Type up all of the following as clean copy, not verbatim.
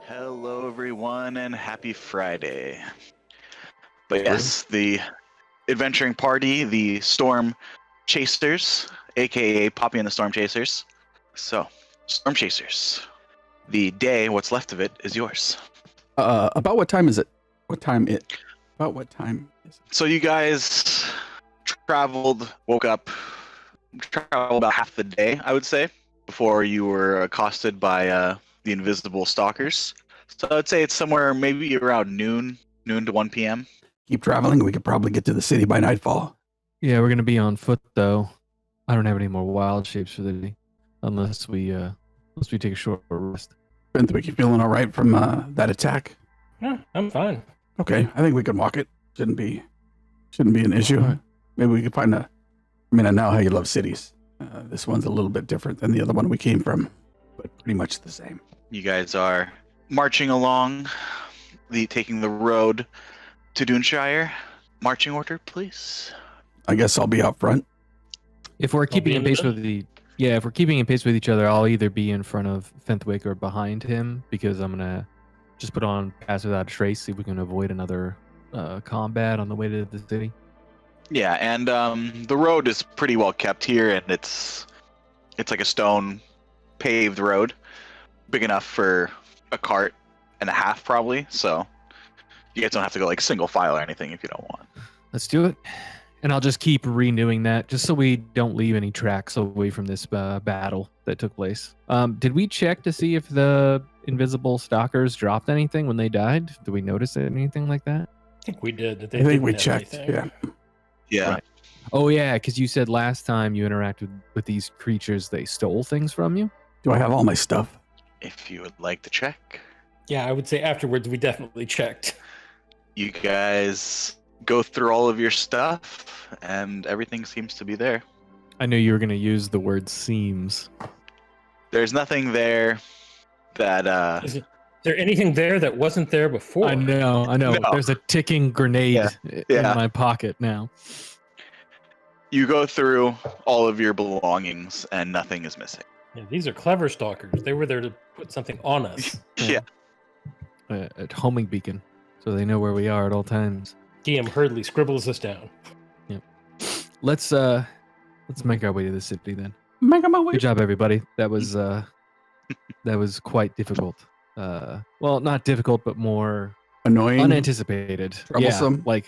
Hello, everyone, and happy Friday. But yes, the adventuring party, the Storm Chasers, aka Poppy and the Storm Chasers. So, Storm Chasers, the day, what's left of it, is yours. About what time is it? About what time is it? So you guys woke up, traveled about half the day, I would say, before you were accosted by the invisible stalkers. So I'd say it's somewhere maybe around noon to 1 p.m. Keep traveling. We could probably get to the city by nightfall. Yeah, we're gonna be on foot though. I don't have any more wild shapes for the day, unless we take a short rest. Fenthwick, you feeling all right from that attack? Yeah, I'm fine. Okay, I think we can walk it. Shouldn't be an issue. All right. Maybe we could find a. I mean, I know how you love cities. This one's a little bit different than the other one we came from, but pretty much the same. You guys are marching along, taking the road to Duinshire. Marching order, please. I guess I'll be out front. If we're keeping in pace with if we're keeping in pace with each other, I'll either be in front of Fenthwick or behind him because I'm gonna just put on Pass Without a Trace, see if we can avoid another combat on the way to the city. Yeah, and the road is pretty well kept here, and it's like a stone paved road, big enough for a cart and a half probably. So you guys don't have to go like single file or anything if you don't want. Let's do it. And I'll just keep renewing that just so we don't leave any tracks away from this battle that took place. Did we check to see if the invisible stalkers dropped anything when they died? Did we notice anything like that? I think we did. I think we checked. Yeah. Yeah. Right. Oh, yeah, because you said last time you interacted with these creatures, they stole things from you? Do I have all my stuff? If you would like to check. Yeah, I would say afterwards we definitely checked. You guys go through all of your stuff, and everything seems to be there. I knew you were going to use the word seems. There's nothing there that Is there anything there that wasn't there before? I know. No. There's a ticking grenade in Yeah. my pocket now. you go through all of your belongings, and nothing is missing. Yeah, these are clever stalkers. They were there to put something on us. Yeah. A homing beacon, so they know where we are at all times. DM hurriedly scribbles us down. Let's make our way to the city then. Make my way. Good job, everybody. That was quite difficult. Well, not difficult, but more Annoying. unanticipated. Troublesome. Yeah, like,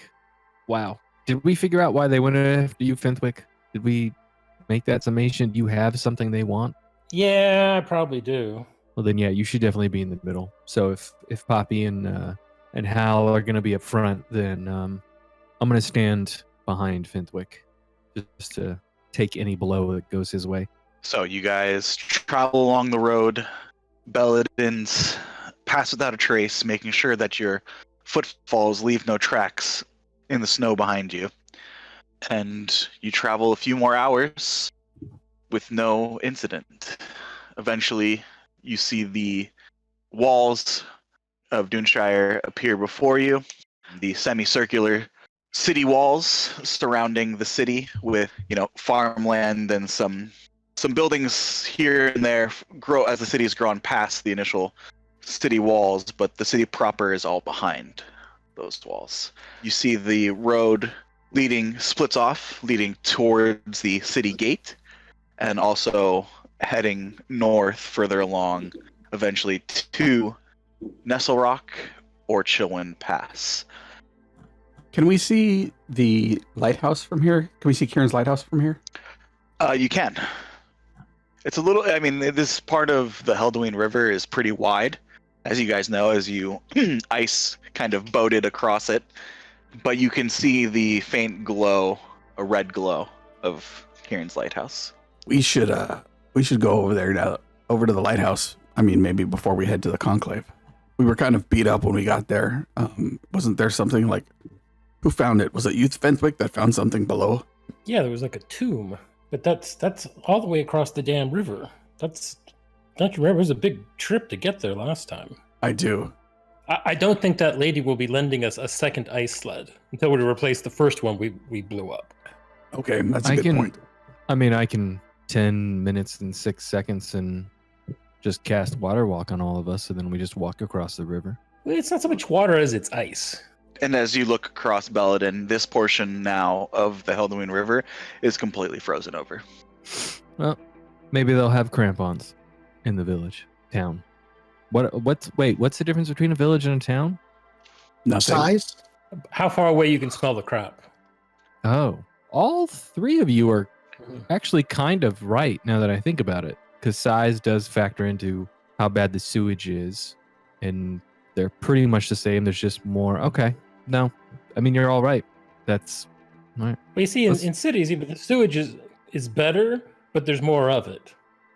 wow. Did we figure out why they went after you, Fenthwick? Did we make that summation? Do you have something they want? Yeah, I probably do. Well, then, yeah, you should definitely be in the middle. So if Poppy and Hal are going to be up front, then I'm going to stand behind Fenthwick just to take any blow that goes his way. So you guys travel along the road, Belladins, Pass Without a Trace, making sure that your footfalls leave no tracks in the snow behind you. And you travel a few more hours with no incident. Eventually, you see the walls of Duinshire appear before you, the semicircular city walls surrounding the city with, farmland and some buildings here and there grow as the city has grown past the initial city walls, but the city proper is all behind those walls. You see the road splits off, leading towards the city gate, and also heading north further along, eventually to Nestle Rock or Chilwyn Pass. Can we see the lighthouse from here? Can we see Kieran's lighthouse from here? You can. It's a little, this part of the Helduin River is pretty wide, as you guys know, as you ice kind of boated across it. But you can see the faint glow, a red glow of Kieran's lighthouse. We should go over there now, over to the lighthouse. I mean, maybe before we head to the conclave. We were kind of beat up when we got there. Wasn't there something like, who found it? Was it Youth Fenthwick that found something below? Yeah, there was like a tomb, but that's all the way across the damn river. Don't you remember? It was a big trip to get there last time. I do. I don't think that lady will be lending us a second ice sled until we replace the first one we blew up. Okay, that's a good point. I mean, I can 10 minutes and 6 seconds and just cast water walk on all of us, and then we just walk across the river. Well, it's not so much water as it's ice. And as you look across Belladin, this portion now of the Helduin River is completely frozen over. Well, maybe they'll have crampons in the village, town. What's the difference between a village and a town? Nothing. Size? How far away you can smell the crap? Oh, all three of you are actually kind of right now that I think about it, because size does factor into how bad the sewage is, and they're pretty much the same. There's just more. Okay, no, I mean you're all right. That's all right. Well, you see, in cities, even the sewage is better, but there's more of it.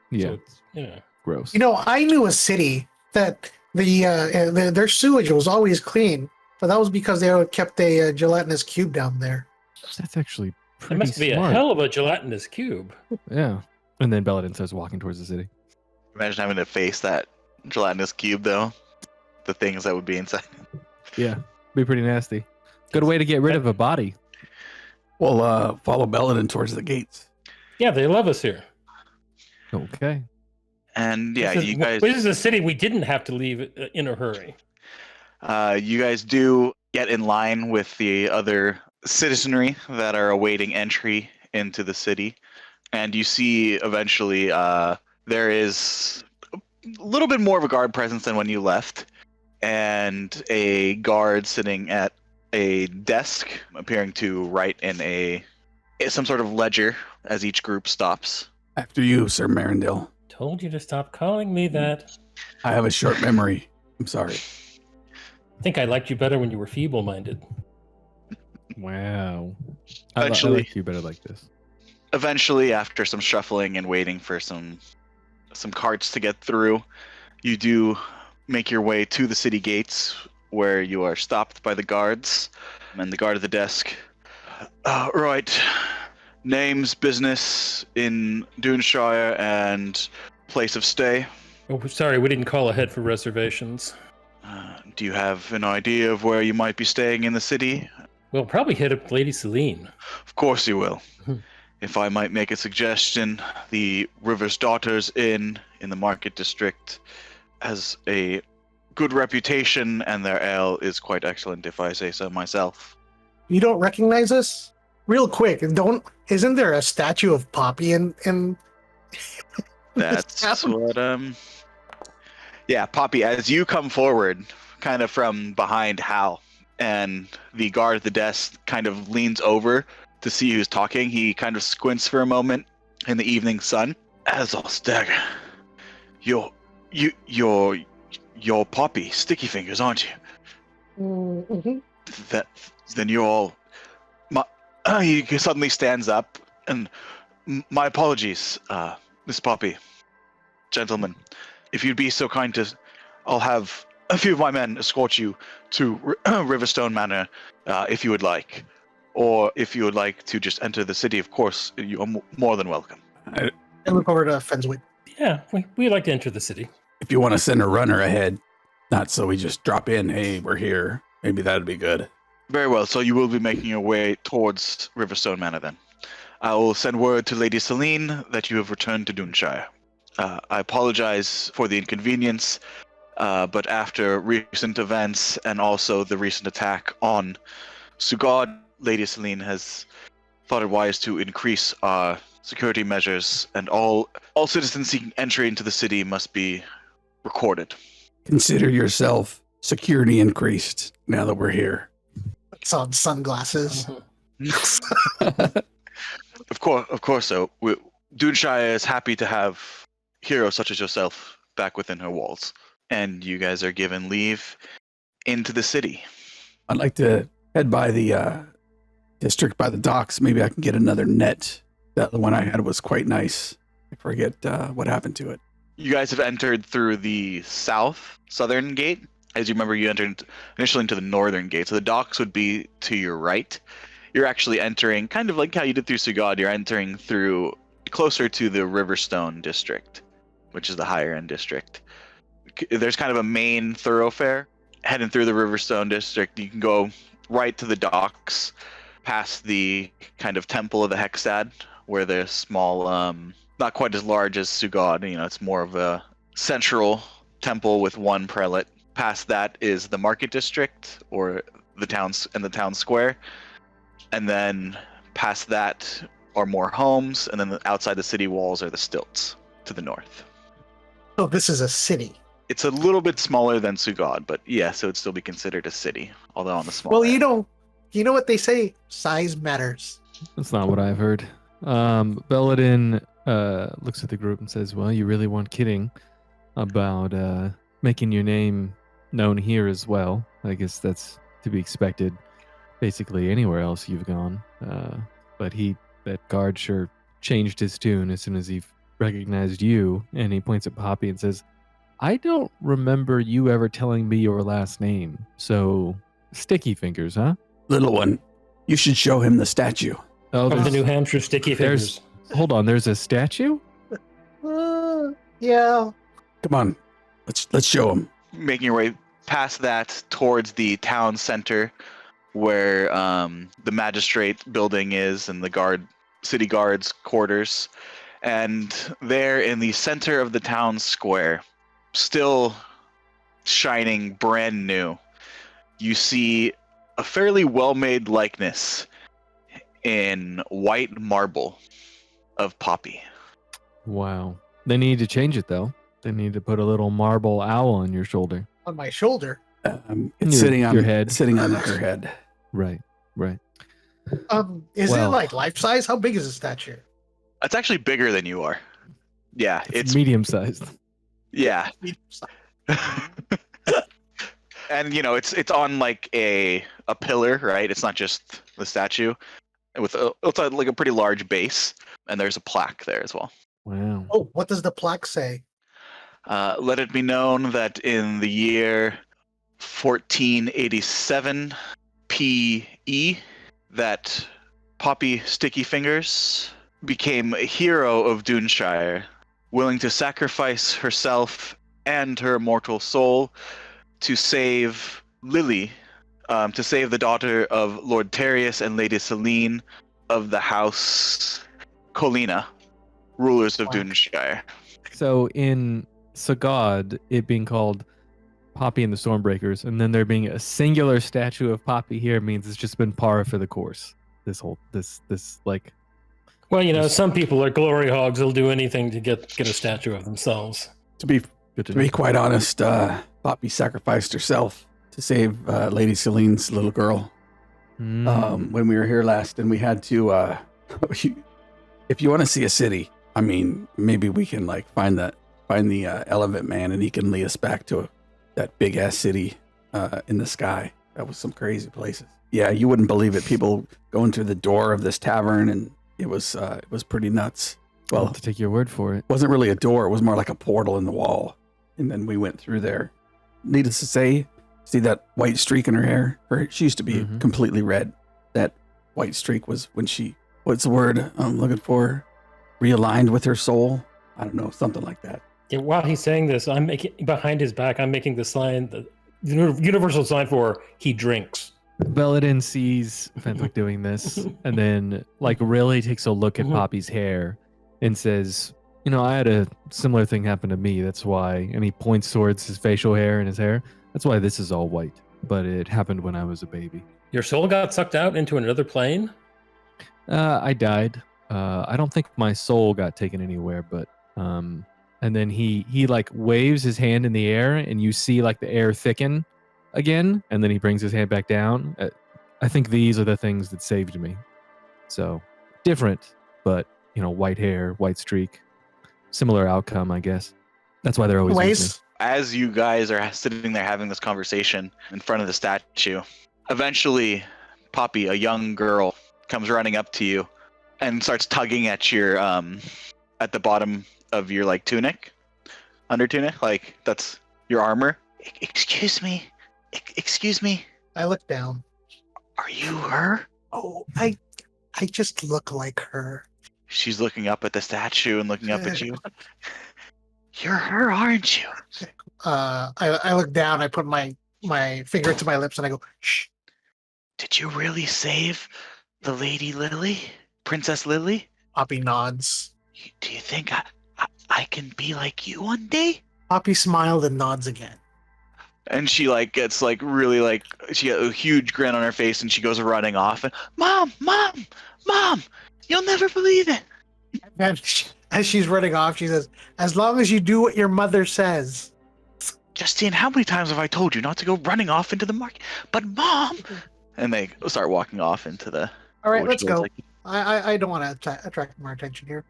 Yeah, So it's, gross. You know, I knew a city that their sewage was always clean, but that was because they kept a gelatinous cube down there. That's actually pretty it must be smart. a hell of a gelatinous cube. Yeah. And then Belladin starts walking towards the city. Imagine having to face that gelatinous cube, though. The things that would be inside. Yeah, be pretty nasty. Good way to get rid of a body. We'll follow Belladin towards the gates. Yeah, they love us here. Okay. And yeah, this you guys. This is a city we didn't have to leave in a hurry. You guys do get in line with the other citizenry that are awaiting entry into the city. And you see eventually there is a little bit more of a guard presence than when you left. And a guard sitting at a desk, appearing to write in some sort of ledger as each group stops. After you, Sir Marindale. Told you to stop calling me that. I have a short memory. I'm sorry. I think I liked you better when you were feeble-minded. Wow. I Eventually- like you better like this. Eventually, after some shuffling and waiting for some carts to get through, you do make your way to the city gates, where you are stopped by the guards and the guard at the desk. Right. Names, business in Duinshire, and place of stay. Oh, sorry, we didn't call ahead for reservations. Do you have an idea of where you might be staying in the city? We'll probably hit up Lady Celine. Of course you will. If I might make a suggestion, the River's Daughters Inn in the Market District has a good reputation, and their ale is quite excellent, if I say so myself. You don't recognize us? Real quick, isn't there a statue of Poppy in That's tavern? what, Yeah, Poppy, as you come forward, kind of from behind Hal, and the guard at the desk kind of leans over to see who's talking. He kind of squints for a moment in the evening sun. As I'll stagger, you're Poppy, Sticky Fingers, aren't you? Mm-hmm. Then you're all. He suddenly stands up, and my apologies, Miss Poppy, gentlemen. If you'd be so kind to, I'll have a few of my men escort you to Riverstone Manor, if you would like. Or if you would like to just enter the city, of course, you are more than welcome. I look over to Fenswick. Yeah, we like to enter the city. If you want to send a runner ahead, not so we just drop in, hey, we're here. Maybe that'd be good. Very well, so you will be making your way towards Riverstone Manor then. I will send word to Lady Celine that you have returned to Duinshire. I apologize for the inconvenience, but after recent events and also the recent attack on Sugod, Lady Celine has thought it wise to increase our security measures, and all citizens seeking entry into the city must be recorded. Consider yourself security increased now that we're here. It's on sunglasses. Of course. So Duinshire is happy to have heroes such as yourself back within her walls, and you guys are given leave into the city. I'd like to head by the district by the docks. Maybe I can get another net. The one I had was quite nice. I forget what happened to it. You guys have entered through the southern gate. As you remember, you entered initially into the northern gate, so the docks would be to your right. You're actually entering, kind of like how you did through Sugod, you're entering through closer to the Riverstone district, which is the higher end district. There's kind of a main thoroughfare heading through the Riverstone district. You can go right to the docks, past the kind of Temple of the Hexad, where there's small, not quite as large as Sugod. It's more of a central temple with one prelate. Past that is the market district, or the town square, and then past that are more homes, and then outside the city walls are the stilts to the north. Oh, this is a city. It's a little bit smaller than Sugod, but yes, it would still be considered a city, although on the smaller Well, end. you know what they say, size matters. That's not what I've heard. Belladin looks at the group and says, well, you really weren't kidding about making your name known here as well. I guess that's to be expected basically anywhere else you've gone. But that guard sure changed his tune as soon as he recognized you, and he points at Poppy and says, I don't remember you ever telling me your last name. So, Sticky Fingers, huh? Little one, you should show him the statue. Oh, Of the there's- New Hampshire Sticky there's- Fingers. hold on, there's a statue? Yeah. Come on, let's show him. Making your way past that towards the town center, where the magistrate building is and the city guards quarters, and there in the center of the town square, still shining brand new, you see a fairly well-made likeness in white marble of Poppy. Wow. They need to change it, though. They need to put a little marble owl on your shoulder. On my shoulder. It's Your- sitting on your head. sitting on her head. Right. Is Well- it like life size? How big is the statue? It's actually bigger than you are. Yeah, It's medium sized. yeah. And it's on like a pillar, right? It's not just the statue. It's like a pretty large base, and there's a plaque there as well. Wow. Oh, what does the plaque say? Let it be known that in the year 1487 PE, that Poppy Sticky Fingers became a hero of Duinshire, willing to sacrifice herself and her immortal soul to save Lily, to save the daughter of Lord Terrius and Lady Celine of the House Colina, rulers of Wow. Duinshire. So in Sagad, it being called Poppy and the Stormbreakers, and then there being a singular statue of Poppy here means it's just been par for the course. This like Well, some people are glory hogs. They'll do anything to get a statue of themselves. To be good to To be know. quite honest, Poppy sacrificed herself to save Lady Celine's little girl when we were here last, and we had to. If you want to see a city, I mean, maybe we can find the elephant man, and he can lead us back to that big ass city in the sky. That was some crazy places. Yeah, you wouldn't believe it. People going through the door of this tavern, and it was pretty nuts. Well, Well, to take your word for it. it wasn't really a door. It was more like a portal in the wall. And then we went through there. Needless to say, see that white streak in her hair? She used to be Mhm. completely red. That white streak was when she, what's the word I'm looking for? Realigned with her soul? I don't know, something like that. Yeah, while he's saying this, I'm making behind his back. I'm making the sign, the universal sign for he drinks. Belladin sees Fenwick doing this, and then really takes a look at Mhm. Poppy's hair and says, I had a similar thing happen to me. That's why, and he points towards his facial hair and his hair. That's why this is all white. But it happened when I was a baby. Your soul got sucked out into another plane. I died. I don't think my soul got taken anywhere, but and then he waves his hand in the air, and you see the air thicken again, and then he brings his hand back down. I think these are the things that saved me. So different, but white hair, white streak, similar outcome, I guess. That's why they're always with me. Ways. As you guys are sitting there having this conversation in front of the statue, eventually Poppy, a young girl, comes running up to you and starts tugging at your at the bottom of your tunic, under tunic, that's your armor. Excuse me. I look down. Are you her? Oh, I just look like her. She's looking up at the statue and looking up at you. You're her, aren't you? I look down. I put my finger to my lips and I go, shh. Did you really save the Lady Lily? Princess Lily? Poppy nods. Do you think I can be like you one day? Poppy smiled and nods again. And she like gets like really like she got a huge grin on her face, and she goes running off. And Mom, you'll never believe it. And as she's running off, she says, "As long as you do what your mother says." Justine, how many times have I told you not to go running off into the market? But Mom, and they start walking off into the. All right, which let's is go. like- I don't want to attract more attention here.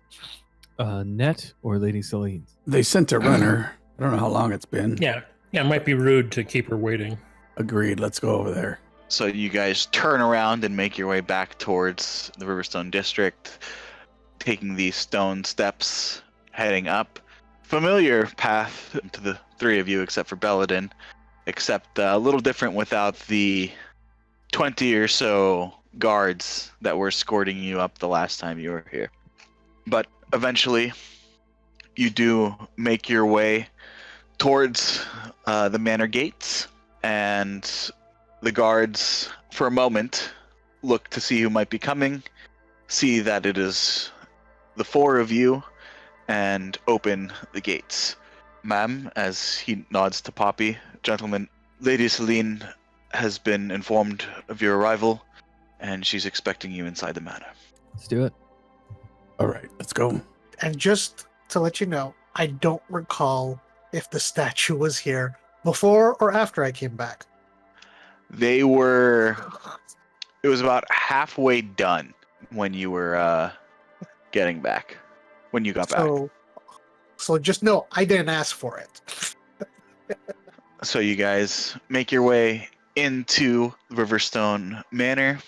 Net or Lady Celine? They sent a runner. I don't know how long it's been. Yeah, it might be rude to keep her waiting. Agreed. Let's go over there. So you guys turn around and make your way back towards the Riverstone district, taking these stone steps, heading up. Familiar path to the three of you, except for Belladin, except a little different without the 20 or so guards that were escorting you up the last time you were here. But eventually, you do make your way towards the manor gates, and the guards, for a moment, look to see who might be coming, see that it is the four of you, and open the gates. Ma'am, as he nods to Poppy, gentlemen, Lady Celine has been informed of your arrival, and she's expecting you inside the manor. Let's do it. All right, let's go. And just to let you know, I don't recall if the statue was here before or after I came back. They were. It was about halfway done when you were getting back. When you got back. So just know I didn't ask for it. So you guys make your way into Riverstone Manor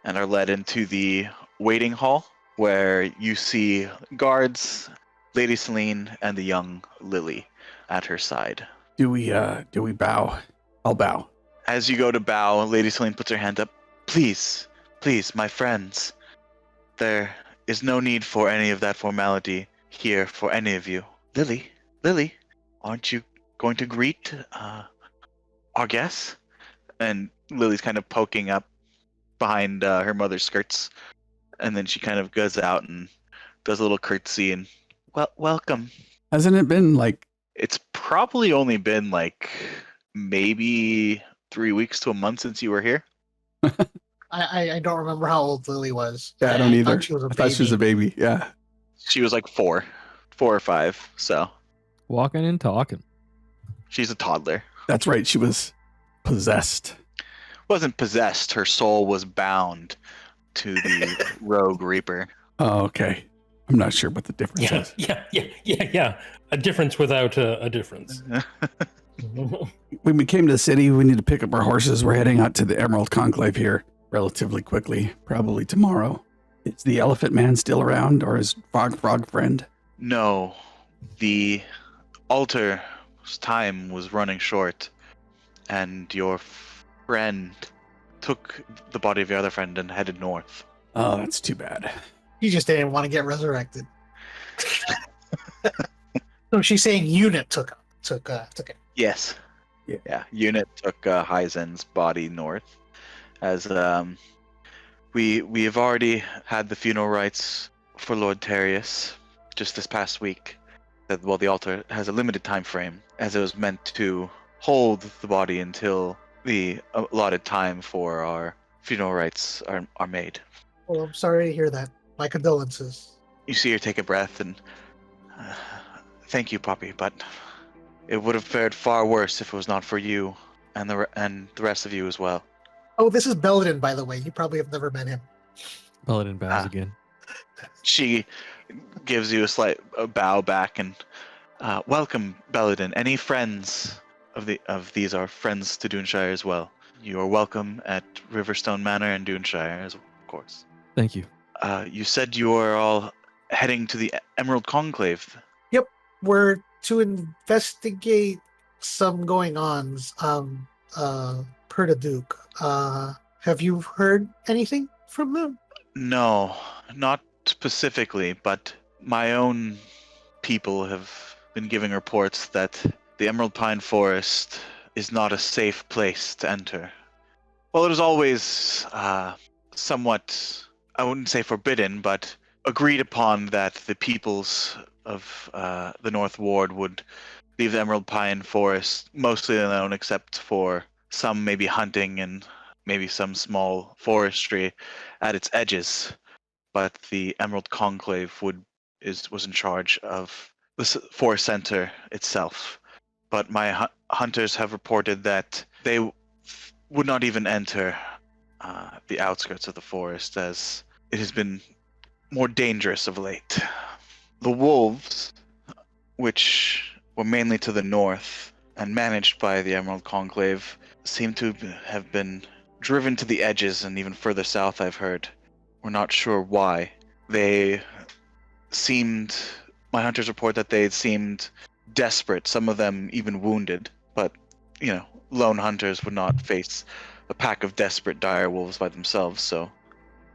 and are led into the waiting hall, where you see guards, Lady Celine, and the young Lily at her side. Do we bow? I'll bow. As you go to bow, Lady Celine puts her hand up. Please, my friends. There is no need for any of that formality here for any of you. Lily, aren't you going to greet our guests? And Lily's kind of poking up behind her mother's skirts, and then she kind of goes out and does a little curtsy and welcome. Hasn't it been like? It's probably only been like maybe 3 weeks to a month since you were here. I don't remember how old Lily was. Yeah, I don't either. Thought she was a I thought she was a baby. Yeah. She was like 4 or 5, so Walking and talking. she's a toddler. That's right. She was possessed. Wasn't possessed, her soul was bound to the rogue reaper. Oh, okay. I'm not sure what the difference Yeah, is. yeah. A difference without a difference. When we came to the city, we need to pick up our horses. We're heading out to the Emerald Conclave here relatively quickly, probably tomorrow. Is the Elephant Man still around, or is Frog Friend? No, the altar's time was running short, and your friend took the body of your other friend and headed north. Oh, that's too bad. He just didn't want to get resurrected. So she's saying Unit took it. Yes. Yeah. Unit took Hyzen's body north, as we have already had the funeral rites for Lord Terrius just this past week. Well, the altar has a limited time frame, as it was meant to hold the body until the allotted time for our funeral rites are made. Well, I'm sorry to hear that. My condolences. You see her take a breath and thank you, Poppy, but it would have fared far worse if it was not for you and the rest of you as well. Oh, this is Belladin, by the way. You probably have never met him. Paladin bows again. She gives you a slight bow back and welcome, Belladin. Any friends of these are friends to Duinshire as well. You are welcome at Riverstone Manor and Duinshire, of course. Thank you. You said you are all heading to the Emerald Conclave. We're to investigate some going-ons, per the Duke. Have you heard anything from them? No, not specifically, but my own people have been giving reports that the Emerald Pine Forest is not a safe place to enter. Well, it was always somewhat, I wouldn't say forbidden, but agreed upon that the peoples of the North Ward would leave the Emerald Pine Forest mostly alone, except for some maybe hunting and maybe some small forestry at its edges. But the Emerald Conclave was in charge of the forest center itself. But my hunters have reported that they would not even enter the outskirts of the forest, as it has been more dangerous of late. The wolves, which were mainly to the north and managed by the Emerald Conclave, seem to have been driven to the edges and even further south, I've heard. We're not sure why. They seemed, my hunters report that they seemed desperate, some of them even wounded, but, lone hunters would not face a pack of desperate dire wolves by themselves, so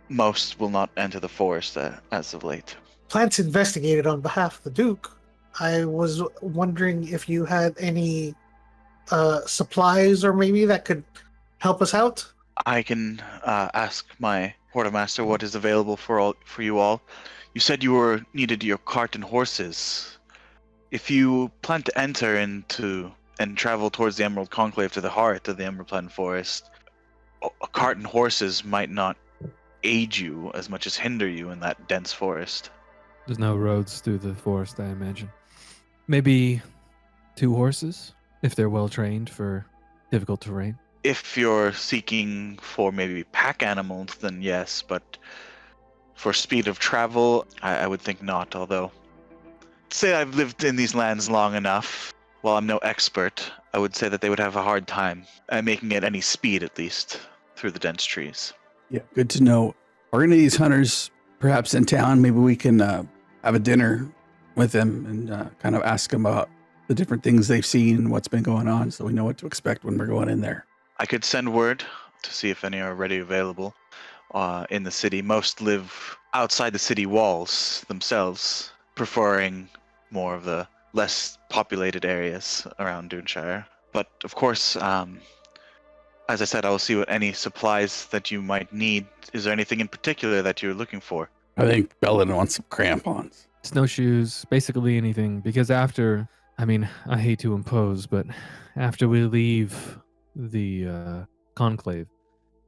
most will not enter the forest as of late. Plants investigated on behalf of the Duke. I was wondering if you had any supplies or maybe that could help us out. I can ask my quartermaster what is available for you all. You said you needed your cart and horses. If you plan to enter into and travel towards the Emerald Conclave to the heart of the Emerald Pine Forest, a cart and horses might not aid you as much as hinder you in that dense forest. There's no roads through the forest, I imagine. Maybe 2 horses, if they're well trained for difficult terrain. If you're seeking for maybe pack animals, then yes, but for speed of travel, I would think not, although say I've lived in these lands long enough. While I'm no expert, I would say that they would have a hard time at making it any speed, at least, through the dense trees. Yeah, good to know. Are any of these hunters perhaps in town? Maybe we can have a dinner with them and kind of ask them about the different things they've seen, what's been going on, so we know what to expect when we're going in there. I could send word to see if any are already available in the city. Most live outside the city walls themselves, preferring more of the less populated areas around Duinshire. But of course, as I said, I will see what any supplies that you might need. Is there anything in particular that you're looking for? I think Belladin wants some crampons. Snowshoes, basically anything. Because I hate to impose, but after we leave the conclave,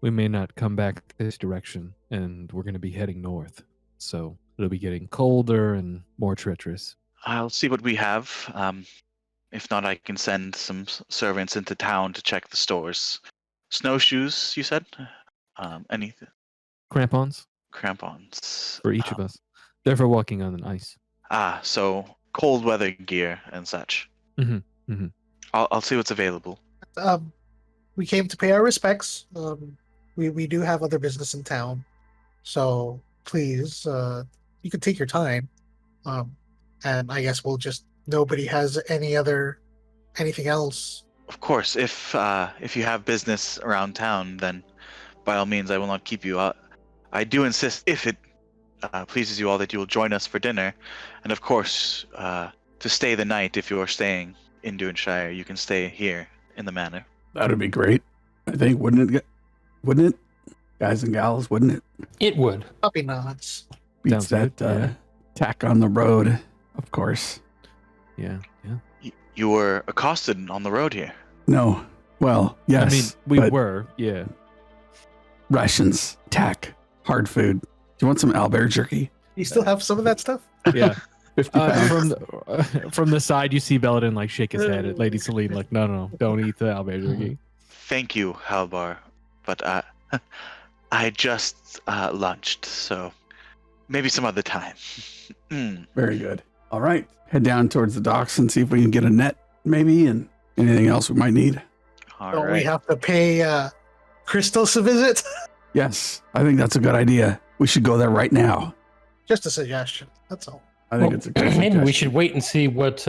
we may not come back this direction, and we're going to be heading north. So it'll be getting colder and more treacherous. I'll see what we have. If not, I can send some servants into town to check the stores. Snowshoes, you said? Anything? Crampons Crampons. for each of us. They're for walking on the ice. So cold weather gear and such. Mm-hmm. Mm-hmm. I'll see what's available. We came to pay our respects. We do have other business in town, so please, you can take your time. And I guess nobody has anything else. Of course, if you have business around town, then by all means, I will not keep you out. I do insist, if it pleases you all, that you will join us for dinner, and of course, to stay the night. If you are staying in Duinshire, you can stay here in the manor. That would be great. I think, wouldn't it? Guys and gals, wouldn't it? It would. Puppy nods. Beats Sounds that good, yeah. tack on the road, of course. Yeah. You were accosted on the road here. No. Well, yes. I mean, we but were, yeah. rations, tack, hard food. Do you want some owlbear jerky? You still have some of that stuff? Yeah. 50 pounds. From the side, you see Belladin like shake his head at Lady Celine, like, no, don't eat the owlbear jerky. Thank you, Halbar, but I just lunched, so maybe some other time. Very good. All right. Head down towards the docks and see if we can get a net, maybe, and anything else we might need. All Don't we right. have to pay Christos a visit? Yes, I think that's a good idea. We should go there right now. Just a suggestion. That's all. I think Well, it's a good maybe we suggestion. should wait and see what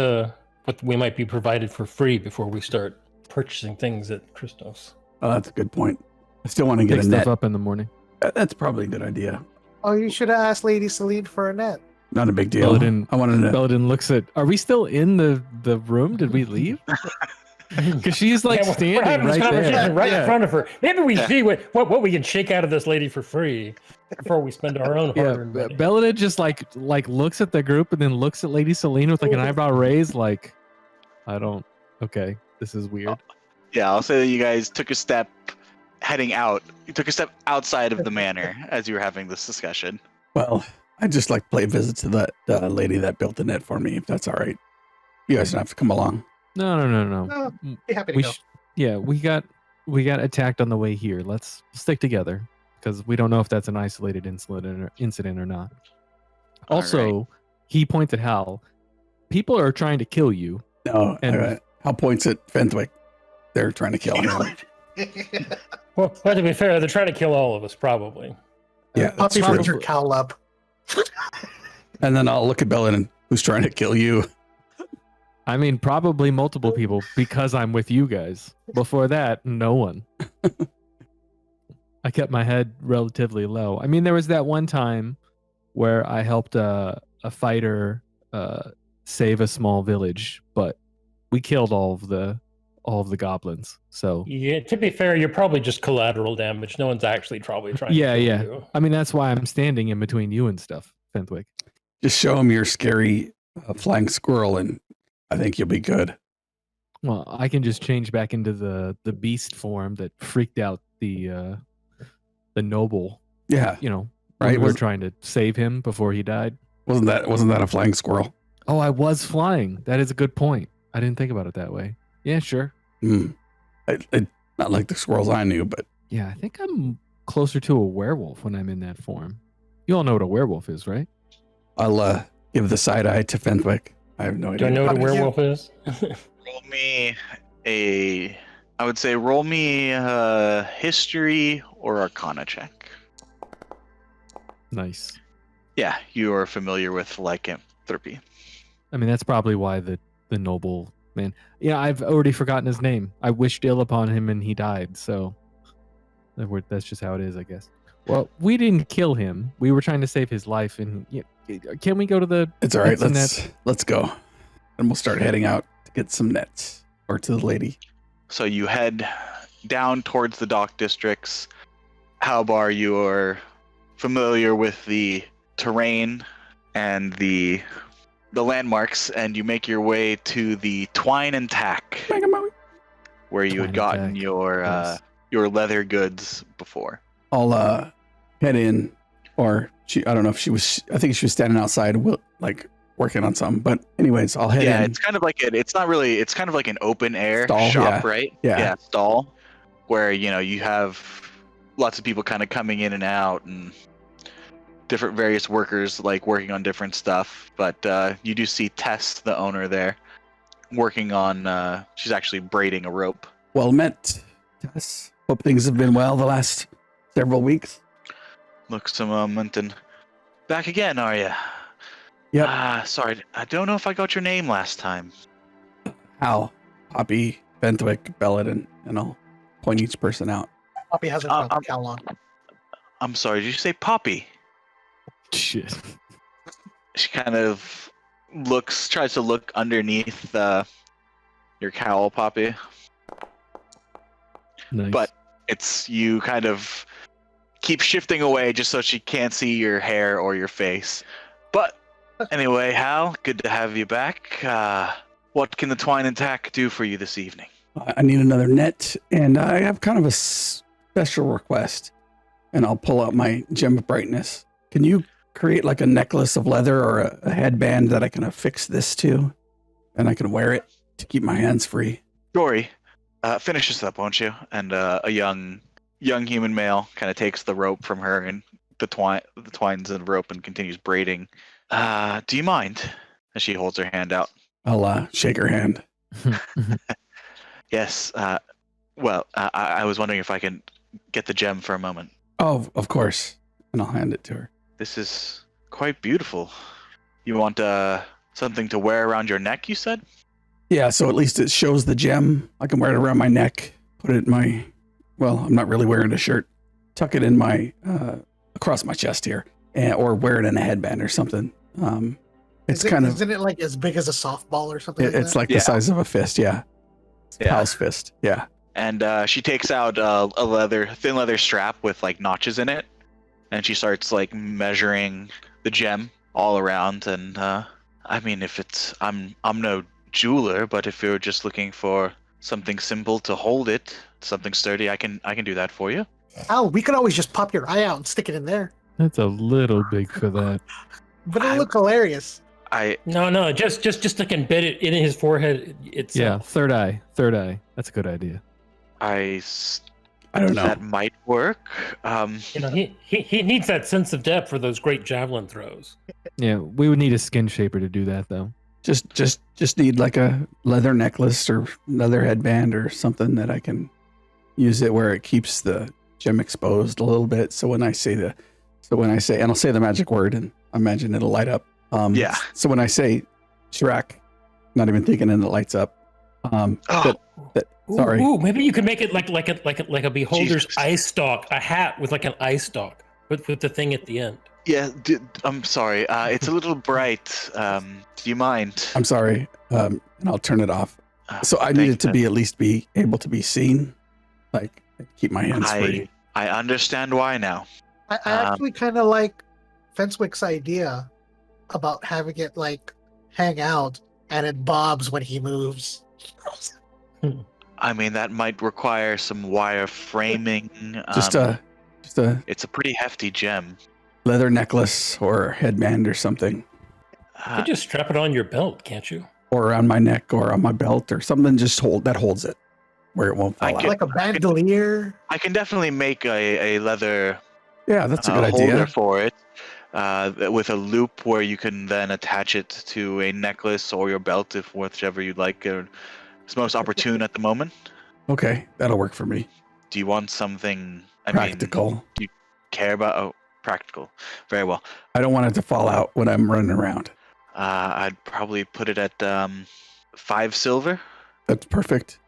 we might be provided for free before we start purchasing things at Christos. Oh, that's a good point. I still want to get Pick a stuff net. up in the morning. That's probably a good idea. Oh, you should have asked Lady Celine for a net. Not a big deal. Belladin- I wanted to. Belladin looks at. Are we still in the room? Did we leave? Because she's like Yeah, we're standing having this right conversation there. right Yeah. in front of her. Maybe we see what we can shake out of this lady for free before we spend our own Yeah, hard-earned money. Belladin just like looks at the group and then looks at Lady Celine with like an eyebrow raised, like, I don't. Okay, this is weird. Yeah, I'll say that you guys took a step heading out. You took a step outside of the manor as you were having this discussion. Well, I'd just like to pay a visit to that lady that built the net for me, if that's all right. You guys don't have to come along. No. No, be happy to We go. yeah, we got attacked on the way here. Let's stick together because we don't know if that's an isolated incident or not. All Also, he points at Hal. People are trying to kill you. No, And- Hal points at Fenthwick. They're trying to kill him. Well, to be fair, they're trying to kill all of us, probably. Yeah, that's Puppy true. put your cowl up. And then I'll look at Bella and who's trying to kill you. I mean, probably multiple people because I'm with you guys. Before that, no one. I kept my head relatively low. I mean, there was that one time where I helped a fighter save a small village, but we killed all of the goblins. So Yeah, to be fair, you're probably just collateral damage. No one's actually probably trying Yeah, to kill yeah. you. I mean, that's why I'm standing in between you and stuff, Fenthwick. Just show him your scary flying squirrel, and I think you'll be good. Well, I can just change back into the beast form that freaked out the noble. Yeah, You know, Right, when we were was- trying to save him before he died. wasn't that a flying squirrel? Oh, I was flying. That is a good point. I didn't think about it that way. Yeah, sure. Not like the squirrels I knew, but Yeah, I think I'm closer to a werewolf when I'm in that form. You all know what a werewolf is, right? I'll give the side eye to Fenthwick. I have no Do idea. I know what a Yeah. werewolf is? Roll me roll me a history or arcana check. Nice. Yeah, you are familiar with lycanthropy. I mean, that's probably why the noble man. Yeah, I've already forgotten his name. I wished ill upon him and he died. So that's just how it is, I guess. Well, we didn't kill him. We were trying to save his life. And can we go to the? It's all right. Nets and Let's go, and we'll start heading out to get some nets or to the lady. So you head down towards the dock districts. Halbar, you are familiar with the terrain and the landmarks, and you make your way to the Twine and Tack, where you Twine had and gotten Tack. your Nice. your leather goods before. I'll head in, or I don't know if she was. I think she was standing outside, like working on something. But anyways, I'll head Yeah, in. it's kind of like it's not really. It's kind of like an open air Stall, shop, yeah. right? Yeah. Stall, where you have lots of people kind of coming in and out, and different various workers like working on different stuff. But you do see Tess, the owner there, working on. She's actually braiding a rope. Well met, Tess. Hope things have been well the last several weeks. Looks a moment and back again, are you? Yep. Sorry, I don't know if I got your name last time. Hal, Poppy, Fenthwick, Belladin, and I'll point each person out. Puppy hasn't found I'm- the cowl on. I'm sorry, did you say Poppy? Shit. She kind of tries to look underneath your cowl, Poppy. Nice. But you kind of keep shifting away just so she can't see your hair or your face. But anyway, Hal, good to have you back. What can the Twine and Tack do for you this evening? I need another net, and I have kind of a special request. And I'll pull out my gem of brightness. Can you create like a necklace of leather or a headband that I can affix this to, and I can wear it to keep my hands free? Dory, finish this up, won't you? And a young human male kind of takes the rope from her and the twines of the rope and continues braiding. Do you mind? As she holds her hand out. I'll shake her hand. Yes. Well, I was wondering if I can get the gem for a moment. Oh, of course. And I'll hand it to her. This is quite beautiful. You want something to wear around your neck, you said? Yeah, so at least it shows the gem. I can wear it around my neck, put it in my, well, I'm not really wearing a shirt, tuck it in my, across my chest here, or wear it in a headband or something. It's kind of, Isn't it like as big as a softball or something? it's that? like Yeah. the size of a fist, yeah. Yeah. Pal's fist, yeah. And she takes out a thin leather strap with like notches in it, and she starts like measuring the gem all around. And I mean, if it's I'm no jeweler, but if you're just looking for something simple to hold it, something sturdy, I can do that for you. Oh, we could always just pop your eye out and stick it in there. That's a little big for that. But it'll look hilarious. No, just like embed it in his forehead Yeah, itself. third eye. That's a good idea. I don't know. That might work. He needs that sense of depth for those great javelin throws. Yeah, we would need a skin shaper to do that though. Just need like a leather necklace or leather headband or something that I can use it where it keeps the gem exposed a little bit. So when I say and I'll say the magic word and I imagine it'll light up. Yeah. So when I say Shrek, not even thinking, and it lights up. Sorry. Ooh, maybe you could make it like a beholder's Jesus. eye stalk, a hat with like an eye stalk with the thing at the end. Yeah, I'm sorry. It's a little bright. Do you mind? I'm sorry. And I'll turn it off. So I Thank need it to you. be at least be able to be seen, like keep my hands free. I understand why now. I actually kind of like Fenswick's idea about having it like hang out and it bobs when he moves. I mean, that might require some wire framing. Just a It's a pretty hefty gem. leather necklace or headband or something, You could just strap it on your belt, can't you? or around my neck or on my belt or something. Just holds it where it won't fall out. Like a bandolier. I can definitely make a leather Yeah, that's a good holder idea. for it, with a loop where you can then attach it to a necklace or your belt, if whichever you'd like. It's most opportune at the moment. Okay, that'll work for me. Do you want something Practical. do you care about? Oh, practical. Very well. I don't want it to fall out when I'm running around. I'd probably put it at 5 silver That's perfect.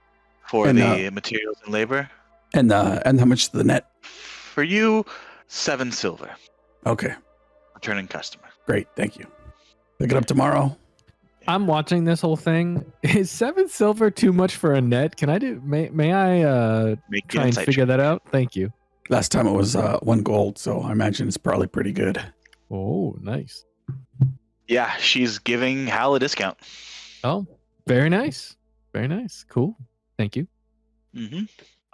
for And, the materials and labor. And how much is the net? For you, 7 silver. Okay, Returning customer. great. Thank you. Pick it up tomorrow. I'm watching this whole thing. Is 7 silver too much for a net? Can I do? May I Make try an and insight figure check. that out? Thank you. Last time it was 1 gold, so I imagine it's probably pretty good. Oh, nice. Yeah, she's giving Hal a discount. Oh, very nice. Very nice. Cool. Thank you. Mm-hmm.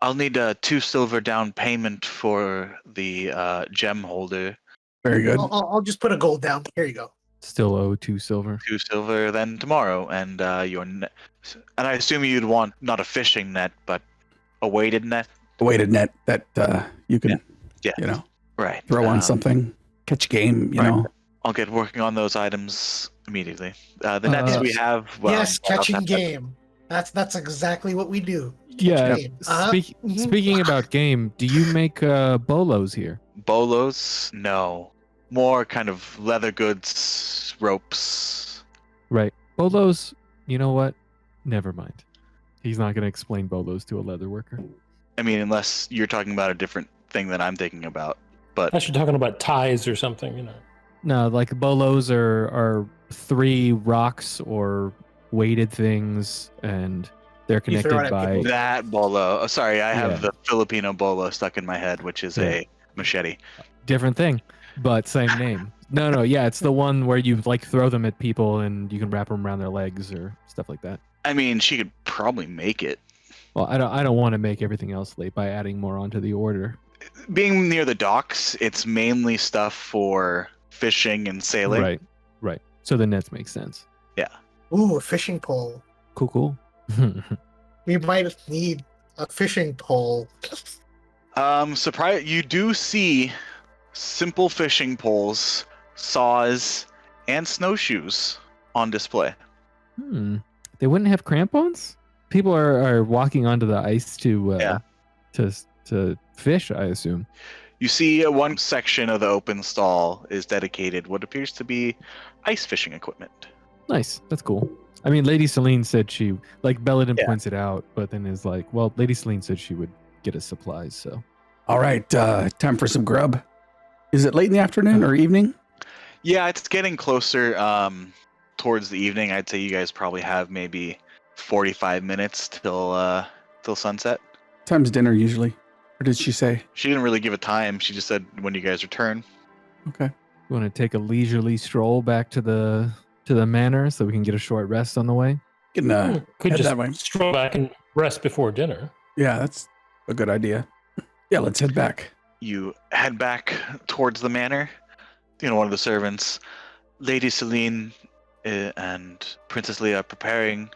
I'll need a 2 silver down payment for the gem holder. Very good. I'll just put a gold down. Here you go. Still owe 2 silver. 2 silver then tomorrow, and your net. And I assume you'd want not a fishing net, but a weighted net. A weighted net that you can, Yeah. Right. throw on something, catch game, you right. know. I'll get working on those items immediately. The nets we have. Yes, I'll catching have to- game. That's exactly what we do. Yeah. Game. Uh-huh. Mhm. Speaking about game, do you make bolos here? Bolos? No. More kind of leather goods, ropes. Right. Bolos, you know what? Never mind. He's not going to explain bolos to a leather worker. I mean, unless you're talking about a different thing that I'm thinking about. But Unless you're talking about ties or something, you know. No, like bolos are 3 rocks or weighted things, and they're You throw it connected at by. people. that bolo. Oh, sorry, I have Yeah. the Filipino bolo stuck in my head, which is Yeah. a machete. Different thing, but same name. No, yeah, it's the one where you like throw them at people and you can wrap them around their legs or stuff like that. I mean, she could probably make it. Well, I don't want to make everything else late by adding more onto the order. Being near the docks, it's mainly stuff for fishing and sailing. Right. So the nets make sense. Ooh, a fishing pole. Cool. We might need a fishing pole. Surprise! You do see simple fishing poles, saws, and snowshoes on display. They wouldn't have crampons? People are walking onto the ice to Yeah. to fish, I assume. You see one section of the open stall is dedicated what appears to be ice fishing equipment. Nice. That's cool. I mean, Lady Celine said she, like, Belladin Yeah. points it out, but then is like, well, Lady Celine said she would get us supplies, so. All right, time for some grub. Is it late in the afternoon or evening? Yeah, it's getting closer towards the evening. I'd say you guys probably have maybe 45 minutes till sunset. Time's dinner usually. Or did she say? She didn't really give a time. She just said when you guys return. Okay. You want to take a leisurely stroll back to the manor so we can get a short rest on the way? can Could head just that way. stroll back and rest before dinner. Yeah, that's a good idea. Yeah, let's head back. You head back towards the manor. One of the servants, Lady Celine and Princess Leah, are preparing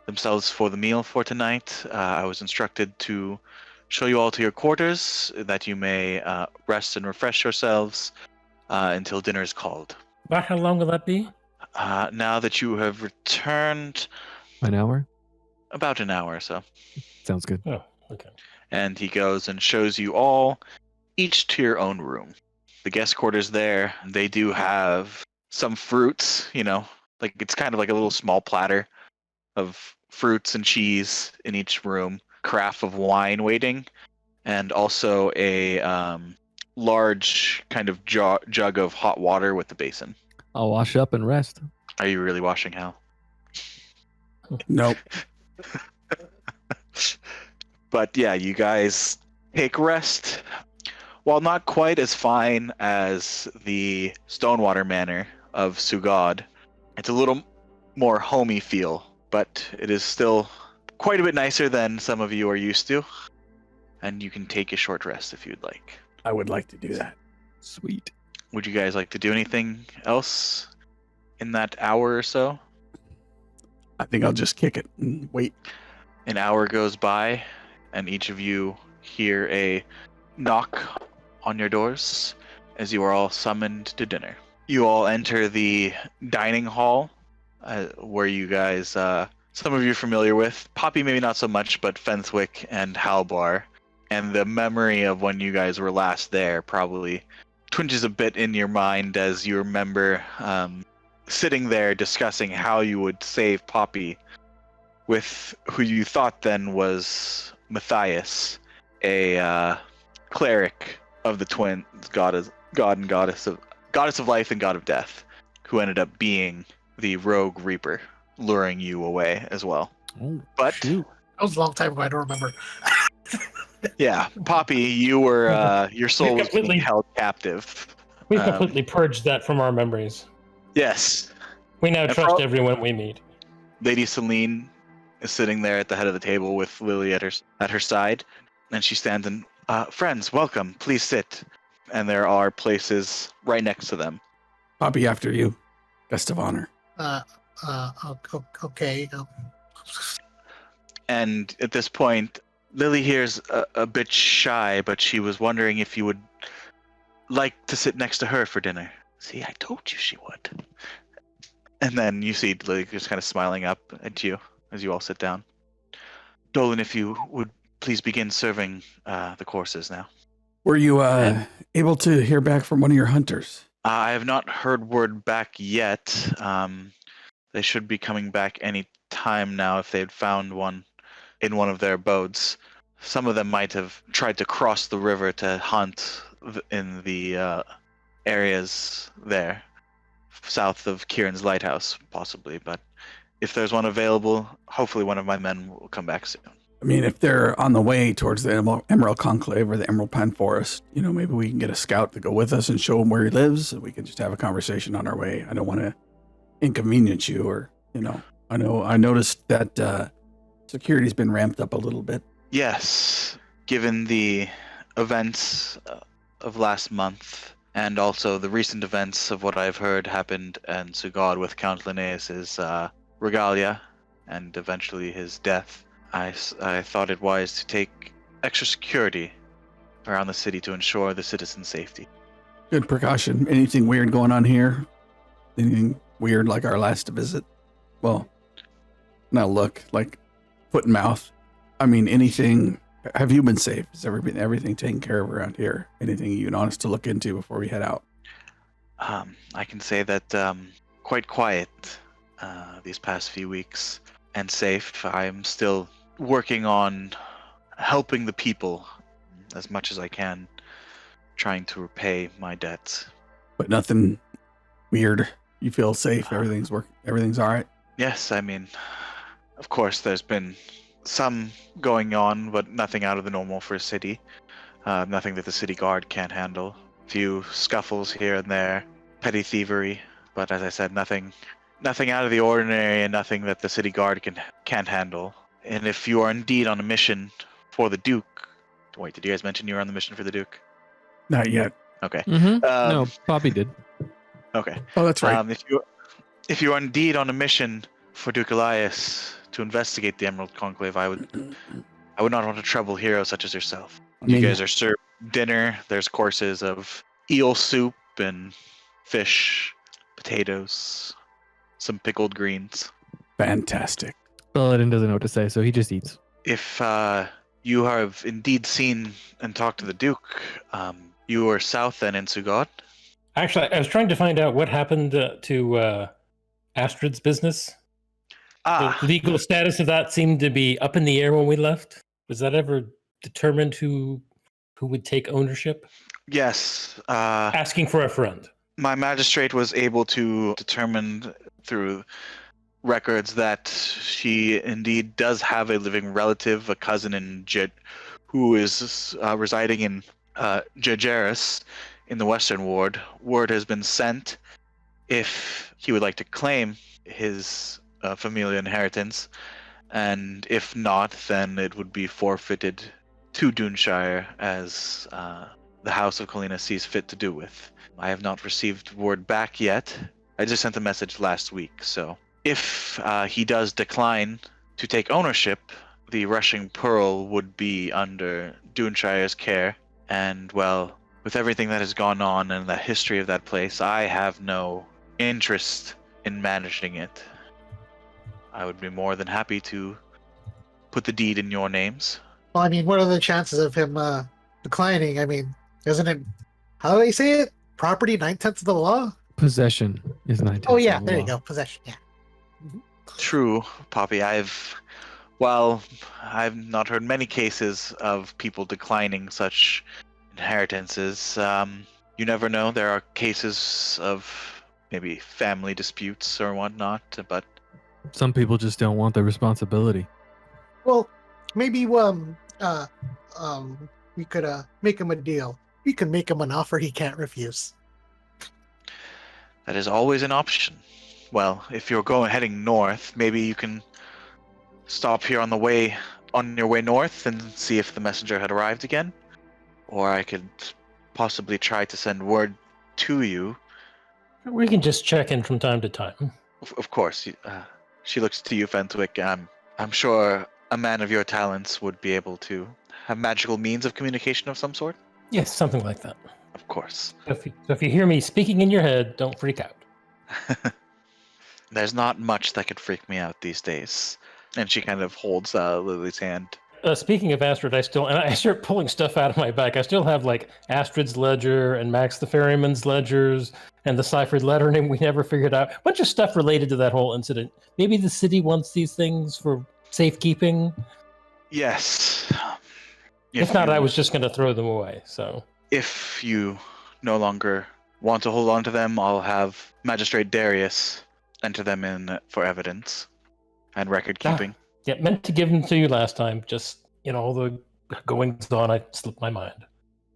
themselves for the meal for tonight. I was instructed to show you all to your quarters that you may rest and refresh yourselves until dinner is called. About how long will that be? Now that you have returned, An hour? about an hour or so. Sounds good. Oh, okay. And he goes and shows you all, each to your own room. The guest quarters there, they do have some fruits, like it's kind of like a little small platter of fruits and cheese in each room, carafe of wine waiting, and also a large kind of jug of hot water with the basin. I'll wash up and rest. Are you really washing, Hal? Nope. But yeah, you guys take rest. While not quite as fine as the Stonewater Manor of Sugod, it's a little more homey feel, but it is still quite a bit nicer than some of you are used to. And you can take a short rest if you'd like. I would like to do that. Sweet. Would you guys like to do anything else in that hour or so? I think I'll just kick it and wait. An hour goes by, and each of you hear a knock on your doors as you are all summoned to dinner. You all enter the dining hall, where you guys, some of you are familiar with. Poppy maybe not so much, but Fenthwick and Halbar. And the memory of when you guys were last there probably twinges a bit in your mind as you remember sitting there discussing how you would save Poppy with who you thought then was Matthias, a cleric of the twins, god and goddess of life and god of death, who ended up being the rogue reaper, luring you away as well. Oh, But shoot. That was a long time ago. I don't remember. yeah, Poppy, you were your soul was being completely- held captive. We completely purged that from our memories. Yes, We now And trust pro- everyone we meet. Lady Celine is sitting there at the head of the table with Lily at her side, and she stands and friends, welcome, please sit. And there are places right next to them. Poppy, after you. Guest of honor. Okay. And at this point, Lily here's a bit shy, but she was wondering if you would like to sit next to her for dinner. See, I told you she would. And then you see Lily just kind of smiling up at you as you all sit down. Dolan, if you would please begin serving the courses now. Were you able to hear back from one of your hunters? I have not heard word back yet. They should be coming back any time now if they had found one in one of their abodes. Some of them might have tried to cross the river to hunt in the areas there, south of Kieran's lighthouse, possibly. But if there's one available, hopefully one of my men will come back soon. I mean, if they're on the way towards the Emerald Conclave or the Emerald Pine Forest, maybe we can get a scout to go with us and show him where he lives. And we can just have a conversation on our way. I don't want to inconvenience you or, I noticed that security's been ramped up a little bit. Yes, given the events of last month and also the recent events of what I've heard happened in Sugod with Count Linnaeus's regalia and eventually his death, I thought it wise to take extra security around the city to ensure the citizens' safety. Good precaution. Anything weird going on here? Anything weird like our last visit? Well, now look, like foot and mouth. I mean, anything. Have you been safe? Is everything taken care of around here? Anything you want us to look into before we head out? I can say that quite quiet these past few weeks and safe. I'm still working on helping the people as much as I can, trying to repay my debts. But nothing weird. You feel safe. Everything's all right. Yes, I mean, of course, there's been some going on, but nothing out of the normal for a city. Nothing that the city guard can't handle. A few scuffles here and there, petty thievery, but as I said, nothing Nothing out of the ordinary and nothing that the city guard can't handle. And if you are indeed on a mission for the Duke... Wait, did you guys mention you were on the mission for the Duke? Not yet. Okay. No, Poppy did. Okay. Oh, that's right. If you are indeed on a mission for Duke Elias to investigate the Emerald Conclave, I would not want to trouble heroes such as yourself. You guys are served dinner. There's courses of eel soup and fish, potatoes, some pickled greens. Fantastic. Paladin doesn't know what to say, so he just eats. If you have indeed seen and talked to the Duke, you are south then in Sugod? Actually, I was trying to find out what happened to Astrid's business. The legal status of that seemed to be up in the air when we left. Was that ever determined who would take ownership? Yes. Asking for a friend. My magistrate was able to determine through records that she indeed does have a living relative, a cousin in who is residing in Jageris in the Western Ward. Word has been sent if he would like to claim his familial inheritance, and if not, then it would be forfeited to Duinshire as the House of Colina sees fit to do with. I have not received word back yet. I just sent a message last week, so if he does decline to take ownership, the Rushing Pearl would be under Duinshire's care, and well, with everything that has gone on and the history of that place, I have no interest in managing it. I would be more than happy to put the deed in your names. Well, I mean, what are the chances of him declining? I mean, isn't it, how do they say it? Property 9/10 of the law? Possession is 9/10. Oh, yeah, there you go. Possession, yeah. True, Poppy. I've not heard many cases of people declining such inheritances. You never know. There are cases of maybe family disputes or whatnot, but Some people just don't want the responsibility. Well, maybe we could make him a deal. We can make him an offer he can't refuse. that is always an option. Well, if you're heading north, maybe you can stop here on your way north and see if the messenger had arrived again. Or I could possibly try to send word to you. We can just check in from time to time. Of course. She looks to you, Fentwick. I'm sure a man of your talents would be able to have magical means of communication of some sort. Yes, something like that. Of course. So if you hear me speaking in your head, don't freak out. There's not much that could freak me out these days. And she kind of holds Lily's hand. Speaking of Astrid, I start pulling stuff out of my bag. I still have like Astrid's ledger and Max the Ferryman's ledgers and the ciphered lettering we never figured out. A bunch of stuff related to that whole incident. Maybe the city wants these things for safekeeping. Yes. If not, I was just going to throw them away. So if you no longer want to hold on to them, I'll have Magistrate Darius enter them in for evidence and record keeping. Yeah, meant to give them to you last time. Just, all the goings on, I slipped my mind.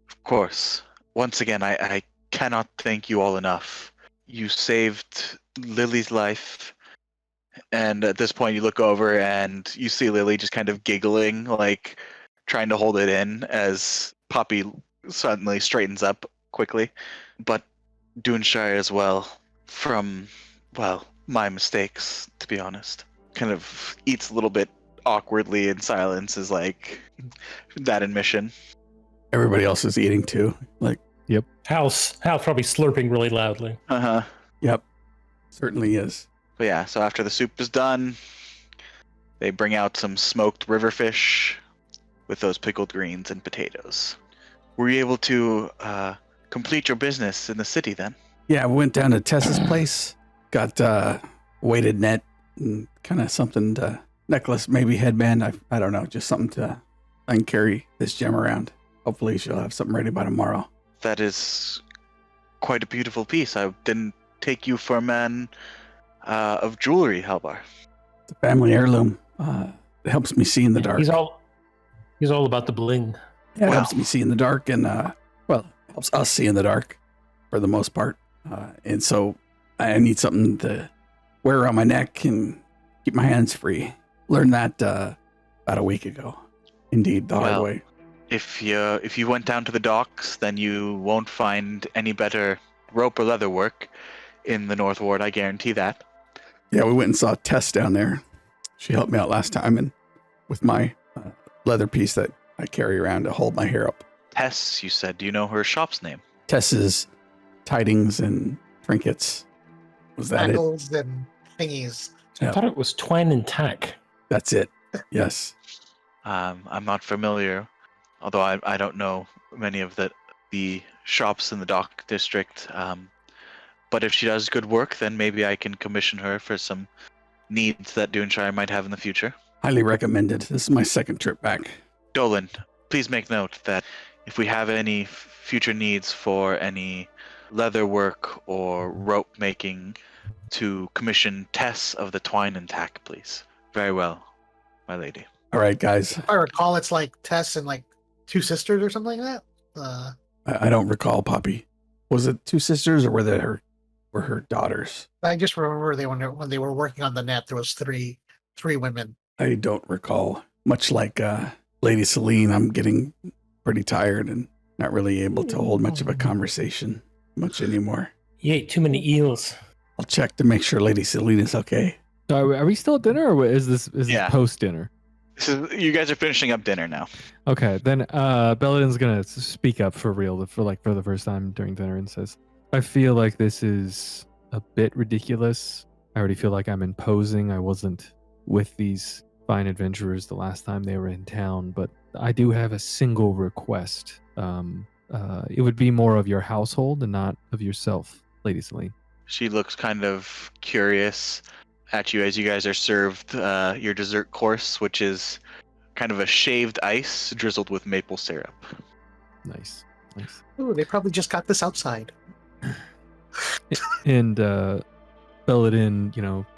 Of course. Once again, I cannot thank you all enough. You saved Lily's life. And at this point, you look over and you see Lily just kind of giggling, like trying to hold it in as Poppy suddenly straightens up quickly. But Duinshire as well, from, my mistakes, to be honest. Kind of eats a little bit awkwardly in silence is like that admission. Everybody else is eating too. Hal's probably slurping really loudly. Uh-huh. Yep. Certainly is. But yeah, so after the soup is done, they bring out some smoked river fish with those pickled greens and potatoes. Were you able to complete your business in the city then? Yeah, we went down to Tessa's place, got weighted net and kind of something to necklace, maybe headband. I don't know, just something to I can carry this gem around. Hopefully she'll have something ready by tomorrow. That is quite a beautiful piece. I didn't take you for a man of jewelry, Halbar. It's a family heirloom. It helps me see in the dark. He's all about the bling. Yeah, it Wow. helps me see in the dark and helps us see in the dark for the most part. And so I need something to wear around my neck and keep my hands free. Learned that about a week ago. Indeed, the hard Well, way. If you went down to the docks, then you won't find any better rope or leather work in the North Ward. I guarantee that. Yeah, we went and saw Tess down there. She helped me out last time, and with my leather piece that I carry around to hold my hair up. Tess, you said. Do you know her shop's name? Tess's tidings and trinkets. Was that it? Shackles and thingies. Yeah. I thought it was twine and tack. That's it. Yes. I'm not familiar, although I don't know many of the shops in the dock district. But if she does good work, then maybe I can commission her for some needs that Duinshire might have in the future. Highly recommended. This is my second trip back. Dolan, please make note that if we have any future needs for any leather work or rope making, to commission Tess of the Twine and Tack, please. Very well, my lady. All right, guys. If I recall, it's like Tess and like two sisters or something like that. I don't recall, Poppy. Was it two sisters or were her daughters? I just remember when they were working on the net, there was three women. I don't recall. Much like Lady Celine, I'm getting pretty tired and not really able to hold much of a conversation much anymore. You ate too many eels. I'll check to make sure Lady Celine is okay. So are we still at dinner, or is this Yeah. post dinner? So you guys are finishing up dinner now. Okay, then Belladin's gonna speak up for real for the first time during dinner and says, "I feel like this is a bit ridiculous. I already feel like I'm imposing. I wasn't with these fine adventurers the last time they were in town, but I do have a single request. It would be more of your household and not of yourself, Lady Celine." She looks kind of curious at you as you guys are served your dessert course, which is kind of a shaved ice drizzled with maple syrup. Nice. Ooh, they probably just got this outside. And Belladin,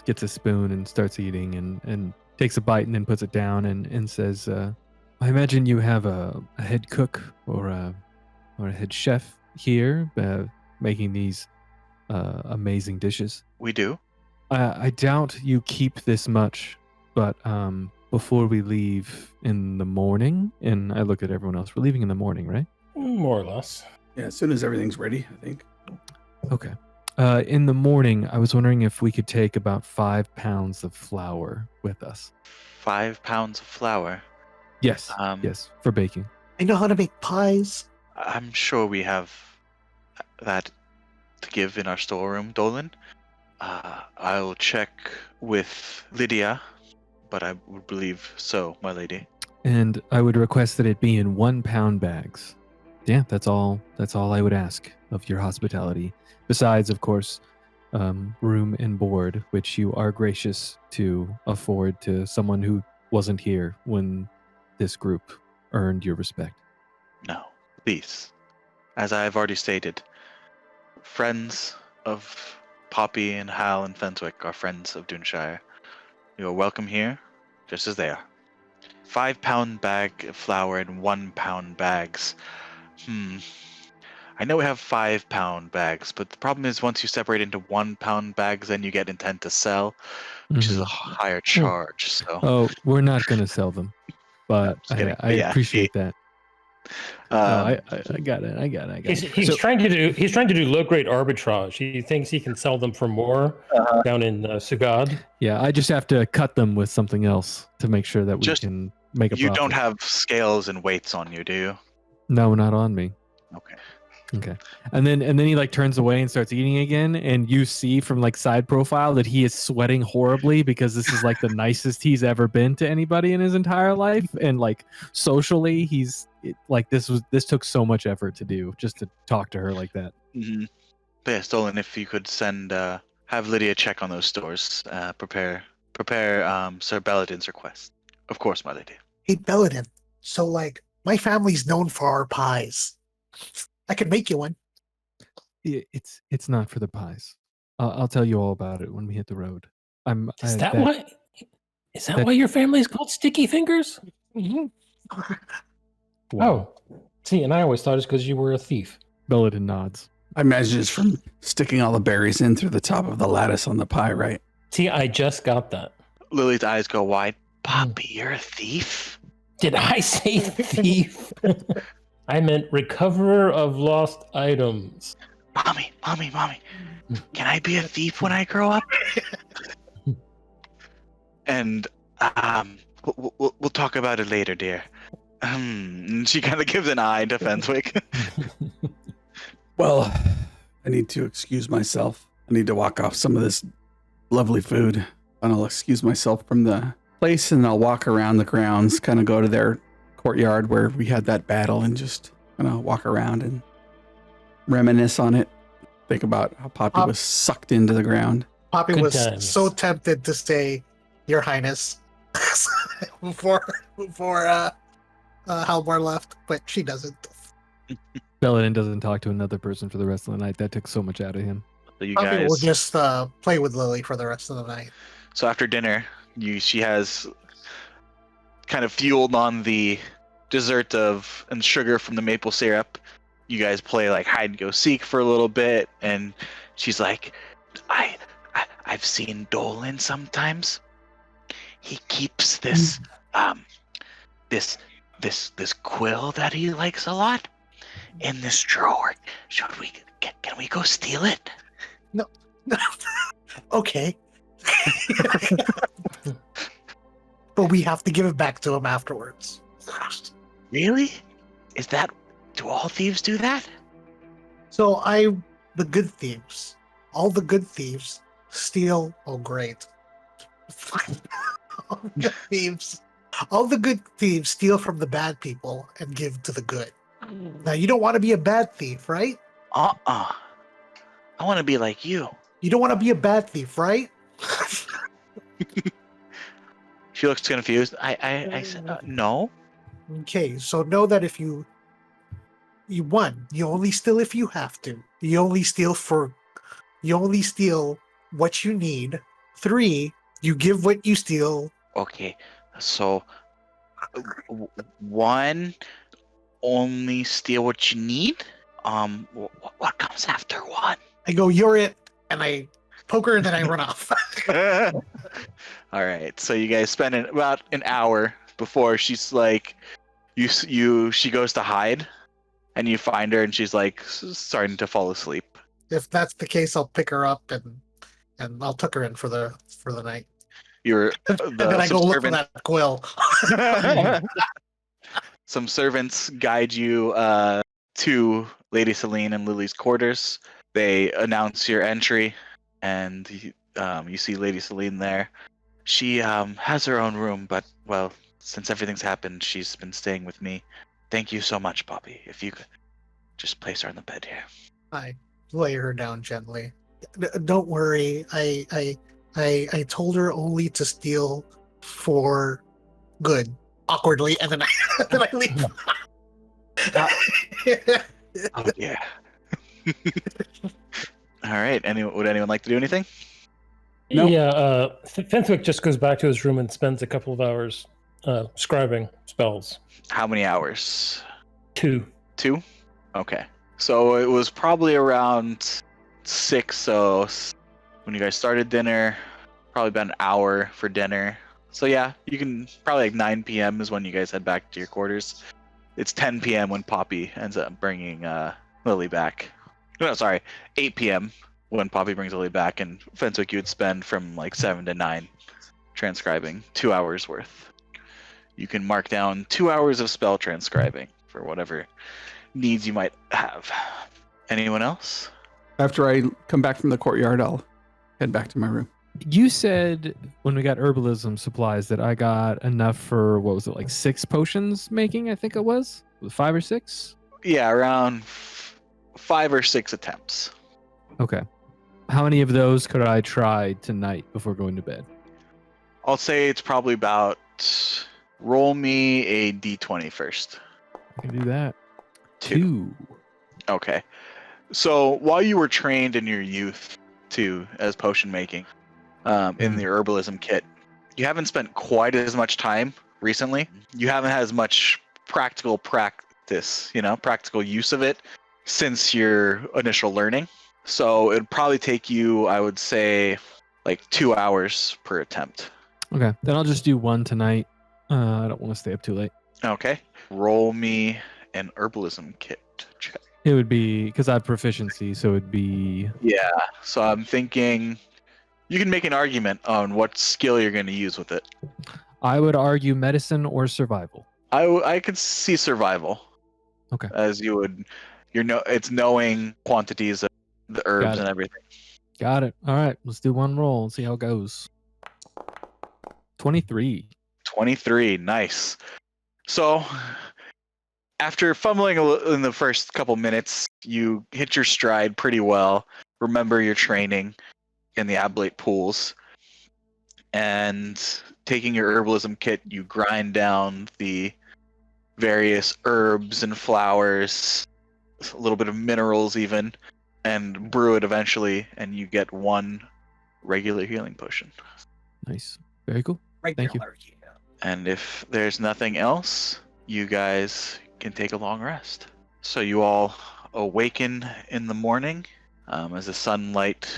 gets a spoon and starts eating and takes a bite and then puts it down and says, "I imagine you have a head cook or a head chef here making these amazing dishes." We do. I doubt you keep this much, but before we leave in the morning, and I look at everyone else, we're leaving in the morning, right? More or less. Yeah, as soon as everything's ready, I think. Okay. In the morning, I was wondering if we could take about 5 pounds of flour with us. 5 pounds of flour. Yes. Yes, for baking. I know how to make pies. I'm sure we have that to give in our storeroom, Dolan. I'll check with Lydia, but I would believe so, my lady. And I would request that it be in 1 pound bags. Yeah, that's all I would ask of your hospitality. Besides, of course, room and board, which you are gracious to afford to someone who wasn't here when this group earned your respect. No, please. As I have already stated, friends of Poppy and Hal and Fenswick are friends of Duinshire. You are welcome here, just as they are. 5 pound bag of flour in 1 pound bags. I know we have 5 pound bags, but the problem is once you separate into 1 pound bags, then you get intent to sell, which is a higher charge. So. Oh, we're not going to sell them, but Just kidding. I Yeah, appreciate that. I got it. He's trying to do low grade arbitrage. He thinks he can sell them for more down in Sugad. Yeah, I just have to cut them with something else to make sure that we can make a You profit. don't have scales and weights on you, do you? No, not on me. Okay. And then he turns away and starts eating again, and you see from side profile that he is sweating horribly because this is the nicest he's ever been to anybody in his entire life, and socially this took so much effort to do just to talk to her like that. Mm-hmm. But yeah, Stolen, if you could have Lydia check on those stores, prepare Sir Belladin's request. Of course, my lady. Hey, Belladin. So my family's known for our pies. I could make you one. It's not for the pies. I'll tell you all about it when we hit the road. Is that why your family's called Sticky Fingers? Mm-hmm. Wow. Oh, see, and I always thought it's because you were a thief. Belladin nods. I imagine it's from sticking all the berries in through the top of the lattice on the pie, right? See, I just got that. Lily's eyes go wide. Poppy, you're a thief? Did I say thief? I meant recoverer of lost items. Mommy, can I be a thief when I grow up? And we'll talk about it later, dear. She kind of gives an eye to Fenswick. Well, I need to excuse myself. I need to walk off some of this lovely food. And I'll excuse myself from the place and I'll walk around the grounds, kind of go to their courtyard where we had that battle and just kind of walk around and reminisce on it. Think about how Poppy was sucked into the ground. Poppy Good was times. so tempted to say, Your Highness, before Halbar left, but she doesn't. Belladin doesn't talk to another person for the rest of the night. That took so much out of him. So you Poppy will guys. just play with Lily for the rest of the night. So after dinner, she has kind of fueled on the dessert and sugar from the maple syrup. You guys play like hide and go seek for a little bit, and she's like, I've seen Dolan sometimes. He keeps this this quill that he likes a lot in this drawer. Can we go steal it? Okay. But we have to give it back to him afterwards. Really? Do all thieves do that? So the good thieves, all the good thieves steal. Oh, great. All the good thieves steal from the bad people and give to the good. Now, you don't want to be a bad thief, right? I want to be like you. You don't want to be a bad thief, right? She looks confused. I said, no. Okay, so know that if you won, you only steal if you have to. You only steal what you need. 3, you give what you steal. Okay, so 1, only steal what you need. What comes after 1? I go, you're it, and I poke her, and then I run off. All right, so you guys spend about an hour before she's like, she goes to hide, and you find her, and she's like starting to fall asleep. If that's the case, I'll pick her up and I'll tuck her in for the night. You're And then I go look for that quill. Some servants guide you to Lady Celine and Lily's quarters. They announce your entry, and you see Lady Celine there. She has her own room, but, well, since everything's happened, she's been staying with me. Thank you so much, Poppy. If you could just place her on the bed here. I lay her down gently. Don't worry. I told her only to steal for good. Awkwardly, and then I leave. Oh, yeah. All right. Would anyone like to do anything? Nope. Yeah, Fenswick just goes back to his room and spends a couple of hours scribing spells. How many hours? 2. 2? Okay. So it was probably around 6. So when you guys started dinner, probably about an hour for dinner. So yeah, you can probably like 9 p.m. is when you guys head back to your quarters. It's 10 p.m. when Poppy ends up bringing Lily back. No, sorry, 8 p.m. when Poppy brings Lily back, and Fenswick you would spend from like 7 to 9 transcribing, 2 hours worth. You can mark down 2 hours of spell transcribing for whatever needs you might have. Anyone else? After I come back from the courtyard, I'll head back to my room. You said when we got herbalism supplies that I got enough for, what was it, like 6 potions making, I think it was? 5 or 6? Yeah, around 5 or 6 attempts. Okay. How many of those could I try tonight before going to bed? I'll say it's probably about, roll me a d20 first. I can do that. 2. Okay. So while you were trained in your youth too as potion making, in the herbalism kit, you haven't spent quite as much time recently. You haven't had as much practical practice, practical use of it since your initial learning. So it'd probably take you, I would say, like 2 hours per attempt. Okay, then I'll just do one tonight. I don't want to stay up too late. Okay. Roll me an herbalism kit check. It would be because I have proficiency, so it'd be Yeah. So I'm thinking you can make an argument on what skill you're going to use with it. I would argue medicine or survival. I could see survival. Okay. As you would, it's knowing quantities of the herbs and everything. Got it. All right, let's do one roll and see how it goes. 23. 23, nice. So, after fumbling in the first couple minutes, you hit your stride pretty well. Remember your training in the ablate pools. And taking your herbalism kit, you grind down the various herbs and flowers, a little bit of minerals even, and brew it eventually, and you get one regular healing potion. Nice. Very cool. Thank you. And if there's nothing else, you guys can take a long rest. So you all awaken in the morning as the sunlight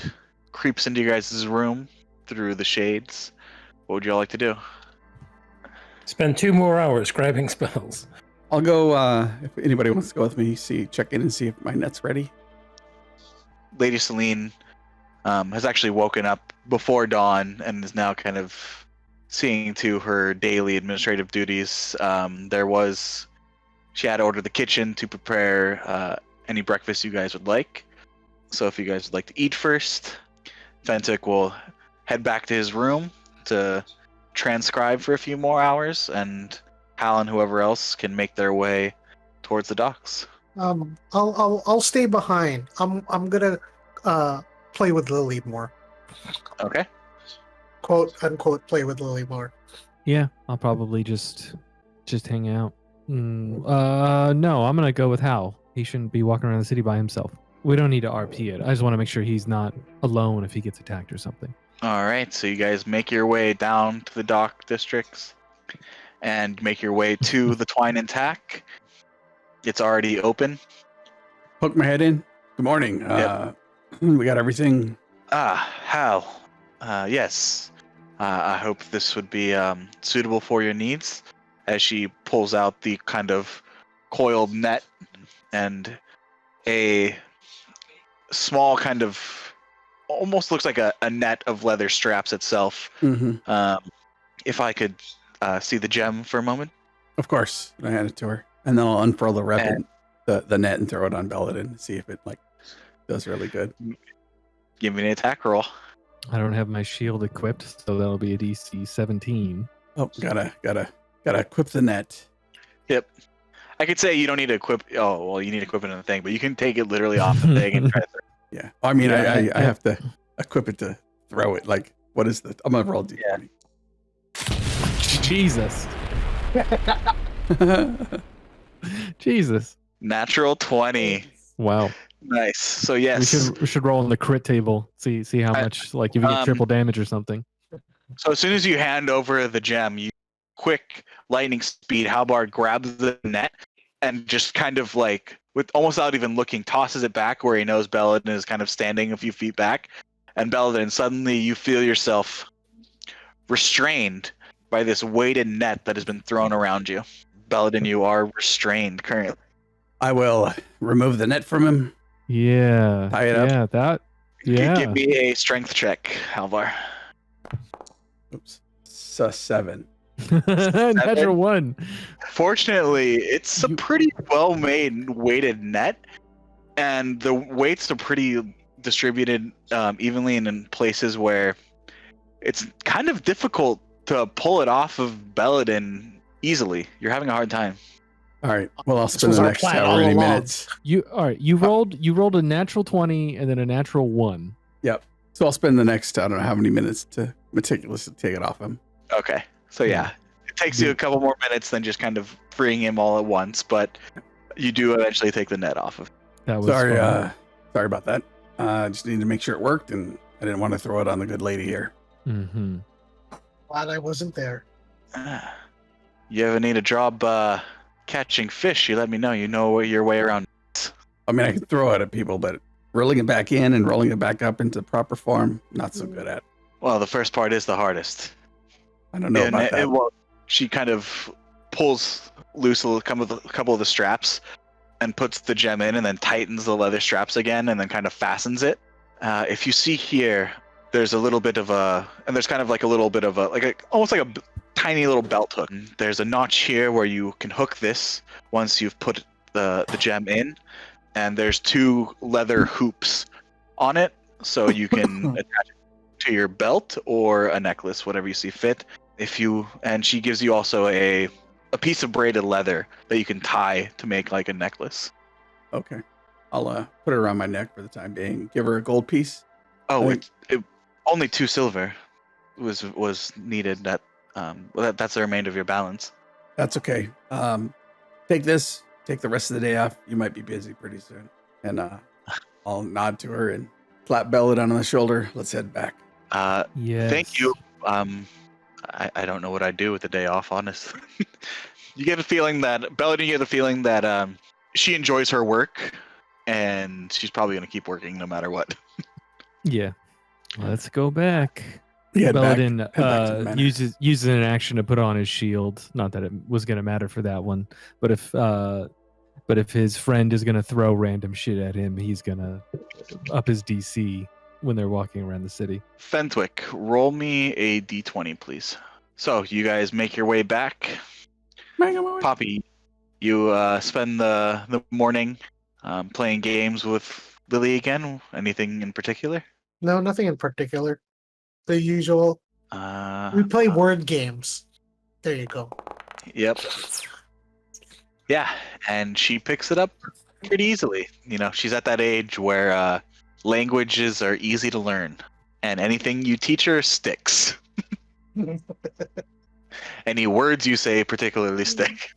creeps into your guys' room through the shades. What would you all like to do? Spend 2 more hours scribing spells. I'll go, if anybody wants to go with me, check in and see if my net's ready. Lady Celine has actually woken up before dawn and is now kind of seeing to her daily administrative duties. She had ordered the kitchen to prepare any breakfast you guys would like. So if you guys would like to eat first, Fentic will head back to his room to transcribe for a few more hours, and Hal and whoever else can make their way towards the docks. I'll stay behind. I'm gonna play with Lily more. Okay. Quote unquote play with Lily more. Yeah, I'll probably just hang out. No, I'm gonna go with Hal. He shouldn't be walking around the city by himself. We don't need to RP it. I just want to make sure he's not alone if he gets attacked or something. All right, so you guys make your way down to the dock districts and make your way to the Twine and Tack. It's already open. Poke my head in. Good morning. Yep. We got everything. Hal. Yes. I hope this would be suitable for your needs. As she pulls out the kind of coiled net and a small kind of almost looks like a net of leather straps itself. Mm-hmm. If I could see the gem for a moment. Of course. I hand it to her. And then I'll unfurl the net and throw it on Belladin and see if it does really good. Give me an attack roll. I don't have my shield equipped, so that'll be a DC 17. Oh, gotta equip the net. Yep. I could say you don't need to equip. Oh, well, you need to equip it in the thing, but you can take it literally off the thing and try to. Yeah. I mean, I have to equip it to throw it. Like, what is the? I'm gonna roll D20. Yeah. Jesus. Jesus. Natural 20. Wow. Nice. So yes, we should roll on the crit table. See how much, like if you get triple damage or something. So as soon as you hand over the gem, you quick lightning speed, Halbard grabs the net and just kind of like, with almost without even looking, tosses it back where he knows Belladin is kind of standing a few feet back. And Belladin, suddenly you feel yourself restrained by this weighted net that has been thrown around you. Belladin, you are restrained currently. I will remove the net from him. Yeah. Tie it up. Yeah, that. Yeah. Give me a strength check, Halvar. Oops. So 7. Natural 1. Fortunately, it's a pretty well-made weighted net, and the weights are pretty distributed evenly and in places where it's kind of difficult to pull it off of Belladin easily. You're having a hard time. All right. Well, I'll spend the next however many minutes. You rolled a natural 20 and then a natural 1. Yep. So I'll spend the next, I don't know how many minutes to meticulously take it off him. Okay. So yeah, it takes you a couple more minutes than just kind of freeing him all at once, but you do eventually take the net off of. That was sorry. fun. Sorry about that. I just needed to make sure it worked, and I didn't want to throw it on the good lady here. Mm-hmm. Glad I wasn't there. You ever need a job catching fish? You let me know. You know your way around. I mean, I can throw it at people, but rolling it back in and rolling it back up into proper form, not so good at. Well, the first part is the hardest. I don't know about that. Well, she kind of pulls loose a couple of the straps and puts the gem in, and then tightens the leather straps again, and then kind of fastens it. If you see here, there's a little bit of and there's kind of like a little bit of almost like a tiny little belt hook. There's a notch here where you can hook this once you've put the gem in, and there's 2 leather hoops on it, so you can attach it to your belt or a necklace, whatever you see fit. And she gives you also a piece of braided leather that you can tie to make like a necklace. Okay. I'll put it around my neck for the time being. Give her a gold piece. Oh, I- it only 2 silver was needed. That's the remainder of your balance. That's okay. Take this. Take the rest of the day off. You might be busy pretty soon. And I'll nod to her and clap Bella down on the shoulder. Let's head back. Yes. Thank you. I don't know what I'd do with the day off, honestly. You get a feeling that Bella, you get a feeling that she enjoys her work, and she's probably going to keep working no matter what. Yeah. Let's go back. Yeah, Belladin back to the manor. uses an action to put on his shield. Not that it was going to matter for that one, but if his friend is going to throw random shit at him, he's going to up his DC when they're walking around the city. Fenwick, roll me a d20, please. So you guys make your way back. Poppy, you spend the morning playing games with Lily again. Anything in particular? No, nothing in particular. The usual. We play word games. There you go. Yep. Yeah, and she picks it up pretty easily. You know, she's at that age where languages are easy to learn, and anything you teach her sticks. Any words you say particularly stick.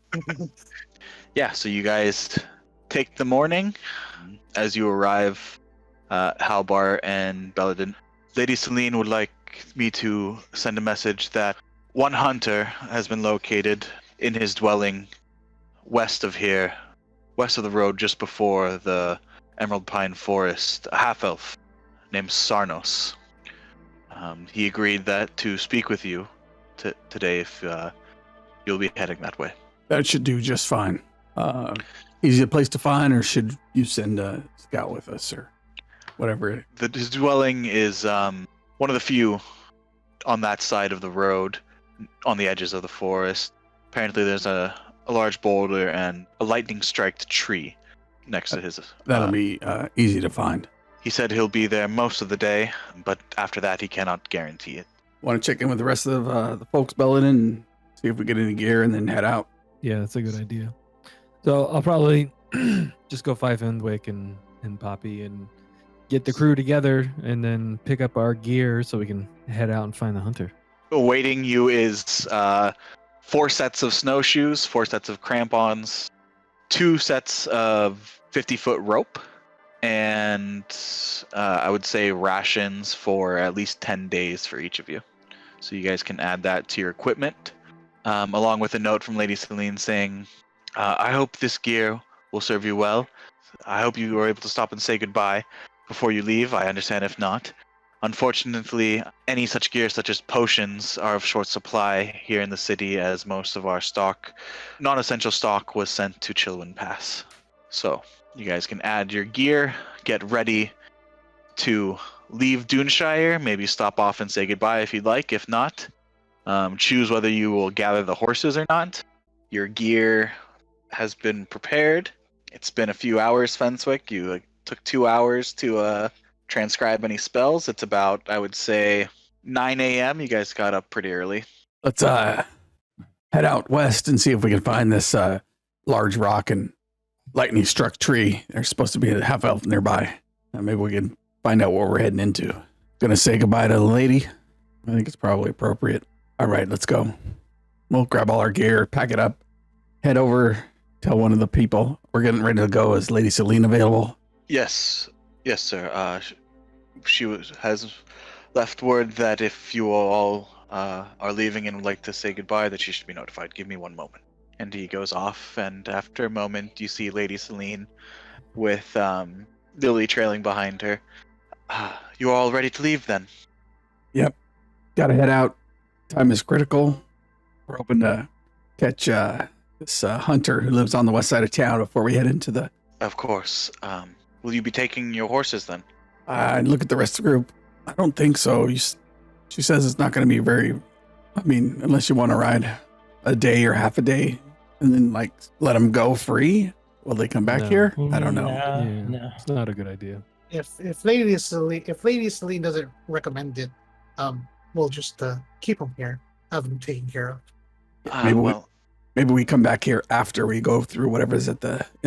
Yeah, so you guys take the morning. As you arrive, Halbar and Belladin, Lady Celine would like me to send a message that one hunter has been located in his dwelling west of here, west of the road just before the Emerald Pine Forest, a half-elf named Sarnos. He agreed to speak with you today if you'll be heading that way. That should do just fine. Easy a place to find, or should you send a scout with us, or whatever? His dwelling is one of the few on that side of the road, on the edges of the forest. Apparently there's a large boulder and a lightning-striked tree next to his... That'll be easy to find. He said he'll be there most of the day, but after that he cannot guarantee it. Want to check in with the rest of the folks, Belladin, and see if we get any gear, and then head out. Yeah, that's a good idea. So I'll probably just go find Fenwick and Poppy and get the crew together, and then pick up our gear so we can head out and find the hunter. Awaiting you is 4 sets of snowshoes, 4 sets of crampons, 2 sets of 50-foot rope, and I would say rations for at least 10 days for each of you. So you guys can add that to your equipment, along with a note from Lady Celine saying, I hope this gear will serve you well. I hope you were able to stop and say goodbye before you leave. I understand if not. Unfortunately, any such gear such as potions are of short supply here in the city, as most of our stock, non-essential stock, was sent to Chilwyn Pass. So you guys can add your gear, get ready to leave Duinshire, maybe stop off and say goodbye if you'd like. If not, choose whether you will gather the horses or not. Your gear has been prepared. It's been a few hours, Fenwick. You took 2 hours to transcribe any spells. It's about, I would say, 9 a.m. You guys got up pretty early. Let's head out west and see if we can find this large rock and lightning struck tree. There's supposed to be a half elf nearby. Maybe we can find out what we're heading into. Gonna say goodbye to the lady. I think it's probably appropriate. All right, let's go. We'll grab all our gear, pack it up, head over, tell one of the people we're getting ready to go. Is Lady Celine available? Yes, sir. She has left word that if you all are leaving and would like to say goodbye, that she should be notified. Give me one moment. And he goes off, and after a moment, you see Lady Celine with Lily trailing behind her. You are all ready to leave, then? Yep. Gotta head out. Time is critical. We're hoping to catch this hunter who lives on the west side of town before we head into the. Of course. Will you be taking your horses then? Look at the rest of the group. I don't think so. She says it's not going to be very. I mean, unless you want to ride a day or half a day, and then like let them go free. Will they come back No. here? I don't know. No. It's not a good idea. If Lady Celine doesn't recommend it, we'll just keep them here, have them taken care of. Maybe we come back here after we go through whatever's in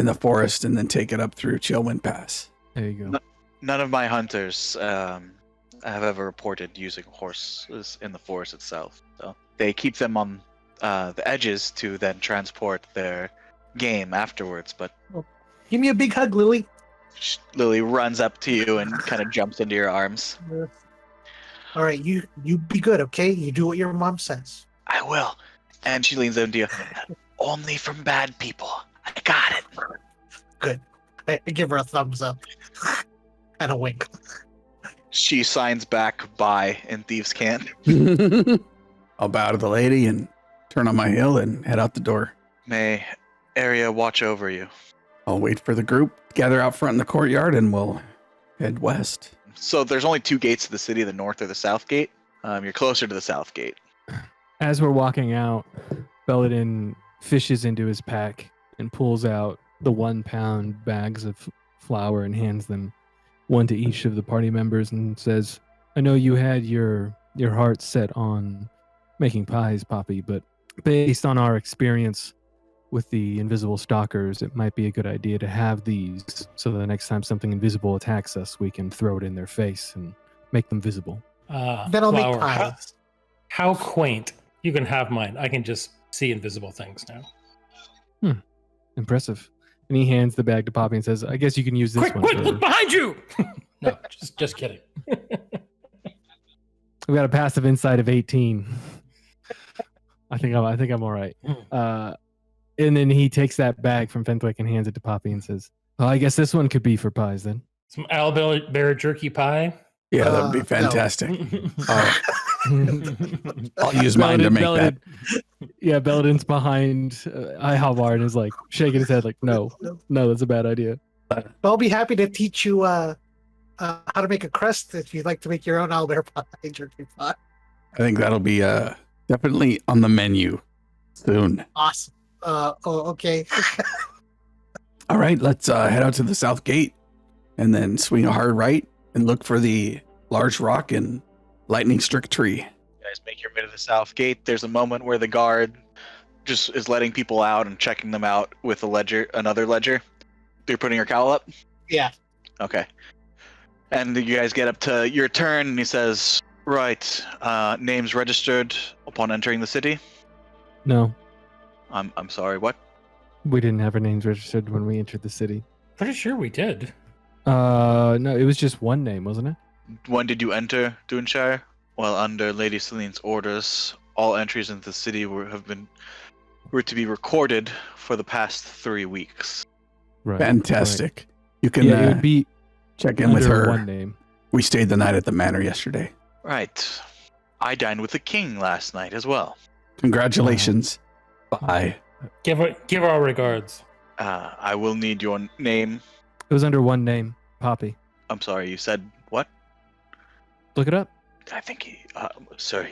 the forest, and then take it up through Chillwind Pass. There you go. None of my hunters have ever reported using horses in the forest itself. So they keep them on the edges to then transport their game afterwards. But Give me a big hug, Lily. Lily runs up to you and kind of jumps into your arms. All right, you be good, okay? You do what your mom says. I will. And she leans into you. Only from bad people. I got it. Good. I give her a thumbs up and a wink. She signs back bye in Thieves' Cant. I'll bow to the lady and turn on my heel and head out the door. May Area watch over you. I'll wait for the group to gather out front in the courtyard, and we'll head west. So there's only two gates to the city, the north or the south gate. You're closer to the south gate. As we're walking out, Belladin fishes into his pack and pulls out the 1 pound bags of flour and hands them one to each of the party members and says, I know you had your heart set on making pies, Poppy, but based on our experience with the invisible stalkers, it might be a good idea to have these so that the next time something invisible attacks us, we can throw it in their face and make them visible. Then I'll make Flower. pies. How quaint. You can have mine. I can just see invisible things now. Impressive. And he hands the bag to Poppy and says, I guess you can use this Quick, one. quick, for- look behind you! No, just kidding. We got a passive insight of 18. I think I'm all right. And then he takes that bag from Fenwick and hands it to Poppy and says, well, I guess this one could be for pies then. Some owlbear jerky pie. Yeah, that'd be No. fantastic. I'll use mine to make that. Yeah, Belladin's behind Ihalvar and is like shaking his head like, no, that's a bad idea. But I'll be happy to teach you how to make a crust if you'd like to make your own owlbear pie, jerky pie. I think that'll be definitely on the menu soon. Awesome. Okay. All right, let's head out to the south gate and then swing a hard right and look for the large rock and lightning struck tree. You guys make your way to the south gate. There's a moment where the guard just is letting people out and checking them out with another ledger. You're putting your cowl up? Yeah. Okay. And you guys get up to your turn, and he says, right, names registered upon entering the city? No, I'm sorry, what? we didn't have our names registered when we entered the city. Pretty sure we did. No, it was just one name, wasn't it? When did you enter Duinshire? Well, under Lady Celine's orders, all entries into the city were to be recorded for the past 3 weeks. Right. Fantastic. You can Yeah, it would be check in with under her. one name. We stayed the night at the manor yesterday. Right. I dined with the king last night as well. Congratulations. Bye. Give our regards. I will need your name. It was under one name, Poppy. I'm sorry, you said what? Look it up. I think he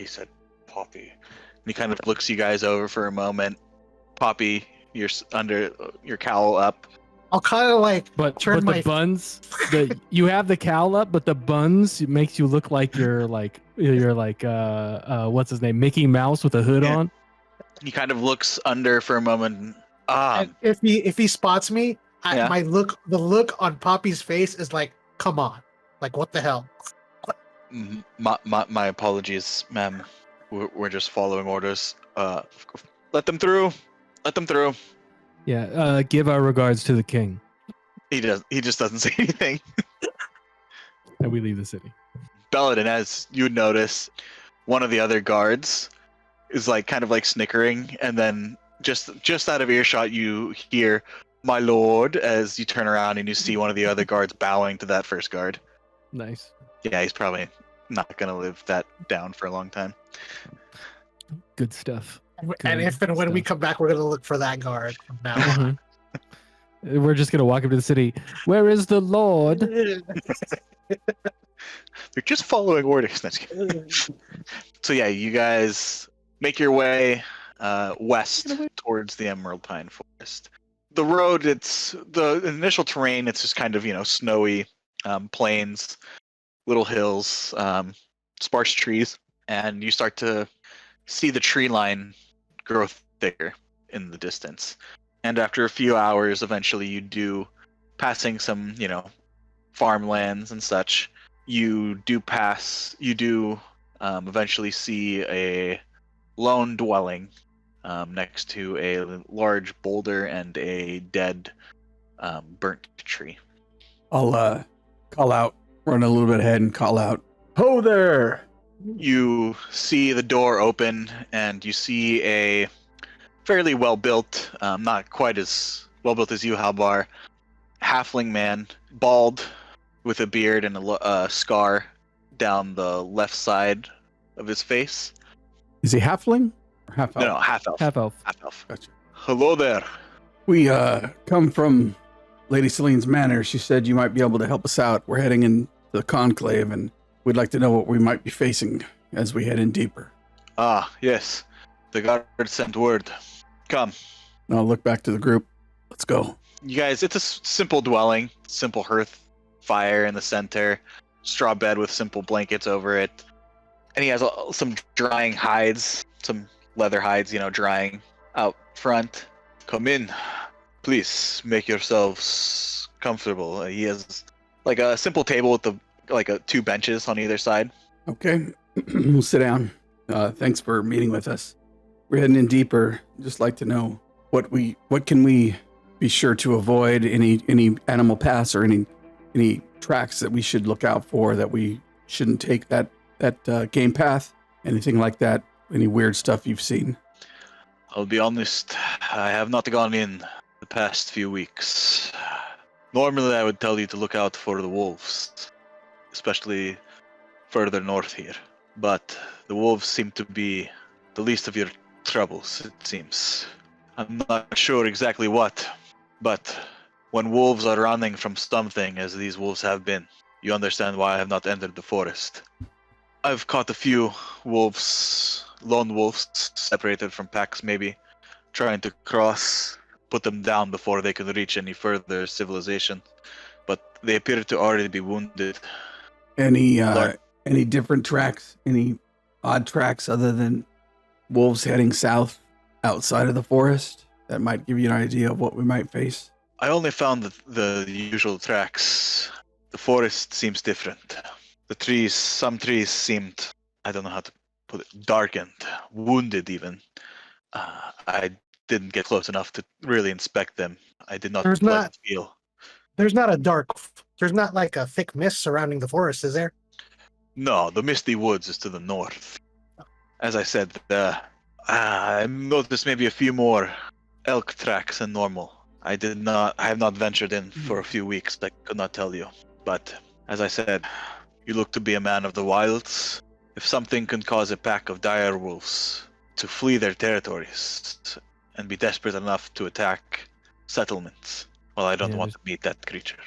said Poppy. And he kind of looks you guys over for a moment. Poppy, you're under your cowl up. I'll kind of like But turn the my buns, you have the cowl up, but the buns makes you look like you're like what's his name, Mickey Mouse with a hood Yeah. on. He kind of looks under for a moment. and if he spots me, Yeah. the look on Poppy's face is like, come on, like what the hell? My apologies, ma'am. We're just following orders. Let them through. Let them through. Yeah, give our regards to the king. He just doesn't say anything. And we leave the city. Belladin, as you would notice, one of the other guards is like kind of like snickering, and then just out of earshot you hear "my lord" as you turn around and you see one of the other guards bowing to that first guard. Nice. Yeah, he's probably not gonna live that down for a long time. Good stuff. And Good if and when we stuff. come back, we're gonna look for that guard from now on. We're just gonna walk up to the city. Where is the Lord? They're just following orders. So yeah, you guys make your way west towards the Emerald Pine Forest. The road, it's the initial terrain. It's just kind of snowy plains, little hills, sparse trees, and you start to see the tree line grow thicker in the distance. And after a few hours, eventually you do, passing some farmlands and such. You do eventually see a lone dwelling next to a large boulder and a dead burnt tree. I'll call out, run a little bit ahead and call out, "Ho there!" You see the door open and you see a fairly well-built, not quite as well-built as you, Halbar, halfling man, bald, with a beard and a scar down the left side of his face. Is he halfling or half elf? No, half elf. Half elf. Half elf. Gotcha. Hello there. We come from Lady Celine's manor. She said you might be able to help us out. We're heading into the conclave, and we'd like to know what we might be facing as we head in deeper. Ah, yes. The guard sent word. Come. And I'll look back to the group. Let's go. You guys, it's a simple dwelling, simple hearth, fire in the center, straw bed with simple blankets over it. And he has some drying hides, some leather hides, drying out front. Come in. Please make yourselves comfortable. He has like a simple table with two benches on either side. Okay, we'll sit down. Thanks for meeting with us. We're heading in deeper. Just like to know what can we be sure to avoid, any animal paths or any tracks that we should look out for, that we shouldn't take that game path, anything like that, any weird stuff you've seen. I'll be honest, I have not gone in the past few weeks. Normally I would tell you to look out for the wolves, especially further north here. But the wolves seem to be the least of your troubles, it seems. I'm not sure exactly what, but when wolves are running from something, as these wolves have been, you understand why I have not entered the forest. I've caught a few wolves, lone wolves, separated from packs maybe, trying to cross, put them down before they can reach any further civilization. But they appear to already be wounded. Any different tracks, any odd tracks other than wolves heading south outside of the forest that might give you an idea of what we might face? I only found the usual tracks. The forest seems different. The trees, some trees seemed, I don't know how to put it, darkened, wounded even. I didn't get close enough to really inspect them. I did not feel. There's not like a thick mist surrounding the forest, is there? No, the misty woods is to the north. As I said, I noticed maybe a few more elk tracks than normal. I have not ventured in for a few weeks. I could not tell you. But as I said, you look to be a man of the wilds. If something can cause a pack of dire wolves to flee their territories and be desperate enough to attack settlements, well, I don't want to meet that creature.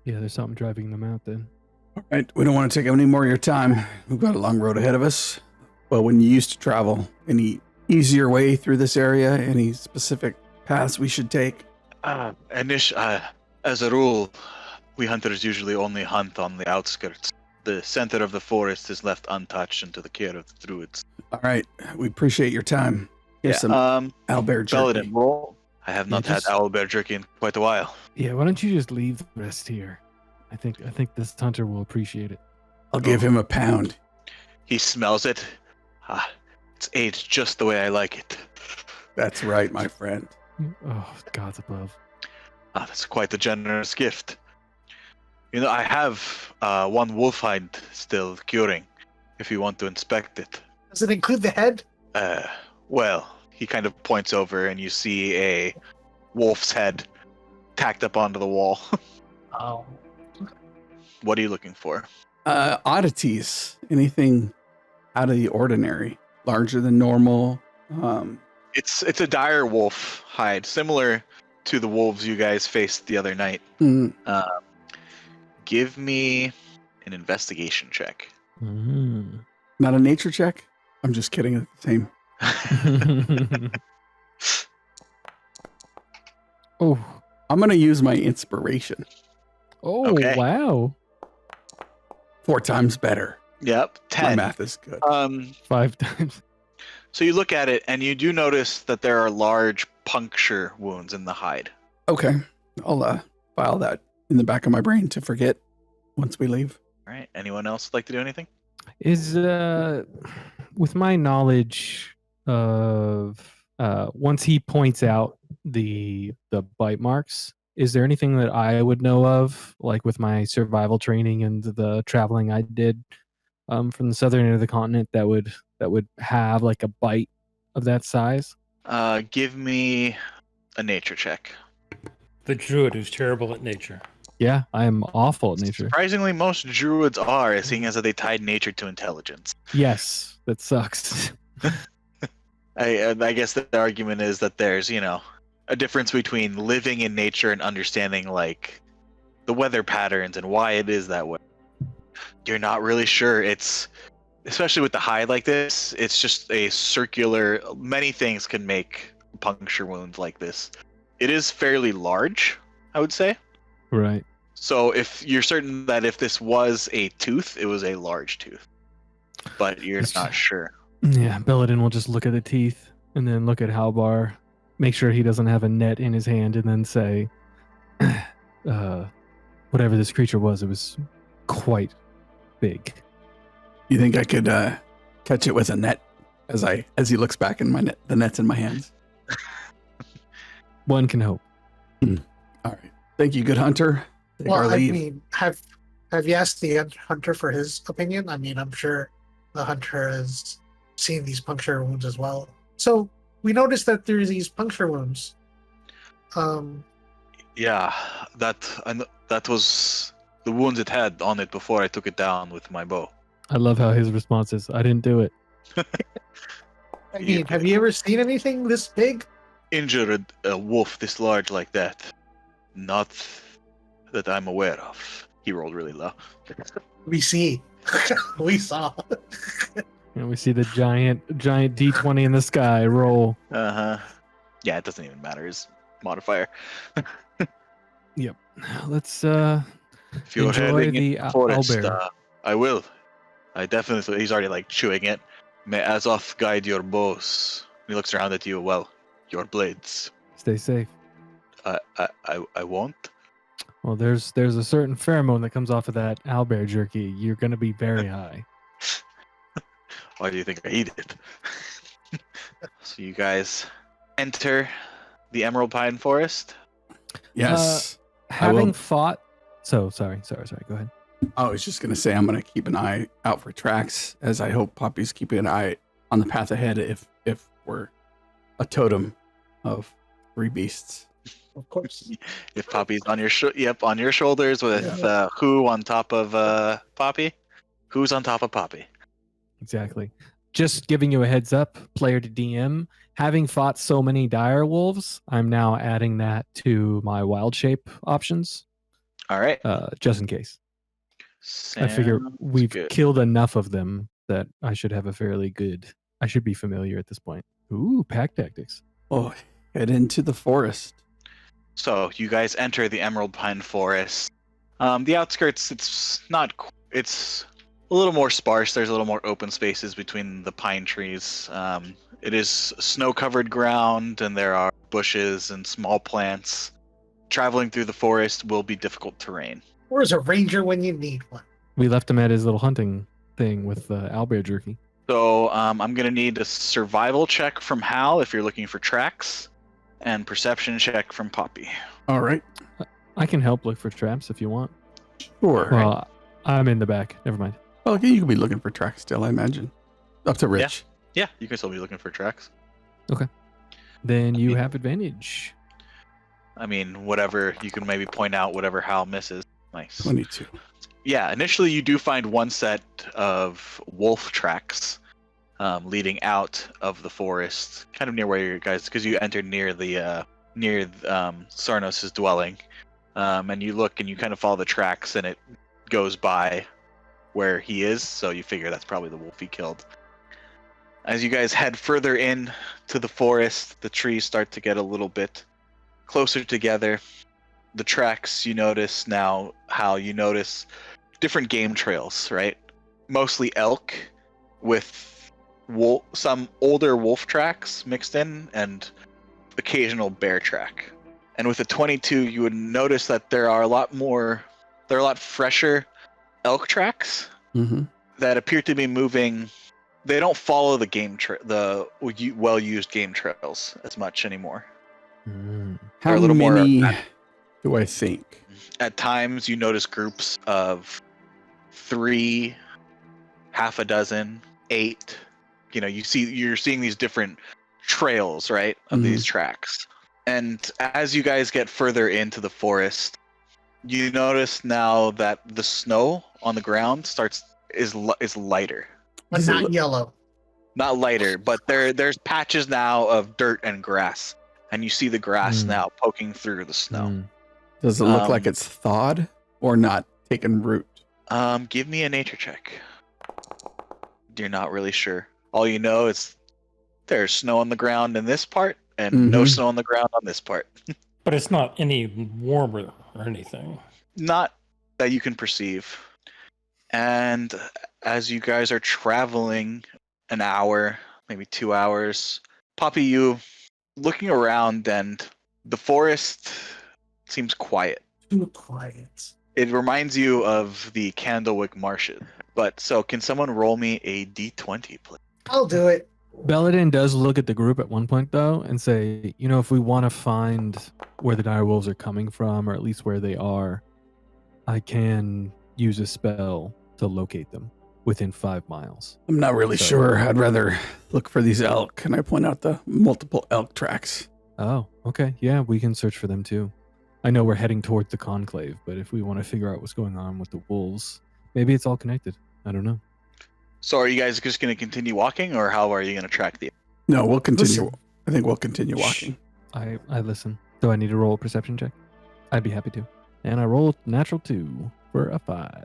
Yeah, there's something driving them out then. All right, we don't want to take any more of your time. We've got a long road ahead of us. Well, when you used to travel, any easier way through this area? Any specific paths we should take? As a rule, we hunters usually only hunt on the outskirts. The center of the forest is left untouched and to the care of the druids. All right, we appreciate your time. Here's some owlbear jerky. Paladin roll. I have not had owlbear jerky in quite a while. Yeah, why don't you just leave the rest here? I think this hunter will appreciate it. I'll give him a pound. He smells it. It's aged just the way I like it. That's right, my friend. Oh, God's above. That's quite a generous gift. I have one wolf hide still curing, if you want to inspect it. Does it include the head? Well, he kind of points over and you see a wolf's head tacked up onto the wall. Oh. What are you looking for? Oddities. Anything out of the ordinary? Larger than normal? It's a dire wolf hide, similar to the wolves you guys faced the other night. mm, Give me an investigation check. Mm. Not a nature check? I'm just kidding. It's the same. Oh, I'm going to use my inspiration. oh, Okay. wow. 4 times better. Yep, My 10. math is good. 5 times. So you look at it and you do notice that there are large puncture wounds in the hide. Okay. I'll file that in the back of my brain to forget once we leave. All right. Anyone else like to do anything? Is with my knowledge of once he points out the bite marks, is there anything that I would know of, like with my survival training and the traveling I did from the southern end of the continent, that would have like a bite of that size? Give me a nature check. The druid who's terrible at nature. Yeah, I am awful at nature. Surprisingly, most druids are, seeing as that they tied nature to intelligence. Yes, that sucks. I guess the argument is that there's, a difference between living in nature and understanding, like, the weather patterns and why it is that way. You're not really sure. It's, especially with the hide like this, it's just a circular, many things can make puncture wounds like this. It is fairly large, I would say. Right. So if you're certain that if this was a tooth, it was a large tooth, but you're not sure. Yeah, Belladin will just look at the teeth and then look at Halbar, make sure he doesn't have a net in his hand, and then say, whatever this creature was, it was quite big. You think I could catch it with a net as he looks back in my net? The net's in my hands. One can hope. All right. Thank you, good hunter. Take our Well, I leave. mean, have you asked the hunter for his opinion? I mean, I'm sure the hunter has seen these puncture wounds as well. So we noticed that there's these puncture wounds. Yeah, that was the wounds it had on it before I took it down with my bow. I love how his response is, I didn't do it. I mean, have you ever seen anything this big? Injured a wolf this large like that? Not that I'm aware of. He rolled really low. We see. We saw. And we see the giant D20 in the sky roll. Uh-huh. Yeah, it doesn't even matter. His modifier. Let's If you're enjoy heading the in the forest, owlbear. I will. I definitely. He's already like chewing it. May Azoth guide your bows. He looks around at you. Well, your blades. Stay safe. I won't. Well, there's a certain pheromone that comes off of that owlbear jerky. You're going to be very high. Why do you think I eat it? So you guys enter the Emerald Pine Forest. Yes. Having will- fought... So, sorry. Go ahead. I was just going to say I'm going to keep an eye out for tracks, as I hope Poppy's keeping an eye on the path ahead if we're a totem of 3 beasts. Of course. If Poppy's on your on your shoulders with who on top of Poppy? Who's on top of Poppy? Exactly. Just giving you a heads up, player to DM. Having fought so many dire wolves, I'm now adding that to my wild shape options, All right. just in case. I figure Sounds we've good. killed enough of them that I should have a fairly good... I should be familiar at this point. Ooh, pack tactics. Oh, head into the forest. So you guys enter the Emerald Pine Forest. The outskirts, it's a little more sparse. There's a little more open spaces between the pine trees. It is snow-covered ground, and there are bushes and small plants. Traveling through the forest will be difficult terrain. Where's a ranger when you need one? We left him at his little hunting thing with owlbear jerky. So I'm going to need a survival check from Hal if you're looking for tracks, and perception check from Poppy. All right. I can help look for traps if you want. Sure. Well, I'm in the back. Never mind. Well, you could be looking for tracks still, I imagine. Up to Rich. Yeah, you can still be looking for tracks. Then I you mean- have advantage. I mean, whatever, you can maybe point out whatever Hal misses. Nice. 22. Yeah, initially you do find one set of wolf tracks leading out of the forest, kind of near where you guys, because you entered near Sarnos' dwelling, and you look and you kind of follow the tracks, and it goes by where he is, so you figure that's probably the wolf he killed. As you guys head further in to the forest, the trees start to get a little bit closer together. The tracks, you notice now how you notice different game trails, right? Mostly elk with some older wolf tracks mixed in and occasional bear track. And with the 22, you would notice that there are a lot fresher elk tracks that appear to be moving. They don't follow the well-used game trails as much anymore. How a little more- many do I think? At times, you notice groups of 3, half a dozen, 8. You're seeing these different trails, right, of these tracks. And as you guys get further into the forest, you notice now that the snow on the ground is lighter. But Is it not li- yellow. Not lighter, but there's patches now of dirt and grass, and you see the grass now poking through the snow. Does it look like it's thawed or not taken root? Give me a nature check. You're not really sure. All you know is there's snow on the ground in this part and no snow on the ground on this part. But it's not any warmer or anything. Not that you can perceive. And as you guys are traveling an hour, maybe 2 hours, Poppy, you looking around and the forest seems quiet. Too quiet. It reminds you of the Candlewick Marshes. But so can someone roll me a d20, please? I'll do it. Belladin does look at the group at one point though and say, if we want to find where the dire wolves are coming from, or at least where they are, I can use a spell to locate them within 5 miles. I'm not really So- sure. I'd rather look for these elk. Can I point out the multiple elk tracks? Oh, okay. Yeah, we can search for them too. I know we're heading toward the conclave, but if we want to figure out what's going on with the wolves, maybe it's all connected. I don't know. So are you guys just going to continue walking, or how are you going to track the... No, we'll continue. Listen. I think we'll continue walking. I listen. Do I need to roll a perception check? I'd be happy to. And I rolled natural 2 for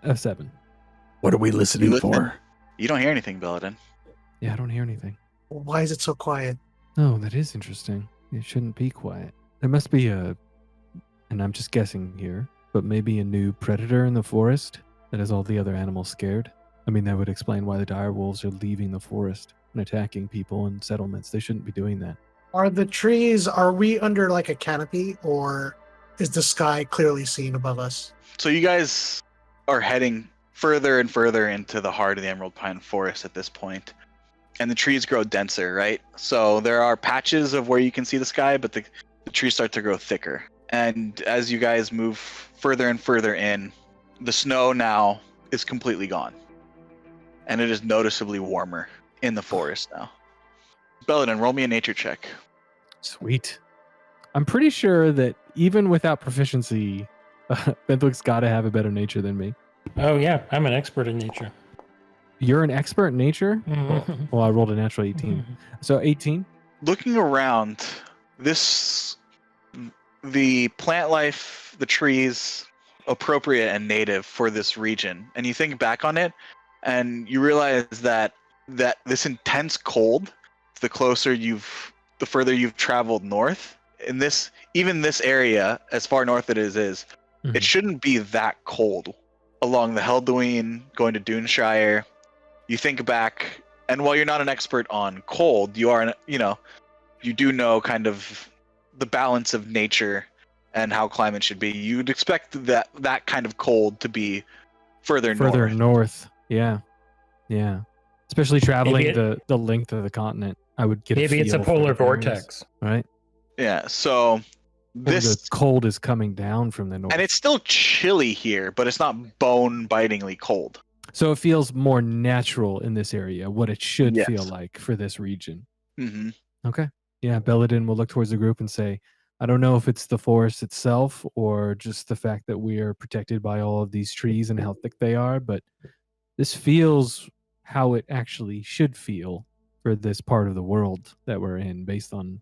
a 7. What are we listening listen? for? You don't hear anything, Belladin. Yeah, I don't hear anything. Why is it so quiet? Oh, that is interesting. It shouldn't be quiet. There must be and I'm just guessing here, but maybe a new predator in the forest that has all the other animals scared. I mean, that would explain why the dire wolves are leaving the forest and attacking people and settlements. They shouldn't be doing that. Are we under like a canopy, or is the sky clearly seen above us? So you guys are heading further and further into the heart of the Emerald Pine Forest at this point. And the trees grow denser, right? So there are patches of where you can see the sky, but the trees start to grow thicker. And as you guys move further and further in, the snow now is completely gone. And it is noticeably warmer in the forest now. Belladin, roll me a nature check. Sweet. I'm pretty sure that even without proficiency, Bentwick's got to have a better nature than me. Oh yeah, I'm an expert in nature. You're an expert in nature? Mhm. Well, I rolled a natural 18. So 18? Looking around, the plant life, the trees, appropriate and native for this region. And you think back on it, and you realize that this intense cold, the further you've traveled north, in this area, as far north it is, it shouldn't be that cold. Along the Helduin, going to Duinshire, you think back, and while you're not an expert on cold, you do know kind of the balance of nature and how climate should be. You'd expect that kind of cold to be further north. Yeah. Especially traveling Maybe the length of the continent. I would get Maybe it's a feel for polar the areas, vortex. right? Yeah, so Or the cold is coming down from the north. and it's still chilly here, but it's not bone-bitingly cold. So it feels more natural in this area, what it should Yes. feel like for this region. Mm-hmm. Okay. Yeah, Belladin will look towards the group and say, I don't know if it's the forest itself or just the fact that we are protected by all of these trees and how thick they are, but this feels how it actually should feel for this part of the world that we're in based on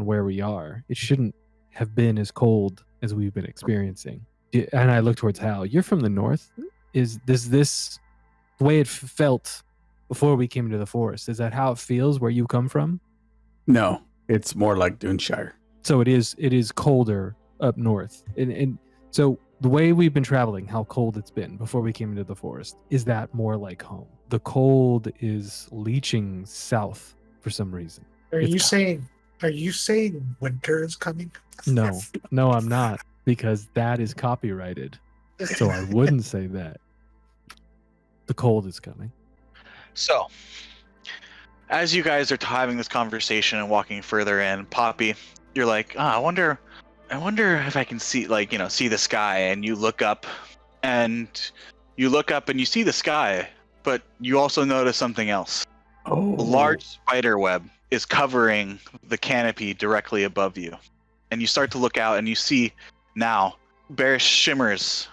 where we are. It shouldn't have been as cold as we've been experiencing. And I look towards Hal. You're from the north. Is this the way it felt before we came into the forest? Is that how it feels where you come from? No, it's more like Duinshire. So it is colder up north. And so the way we've been traveling, how cold it's been before we came into the forest, is that more like home? The cold is leaching south for some reason. Are It's you co- saying winter is coming? No, I'm not, because that is copyrighted. So I wouldn't say that. The cold is coming. So, as you guys are having this conversation and walking further in, Poppy, you're like, I wonder if I can see, like, see the sky. And you look up, and you see the sky, but you also notice something else. Oh, A large spider web is covering the canopy directly above you. And you start to look out, and you see now bare shimmers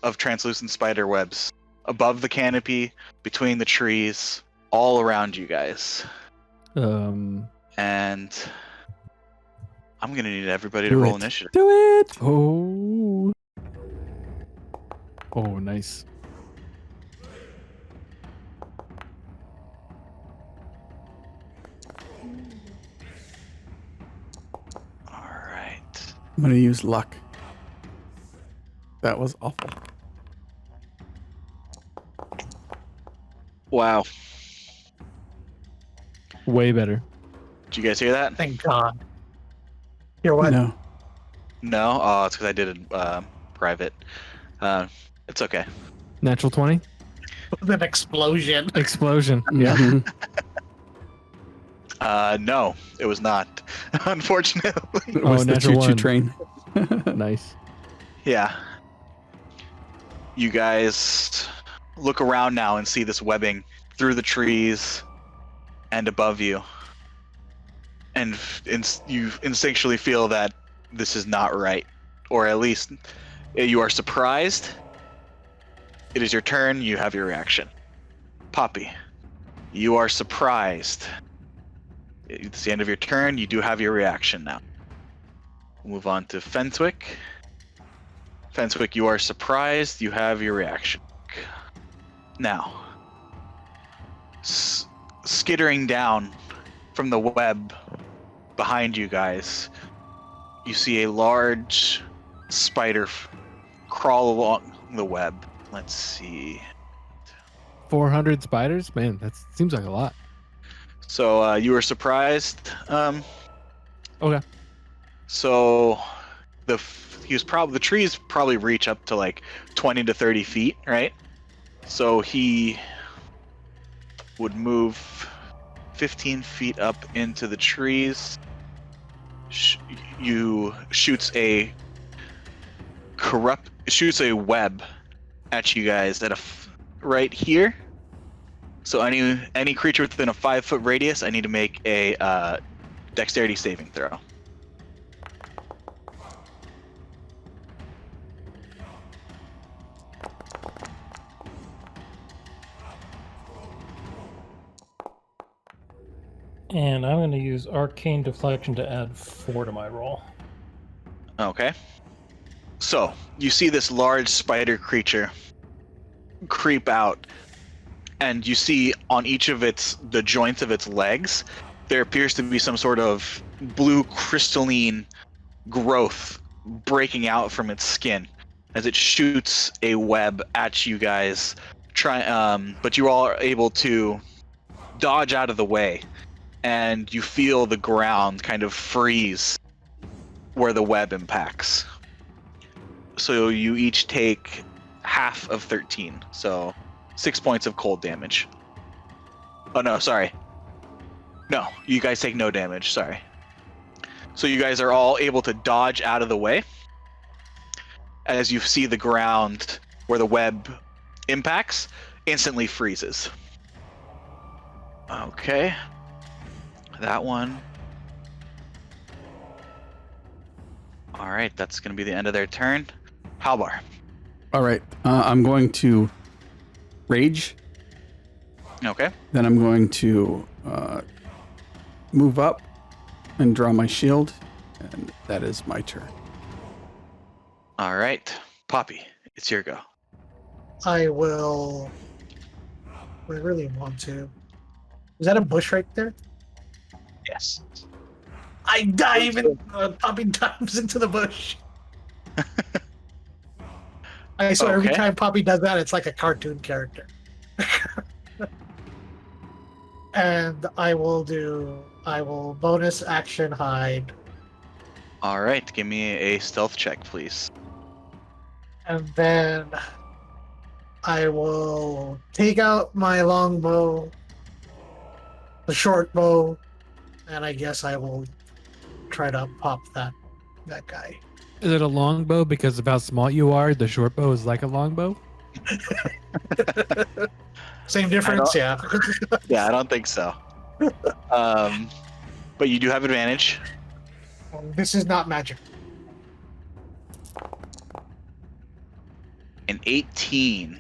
of translucent spider webs above the canopy, between the trees, all around you guys. And I'm going to need everybody to Do roll it. initiative. Do it. Oh, nice. All right. I'm going to use luck. That was awful. Wow. Way better. Did you guys hear that? Thank God. You're what? No. No? Oh, it's because I did it private. It's okay. Natural 20? An explosion. Explosion. Yeah. Mhm. No, it was not. Unfortunately. It was the natural choo-choo one. train. Nice. Yeah. You guys look around now and see this webbing through the trees and above you. And you instinctually feel that this is not right. Or at least you are surprised. It is your turn. You have your reaction. Poppy, you are surprised. It's the end of your turn. You do have your reaction now. We'll move on to Fenswick. Fenswick, you are surprised. You have your reaction. Now, skittering down from the web behind you guys, you see a large spider crawl along the web. Let's see. 400 spiders? Man, that seems like a lot. So you were surprised. Okay. So the trees probably reach up to like 20 to 30 feet, right? So he would move 15 feet up into the trees. Shoots a web at you guys at right here. So any creature within a 5-foot radius, I need to make a dexterity saving throw. And I'm going to use Arcane Deflection to add 4 to my roll. Okay. So you see this large spider creature creep out, and you see on each of the joints of its legs, there appears to be some sort of blue crystalline growth breaking out from its skin as it shoots a web at you guys. But you all are able to dodge out of the way, and you feel the ground kind of freeze where the web impacts. So you each take half of 13, so 6 points of cold damage. Oh no, sorry. No, you guys take no damage, sorry. So you guys are all able to dodge out of the way as you see the ground where the web impacts instantly freezes. Okay. That one. All right, that's going to be the end of their turn. Halbar. All right. I'm going to rage. Okay. Then I'm going to move up and draw my shield. And that is my turn. All right, Poppy, it's your go. I will. I really want to. Is that a bush right there? Yes. I dive and Poppy dives into the bush. I swear, every Okay. time Poppy does that, it's like a cartoon character. And I will bonus action hide, All right, give me a stealth check, please. and then I will take out my longbow, the short bow, and I guess I will try to pop that guy. Is it a longbow because of how small you are? The short bow is like a longbow? Same difference, yeah. Yeah, I don't think so. But you do have advantage. This is not magic. An 18.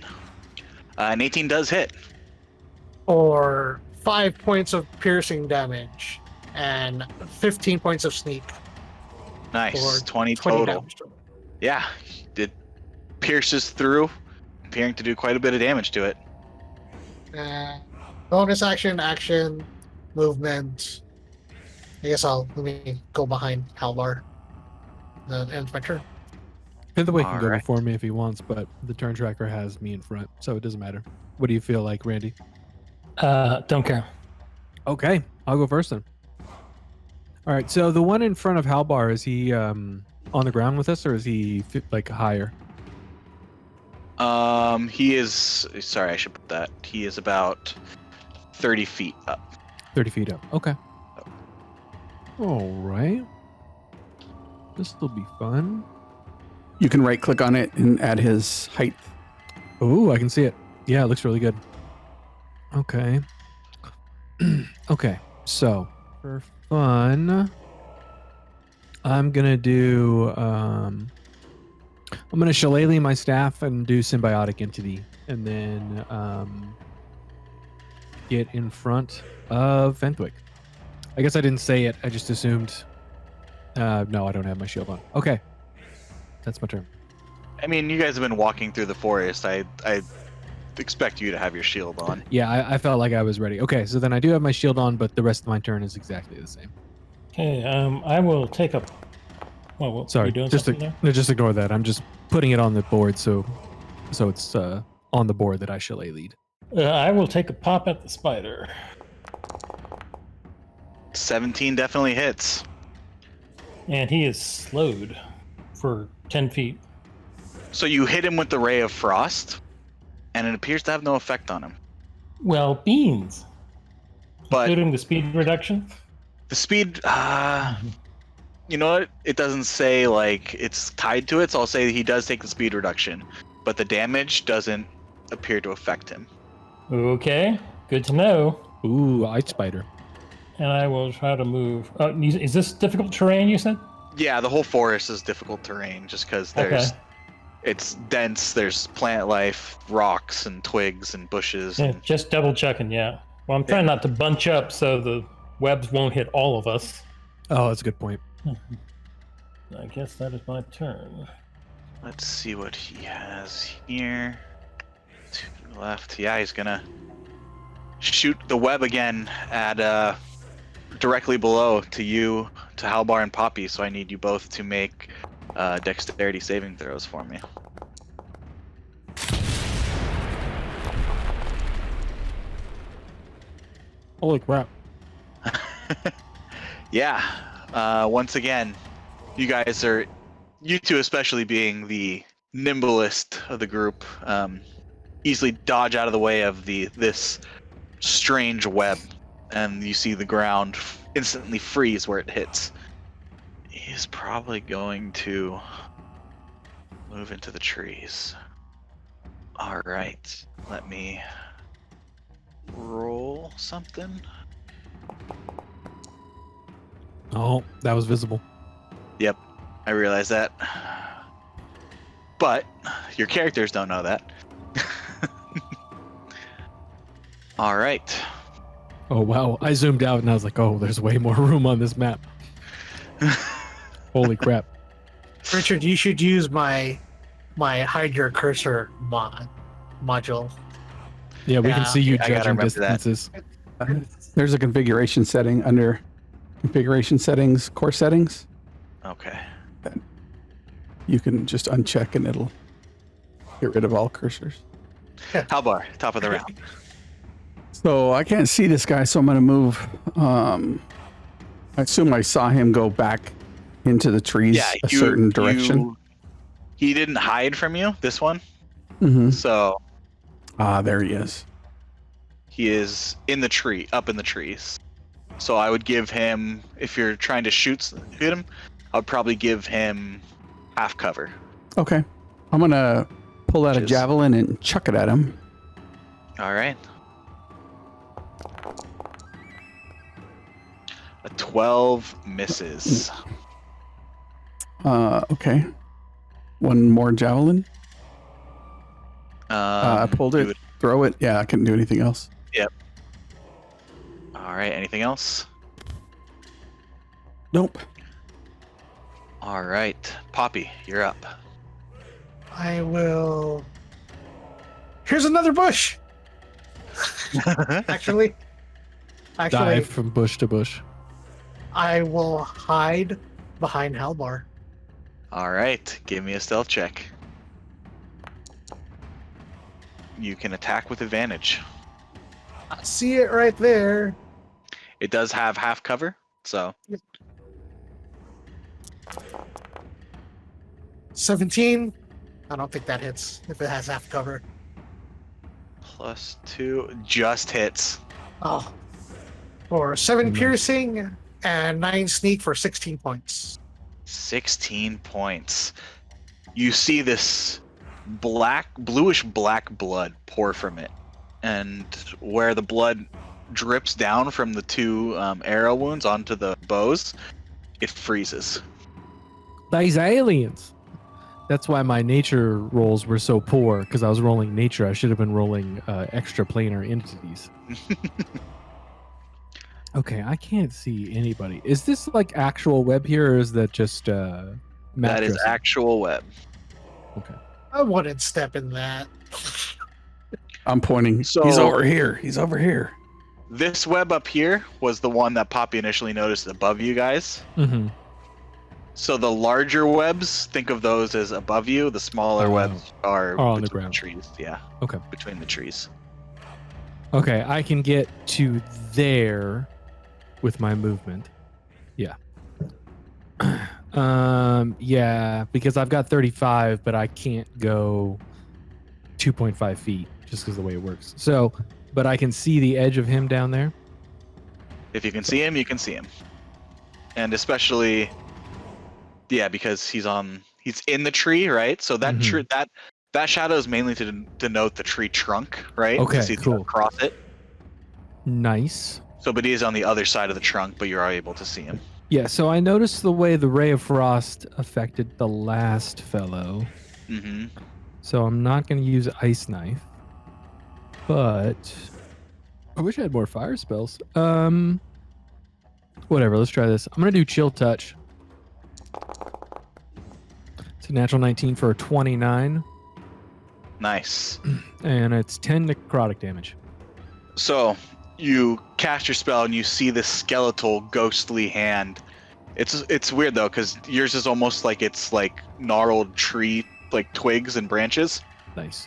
An 18 does hit. Or 5 points of piercing damage and 15 points of sneak. Nice. For 20 20 total. damage total. Yeah, it pierces through, appearing to do quite a bit of damage to it. Bonus action, movement. I guess let me go behind Halbar. That ends my turn. Pithaway can go Alright. before me if he wants, but the turn tracker has me in front, so it doesn't matter. What do you feel like, Randy? Don't care. Okay, I'll go first then. All right, so the one in front of Halbar, is he on the ground with us, or is he like higher? He is. Sorry, I should put that. He is about 30 feet up. 30 feet up. Okay. All right. This will be fun. You can right click on it and add his height. Ooh, I can see it. Yeah, it looks really good. Okay. Okay, so for fun, I'm gonna do I'm gonna shillelagh my staff and do symbiotic entity, and then get in front of Fentwick. I guess I didn't say it. I just assumed. No, I don't have my shield on. Okay, that's my turn. I mean, you guys have been walking through the forest. I expect you to have your shield on. Yeah, I felt like I was ready. Okay, so then I do have my shield on, but the rest of my turn is exactly the same. Okay, I will take up. Well, Sorry, you doing just something there? just ignore that. I'm just putting it on the board, so it's on the board that I shall lead. I will take a pop at the spider. 17 definitely hits. And he is slowed for 10 feet. So you hit him with the ray of frost, and it appears to have no effect on him. Well, beans. But Including the speed reduction. the speed, you know what? It doesn't say like it's tied to it, so I'll say he does take the speed reduction, but the damage doesn't appear to affect him. Okay, good to know. Ooh, ice spider. And I will try to move. Is this difficult terrain, you said? Yeah, the whole forest is difficult terrain just because it's dense. There's plant life, rocks and twigs and bushes. Yeah, And, just double checking, yeah. Well, I'm trying not to bunch up so the webs won't hit all of us. Oh, that's a good point. I guess that is my turn. let's see what he has here. To the left. Yeah, he's gonna shoot the web again at directly below to you, to Halbar and Poppy. So I need you both to make dexterity saving throws for me. Holy crap. Yeah. Once again, you two especially being the nimblest of the group, easily dodge out of the way of this strange web, and you see the ground instantly freeze where it hits. He's probably going to move into the trees. All right, let me roll something. Oh, that was visible. Yep. I realize that. But your characters don't know that. All right. Oh wow! I zoomed out and I was like, "Oh, there's way more room on this map." Holy crap! Richard, you should use my hide your cursor module. Yeah, we can Yeah. see you I gotta judging remember that. distances. There's a configuration setting under configuration settings, core settings. Okay. You can just uncheck and it'll get rid of all cursors. Halbar, top of the round. So I can't see this guy, so I'm going to move. I assume I saw him go back into the trees a certain direction. He didn't hide from you, this one. Mm-hmm. So There he is. he is in the tree, up in the trees. So I would give him, if you're trying to hit him, I would probably give him half cover. Okay. I'm going to pull out a Which is- javelin and chuck it at him. All right. A 12 misses. Okay. One more javelin. I pulled you it. would- Throw it. Yeah, I couldn't do anything else. All right. Anything else? Nope. All right. Poppy, you're up. I will. Here's another bush. Actually, Dive from bush to bush. I will hide behind Halbar. All right. Give me a stealth check. You can attack with advantage. I see it right there. It does have half cover, so 17. I don't think that hits if it has half cover. +2 just hits. Oh. For 7 Nice. piercing and 9 sneak for 16 points. 16 points. You see this bluish black blood pour from it, and where the blood drips down from the 2 arrow wounds onto the bows, it freezes. These aliens. That's why my nature rolls were so poor, because I was rolling nature. I should have been rolling extra planar entities. Okay, I can't see anybody. Is this like actual web here, or is that just map That is dressing? actual web. Okay. I wouldn't step in that. I'm pointing. So- He's over here. He's over here. This web up here was the one that Poppy initially noticed above you guys. Mm-hmm. So the larger webs, think of those as above you. The smaller Oh. webs are On the between ground. trees. Yeah. Okay. Between the trees. Okay, I can get to there with my movement. Yeah. Yeah, because I've got 35, but I can't go 2.5 feet just because of the way it works. So, but I can see the edge of him down there. If you can see him, you can see him. And especially, yeah, because he's in the tree, right? So that Mhm. that shadow is mainly to denote the tree trunk, right? Okay, Because he's cool. across it. Nice. So, but he is on the other side of the trunk, but you're able to see him. Yeah, so I noticed the way the ray of frost affected the last fellow. Mm-hmm. So I'm not going to use ice knife. But I wish I had more fire spells. Whatever, let's try this. I'm going to do chill touch. It's a natural 19 for a 29, Nice. and it's 10 necrotic damage. So you cast your spell and you see this skeletal, ghostly hand. It's weird though, because yours is almost like it's like gnarled tree, like twigs and branches, Nice.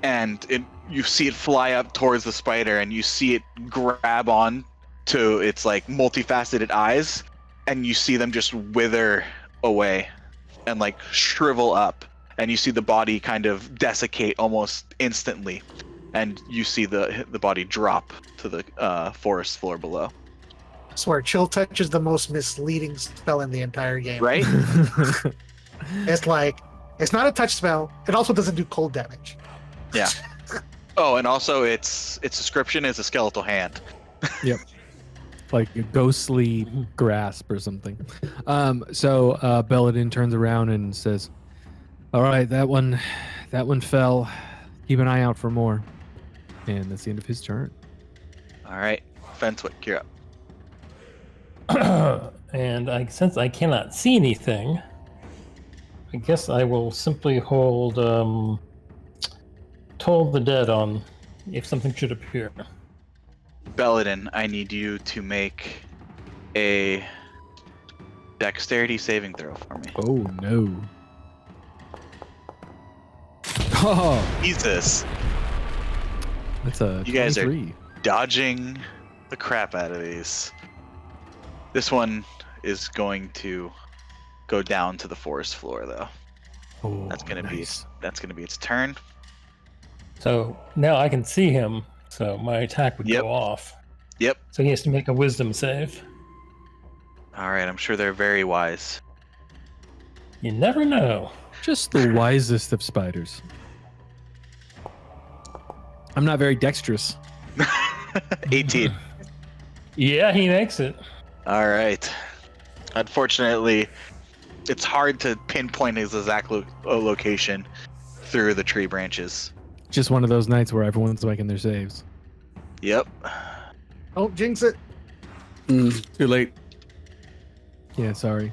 and you see it fly up towards the spider, and you see it grab on to its like multifaceted eyes, and you see them just wither away and like shrivel up, and you see the body kind of desiccate almost instantly, and you see the body drop to the forest floor below. I swear, chill touch is the most misleading spell in the entire game. Right? It's like, it's not a touch spell. It also doesn't do cold damage. Yeah. Oh, and also its description is a skeletal hand. like a ghostly grasp or something. So Belladin turns around and says, "All right, that one fell. Keep an eye out for more." And that's the end of his turn. All right, Fenswick, you're up. And since I cannot see anything, I guess I will simply hold Toll the Dead on if something should appear. Belladin, I need you to make a dexterity saving throw for me. Oh no! Oh, Jesus, that's a You guys are- 23. dodging the crap out of these. This one is going to go down to the forest floor, though. Oh, That's gonna nice. be its turn. So now I can see him, so my attack would Yep. go off. Yep. So he has to make a wisdom save. All right, I'm sure they're very wise. You never know. Just the wisest of spiders. I'm not very dexterous. 18. Yeah, he makes it. All right. Unfortunately, it's hard to pinpoint his exact location through the tree branches. Just one of those nights where everyone's making their saves. Yep. Don't jinx it. Too late. Yeah, sorry.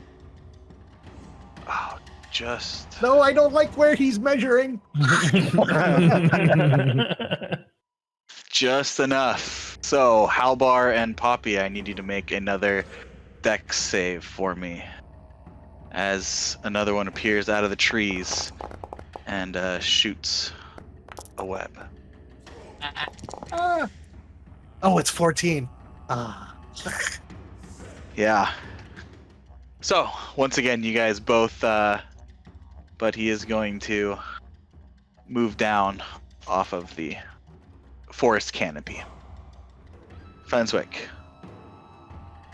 Oh, just. No, I don't like where he's measuring. Just enough. So, Halbar and Poppy, I need you to make another dex save for me. As another one appears out of the trees and shoots a web. Ah. Oh, it's 14. Ah. Yeah. So, once again, you guys both, but he is going to move down off of the forest canopy. Fenswick,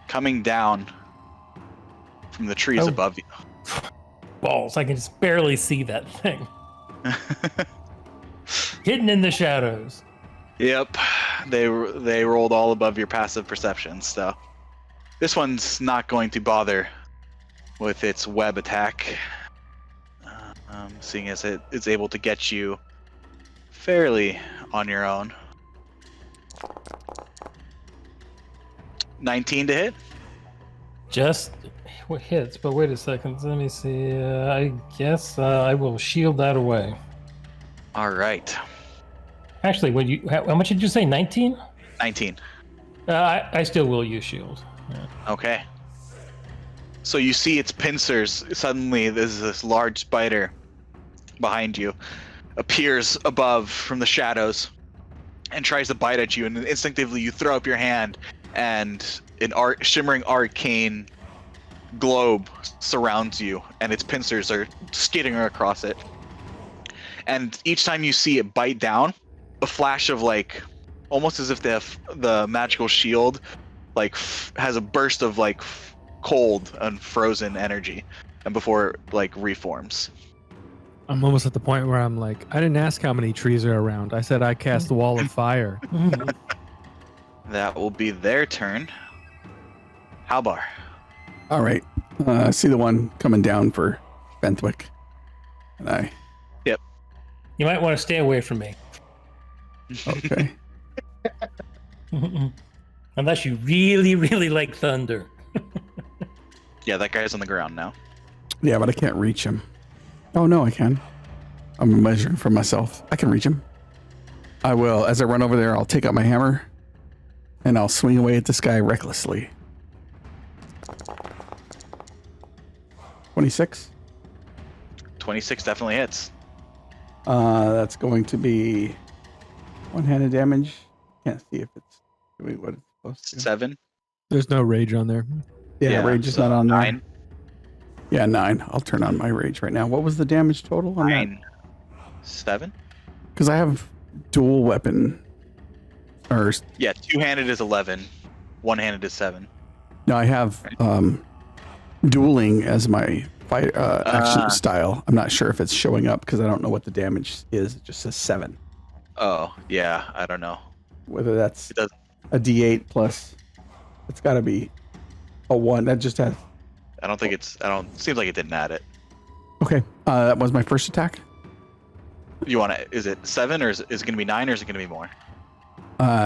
coming down from the trees Oh. above you. Balls, I can just barely see that thing. Hidden in the shadows. Yep, they rolled all above your passive perception, so this one's not going to bother with its web attack, seeing as it is able to get you fairly on your own. 19 to hit. Just what hits, but wait a second. Let me see. I guess I will shield that away. All right, Actually, how much did you say? 19? 19. I still will use shield. Yeah. Okay. So you see its pincers. Suddenly, there's this large spider behind you, appears above from the shadows, and tries to bite at you. And instinctively, you throw up your hand, and an shimmering arcane globe surrounds you, and its pincers are skidding across it. And each time you see it bite down, a flash of like, almost as if the magical shield, like has a burst of like cold and frozen energy, and before it like reforms. I'm almost at the point where I'm like, I didn't ask how many trees are around. I said I cast a wall of fire. That will be their turn. Halbar. All right. I see the one coming down for Fenthwick. And I. You might want to stay away from me. Okay. Unless you really, really like thunder. Yeah, that guy's on the ground now. Yeah, but I can't reach him. Oh, no, I can. I'm measuring for myself. I can reach him. I will. As I run over there, I'll take out my hammer and I'll swing away at this guy recklessly. 26. 26 definitely hits. That's going to be one-handed damage. Can't see if it's doing what it's supposed to. 7. There's no rage on there. Yeah, rage is not on there. 9. Yeah, 9. I'll turn on my rage right now. What was the damage total on 9. 7. Because I have dual weapon. Or Yeah, two-handed is 11. One-handed is 7. no, I have dueling as my fight action style. I'm not sure if it's showing up because I don't know what the damage is. It just says 7. Oh, yeah, I don't know. Whether that's It does. a D8 plus It's got to be a 1. That just has. I don't think it's. I don't. Seems like it didn't add it. Okay. That was my first attack. You want to? Is it 7 or is it going to be 9 or is it going to be more?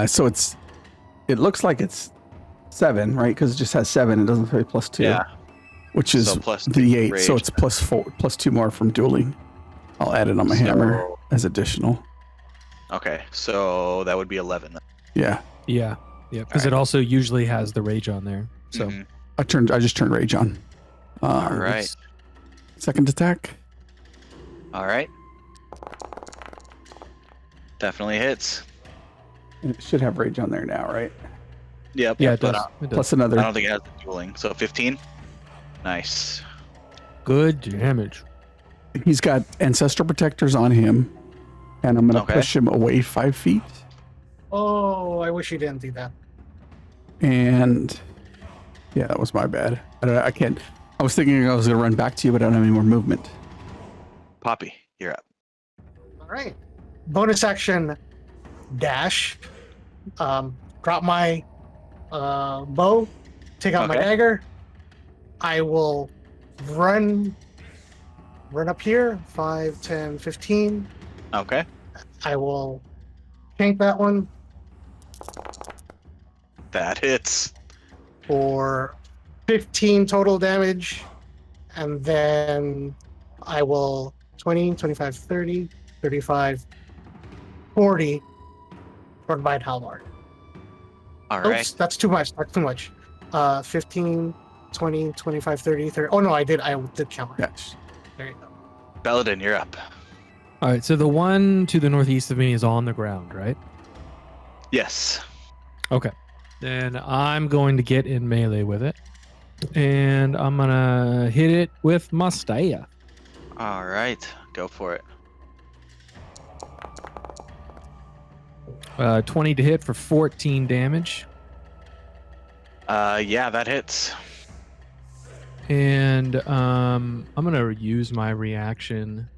So it looks like it's 7, right? Because it just has 7. It doesn't say +2. Yeah. Which is So plus the 8. rage. So it's +4, +2 more from dueling. I'll add it on my hammer as additional. Okay, so that would be 11. Then. Yeah. Yeah. Yeah. Because Alright. it also usually has the rage on there. So Mhm. I just turned rage on. All right. Second attack. All right. Definitely hits. It should have rage on there now, right? Yep. yeah, it but, does. It does. Plus another. I don't think it has the dueling. So 15. Nice. Good damage. He's got ancestral protectors on him, and I'm gonna Okay. push him away 5 feet. Oh, I wish you didn't do that. And yeah, that was my bad. I can't. I was thinking I was gonna run back to you, but I don't have any more movement. Poppy, you're up. All right. Bonus action dash. Drop my bow, take out my Okay. dagger. I will run up here 5, 10, 15. Okay. I will shank that one That hits. for 15 total damage. And then I will 20, 25, 30, 35, 40 provide halberd. All Oops, right. that's too much. That's too much. 15, 20, 25, 30, 30. Oh no, I did count. Yes. There you go. Belladin, you're up. All right. So the one to the northeast of me is on the ground, right? Yes. Okay. Then I'm going to get in melee with it. And I'm going to hit it with my staff. All right. Go for it. 20 to hit for 14 damage. Yeah, that hits. And I'm going to use my reaction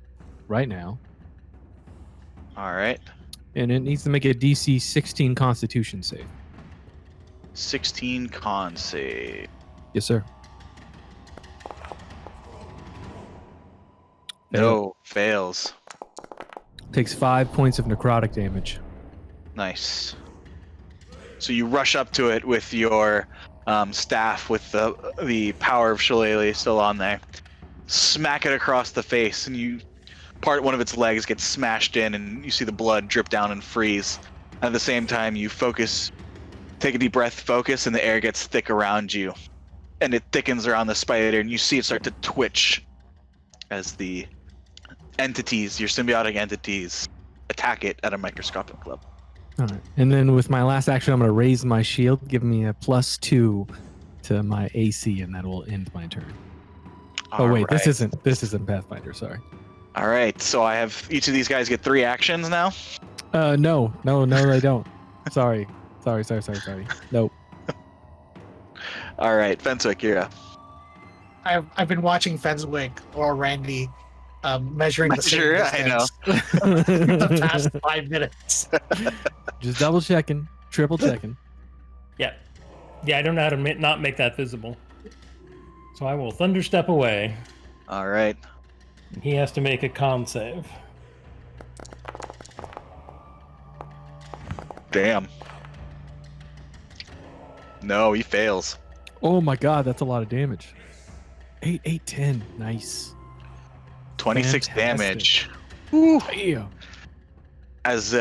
right now. All right. And it needs to make a DC 16 Constitution save. 16 con save. Yes, sir. No, fails. Takes 5 points of necrotic damage. Nice. So you rush up to it with your staff with the power of Shillelagh still on there. Smack it across the face, and one of its legs gets smashed in, and you see the blood drip down and freeze. At the same time, you take a deep breath, focus, and the air gets thick around you. And it thickens around the spider, and you see it start to twitch as the entities, your symbiotic entities, attack it at a microscopic level. All right. And then with my last action, I'm going to raise my shield, give me a +2 to my AC, and that will end my turn. Oh wait, this isn't Pathfinder. Sorry. All right, so I have each of these guys get 3 actions now. No, they don't. Sorry. Nope. All right, Fenswick, you're up. I've been watching Fenswick or Randy measuring the same Sure, I know. distance the past 5 minutes. Just double checking, triple checking. Yeah. Yeah, I don't know how to not make that visible. So I will thunderstep away. All right. He has to make a con save. Damn. No, he fails. Oh my god, that's a lot of damage. 8, 10. Nice. 26 Fantastic. damage. Damn. As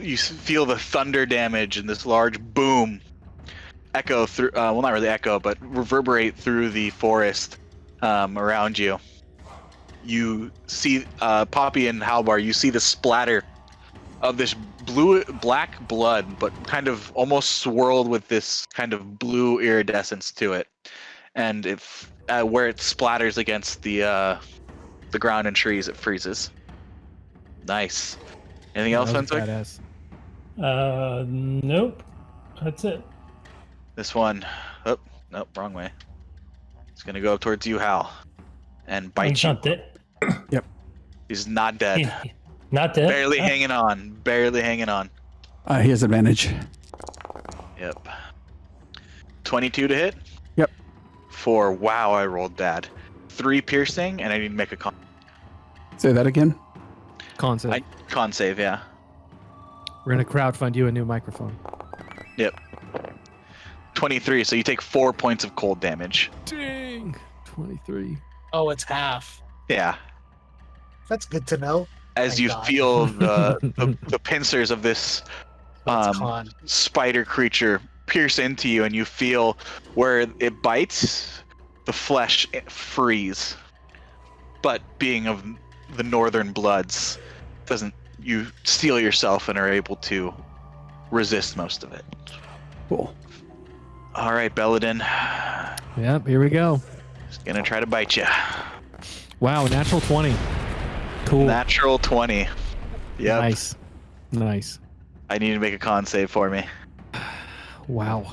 you feel the thunder damage and this large boom echo through, well, not really echo, but reverberate through the forest around you. You see Poppy and Halbar, you see the splatter of this black blood, but kind of almost swirled with this kind of blue iridescence to it. And where it splatters against the ground and trees, it freezes. Nice. Anything else, That was Fenswick? badass. Nope. That's it. This one. Oh, nope, wrong way. It's gonna go towards you, Hal, and bite He's you. not dead. He's not dead. Not dead? Barely hanging on. Barely hanging on. He has advantage. Yep. 22 to hit? Yep. 4. Wow, I rolled bad. 3 piercing, and I need to make a Say that again. Concept. con save, yeah. We're gonna crowdfund you a new microphone. 23, so you take 4 points of cold damage. Dang. 23. Oh, it's half. Yeah. That's good to know. As Thank you God. feel the pincers of this That's con. spider creature pierce into you, and you feel where it bites, the flesh freeze. But being of the northern bloods, you steel yourself and are able to resist most of it. Cool. All right, Belladin. Yep, here we go. He's gonna try to bite you. Wow, natural 20. Cool. Natural 20. Yep. Nice. Nice. I need to make a con save for me. Wow.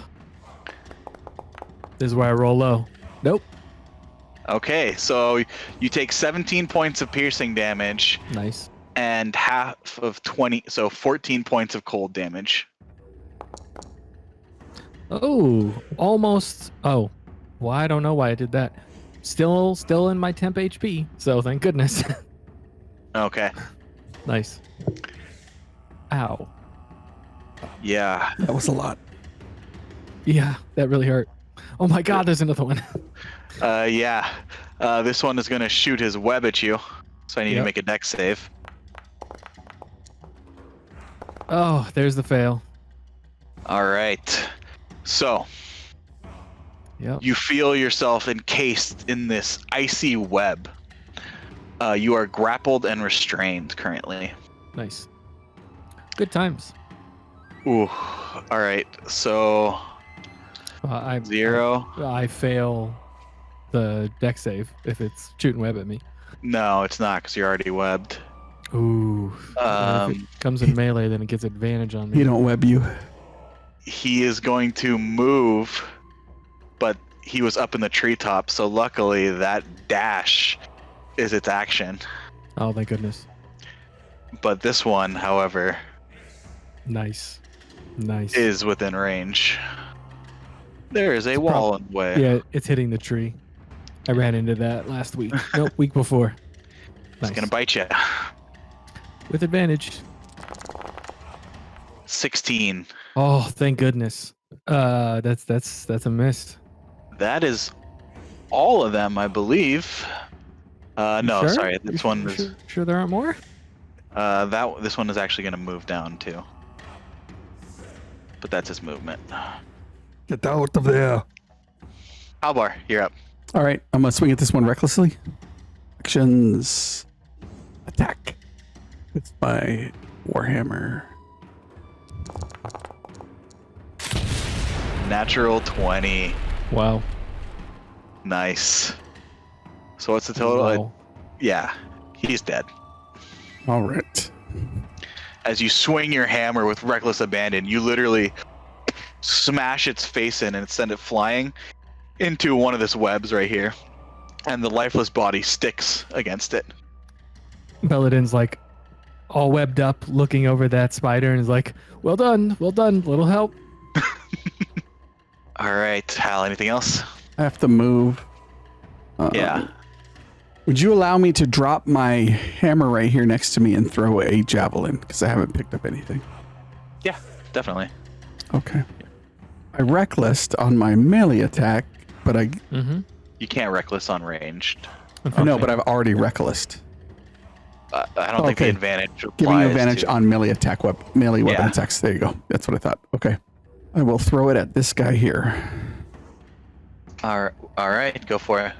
This is where I roll low. Nope. Okay, so you take 17 points of piercing damage Nice. and half of 20, so 14 points of cold damage. Oh, almost. Oh, well, I don't know why I did that. Still in my temp HP, so thank goodness. Okay. Nice. Ow. Yeah. That was a lot. Yeah, that really hurt. Oh my God, there's another one. Yeah. This one is gonna shoot his web at you, so I need to Yep. make a dex save. Oh, there's the fail. All right. So Yep. you feel yourself encased in this icy web. You are grappled and restrained currently. Nice. Good times. Ooh. All right. So I 0. I fail the deck save if it's shooting web at me. No, it's not because you're already webbed. Ooh. If it comes in melee, then it gets advantage on me. He don't web you. He is going to move, but he was up in the treetop, so luckily that dash is its action. Oh, thank goodness. But this one, however, Nice. Nice. is within range. There is a wall in the way. Yeah, it's hitting the tree. I ran into that last week. Nope, week before. It's gonna bite you. With advantage. 16. Oh, thank goodness. That's a miss. That is all of them, I believe. You No, sure? sorry. This You one is sure there aren't more? this one is actually gonna move down too. But that's his movement. Get out of there. Albar, you're up. All right, I'm gonna swing at this one recklessly. Actions. Attack. It's my Warhammer. Natural 20. Wow. Nice. So what's the total? Wow. Yeah, he's dead. All right. As you swing your hammer with reckless abandon, you literally smash its face in and send it flying into one of this webs right here. And the lifeless body sticks against it. Belladin's like all webbed up, looking over that spider, and is like, well done, little help. All right, Hal, anything else? I have to move. Yeah. Would you allow me to drop my hammer right here next to me and throw a javelin? Because I haven't picked up anything. Yeah, definitely. Okay. I recklessed on my melee attack, but I Mm-hmm. You can't reckless on ranged. know, but I've already recklessed. I don't think the Okay. advantage applies Giving you advantage to... on melee attack melee weapon Yeah. attacks. There you go. That's what I thought. Okay. I will throw it at this guy here. All right, go for it.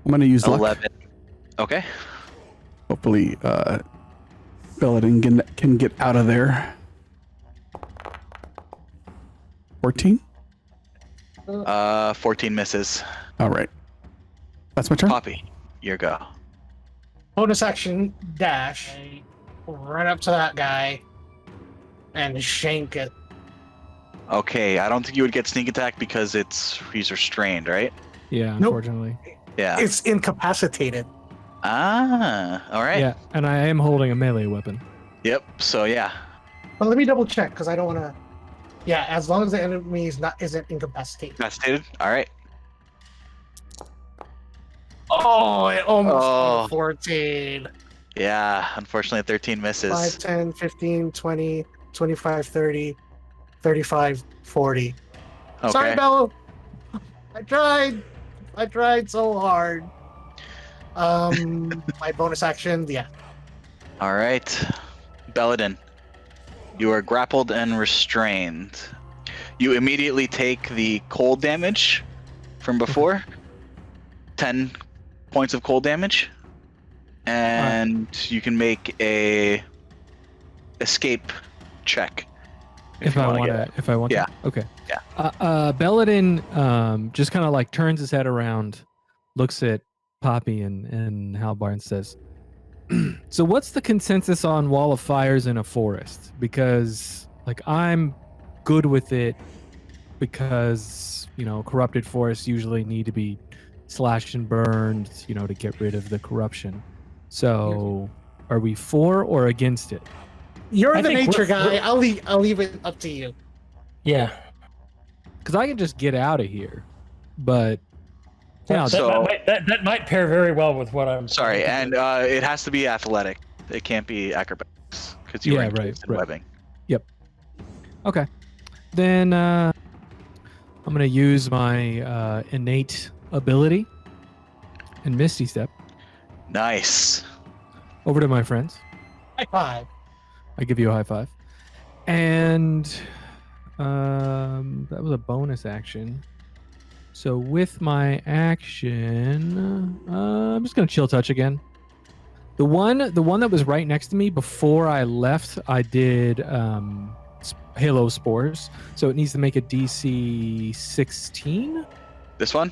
I'm going to use luck. 11. Okay. Hopefully, Belladin can get out of there. 14? 14 misses. All right. That's my turn? Poppy, your go. Bonus action dash. Run up to that guy and shank it. Okay, I don't think you would get sneak attack because he's restrained, right? Yeah, Nope. unfortunately. Yeah. It's incapacitated. All right. Yeah, and I am holding a melee weapon. Yep. So yeah. But let me double check because I don't want to Yeah, as long as the enemy isn't incapacitated. Incapacitated. All right. Oh, it almost got Oh. a 14. Yeah, unfortunately, 13 misses. 5, 10, 15, 20, 25, 30, 35, 40. Okay. Sorry, Bello. I tried. I tried so hard. My bonus action, yeah. All right. Belladin, you are grappled and restrained. You immediately take the cold damage from before. 10 points of cold damage. And you can make a escape check. If you I wanna want get to, it. if I want Yeah. to. Okay. Yeah. Belladin just kind of like turns his head around, looks at Poppy and Halbar and says, so what's the consensus on wall of fires in a forest? Because like I'm good with it because, corrupted forests usually need to be slashed and burned, to get rid of the corruption. So are we for or against it? You're I the think nature we're- guy. I'll leave it up to you. Yeah. Because I can just get out of here, but That, So- that might pair very well with what I'm. Sorry, thinking. and it has to be athletic. It can't be acrobatics because you Yeah, were right, encased in right. webbing. okay. Then I'm going to use my innate ability and Misty Step Nice. over to my friends. High five. I give you a high five. And that was a bonus action. So with my action, I'm just gonna chill touch again. The one that was right next to me before I left, I did Halo Spores. So it needs to make a DC 16. This one?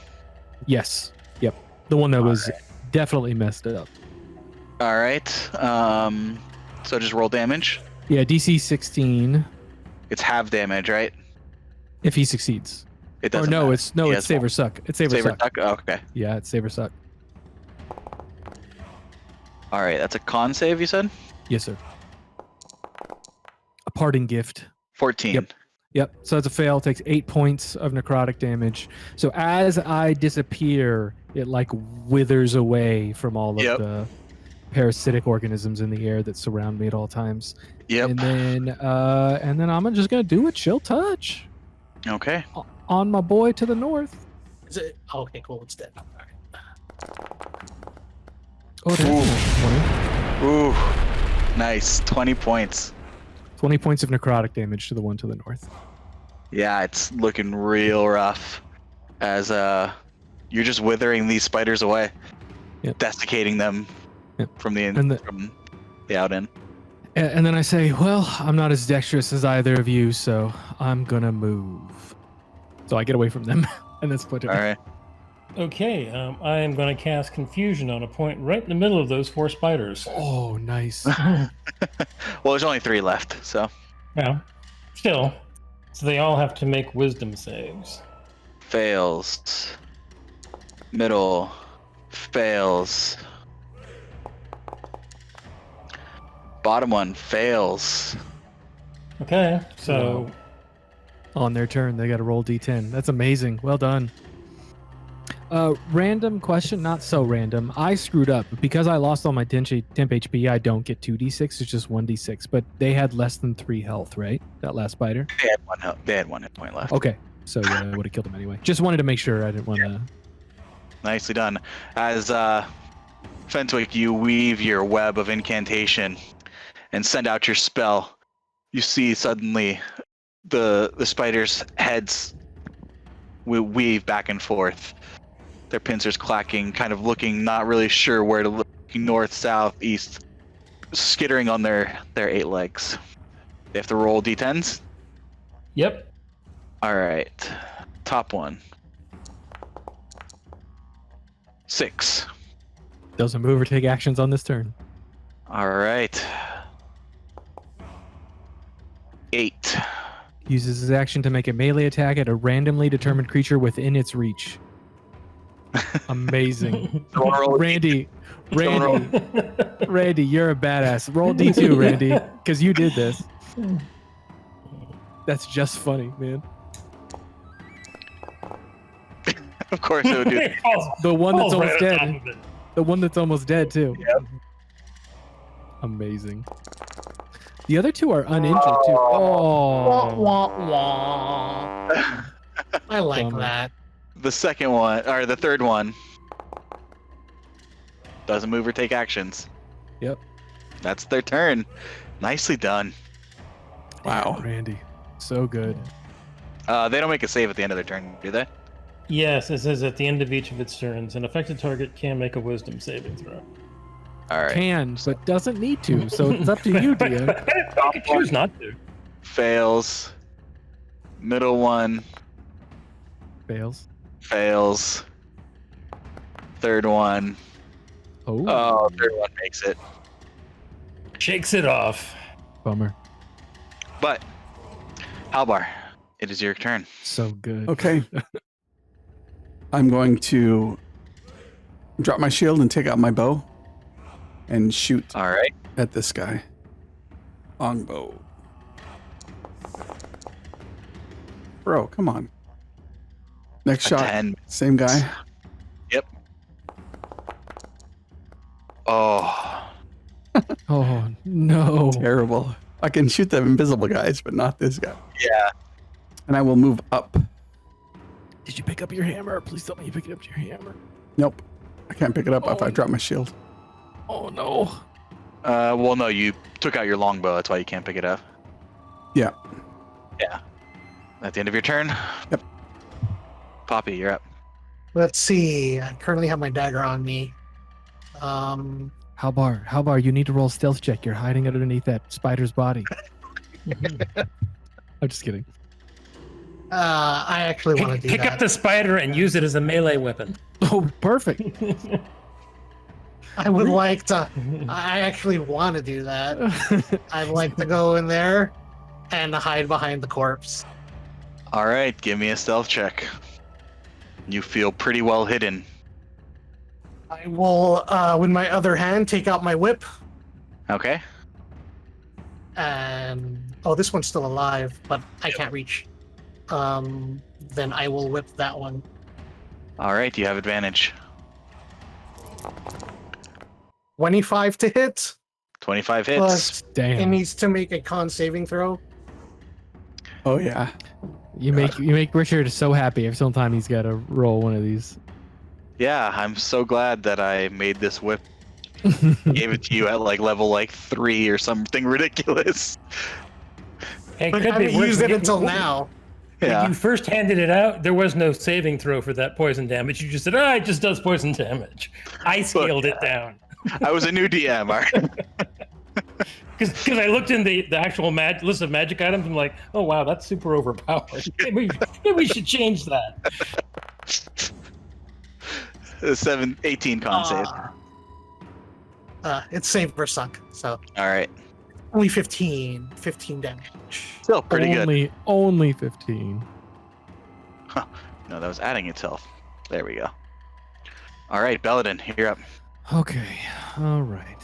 Yes. Yep. The one that was definitely messed up. All right. So just roll damage. Yeah, DC 16 It's half damage, right? if he succeeds. It Or doesn't no, matter. it's He has save one. or suck. It's save or Saber suck. duck? Oh, okay. Yeah, it's save or suck. All right. That's a con save, you said? Yes, sir. A parting gift. 14. Yep. So it's a fail. Takes 8 points of necrotic damage. So as I disappear, it like withers away from all of Yep. the parasitic organisms in the air that surround me at all times. Yep. And then I'm just gonna do a chill touch Okay. on my boy to the north. Is it? Oh, okay, cool. It's dead. Oh, that's 20. Ooh. Nice. 20 points. 20 points of necrotic damage to the one to the north. Yeah, it's looking real rough as you're just withering these spiders away. Yep. Desiccating them Yep. from the out in. And then I say, well, I'm not as dexterous as either of you, so I'm gonna move. So I get away from them, and then split it. All right. Okay, I am going to cast Confusion on a point right in the middle of those 4 spiders. Oh, nice. Well, there's only 3 left, so Well, still. So they all have to make wisdom saves. fails. Middle fails. Bottom one fails. Okay, so On their turn, they got to roll D10. That's amazing. Well done. Random question, not so random. I screwed up because I lost all my temp HP. I don't get 2d6. It's just 1d6. But they had less than 3 health, right? That last spider. They had 1 hit point left. Okay, so yeah, I would have killed him anyway. Just wanted to make sure. I didn't want to. Nicely done. As Fentwick, you weave your web of incantation and send out your spell. You see suddenly the spiders' heads will weave back and forth. Their pincers clacking, kind of looking, not really sure where to look, north, south, east, skittering on their 8 legs. They have to roll d10s. yep. All right, top one. 6. Doesn't move or take actions on this turn. All right. 8. Uses his action to make a melee attack at a randomly determined creature within its reach. Amazing. Randy, Randy, you're a badass. Roll D2, Randy, because you did this. That's just funny, man. Of course it would do. The one that's Falls almost right on dead. top of it. The one that's almost dead too. Yep. Amazing. The other two are uninjured too. Wah, Oh, wah, wah. I like Bummer. that. The second one, or the third one, doesn't move or take actions. Yep. That's their turn. Nicely done. Wow. Randy, so good. They don't make a save at the end of their turn, do they? Yes, it says at the end of each of its turns, an affected target can make a wisdom saving throw. All right. Can, but doesn't need to. So it's up to you, DM. I could choose not to. Fails. Middle one Fails. fails. Third one. Oh, Oh, third one makes it. Shakes it off. bummer. But, Halbar, it is your turn. So good. Okay. I'm going to drop my shield and take out my bow and shoot All right. at this guy. Longbow. Bro, come on. Next A shot. 10. Same guy. Yep. Oh. Oh no. Terrible. I can shoot the invisible guys, but not this guy. Yeah. And I will move up. Did you pick up your hammer? Please tell me you picked up your hammer. Nope. I can't pick it up if I drop my shield. Oh no. Well, no, you took out your longbow. That's why you can't pick it up. Yeah. Yeah. At the end of your turn. Yep. Poppy, you're up. Let's see. I currently have my dagger on me. Halbar, you need to roll a stealth check. You're hiding underneath that spider's body. I'm just kidding. I actually want to do Pick that. up the spider and use it as a melee weapon. Oh, perfect. I would like to. I actually want to do that. I'd like to go in there and hide behind the corpse. All right, give me a stealth check. You feel pretty well hidden. I will, with my other hand, take out my whip. Okay. And oh, this one's still alive, but I can't reach. Then I will whip that one. All right, you have advantage. 25 to hit. 25 hits. Plus, it Damn. needs to make a con saving throw. Oh, yeah. You make Richard so happy every single time he's got to roll one of these. Yeah, I'm so glad that I made this whip. Gave it to you at like level 3 or something ridiculous. It I could be haven't worse. used it When until now. When Yeah. you first handed it out, there was no saving throw for that poison damage. You just said, it just does poison damage. I scaled it down. I was a new DM. All right. Because I looked in the actual list of magic items, I'm like, oh wow, that's super overpowered. Maybe we should change that. 18 con save. It's save or sunk, so All right. only 15 damage. Still pretty good. Only 15. No, that was adding itself. There we go. All right, Belladin, you're up. Okay. All right.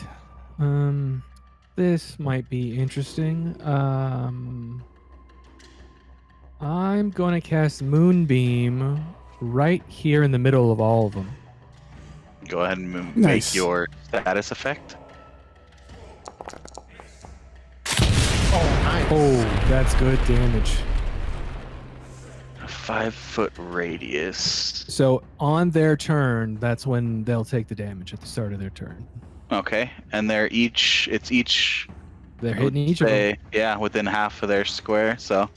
This might be interesting. I'm going to cast Moonbeam right here in the middle of all of them. Go ahead and make Nice. your status effect. Oh, nice. Oh, that's good damage. A 5-foot radius. So on their turn, that's when they'll take the damage at the start of their turn. Okay, and they're each. They're hitting each of them. Yeah, within half of their square. So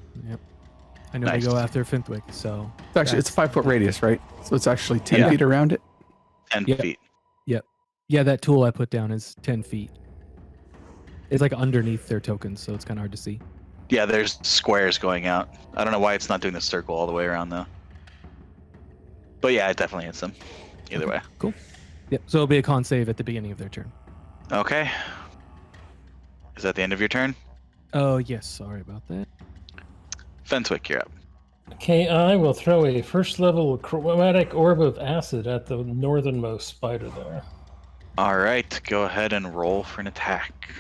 I know Nice. they go after Fintwick, so It's actually, it's a 5-foot radius, right? So it's actually 10 Yeah. feet around it. 10 Yep. feet. yeah, that tool I put down is 10 feet. It's like underneath their tokens, so it's kind of hard to see. Yeah, there's squares going out. I don't know why it's not doing the circle all the way around though. But yeah, it definitely hits them. Either way. Yep. So it'll be a con save at the beginning of their turn. Okay. Is that the end of your turn? Oh yes, sorry about that. Fenswick, you're up. Okay, I will throw a first level chromatic orb of acid at the northernmost spider there. All right, go ahead and roll for an attack.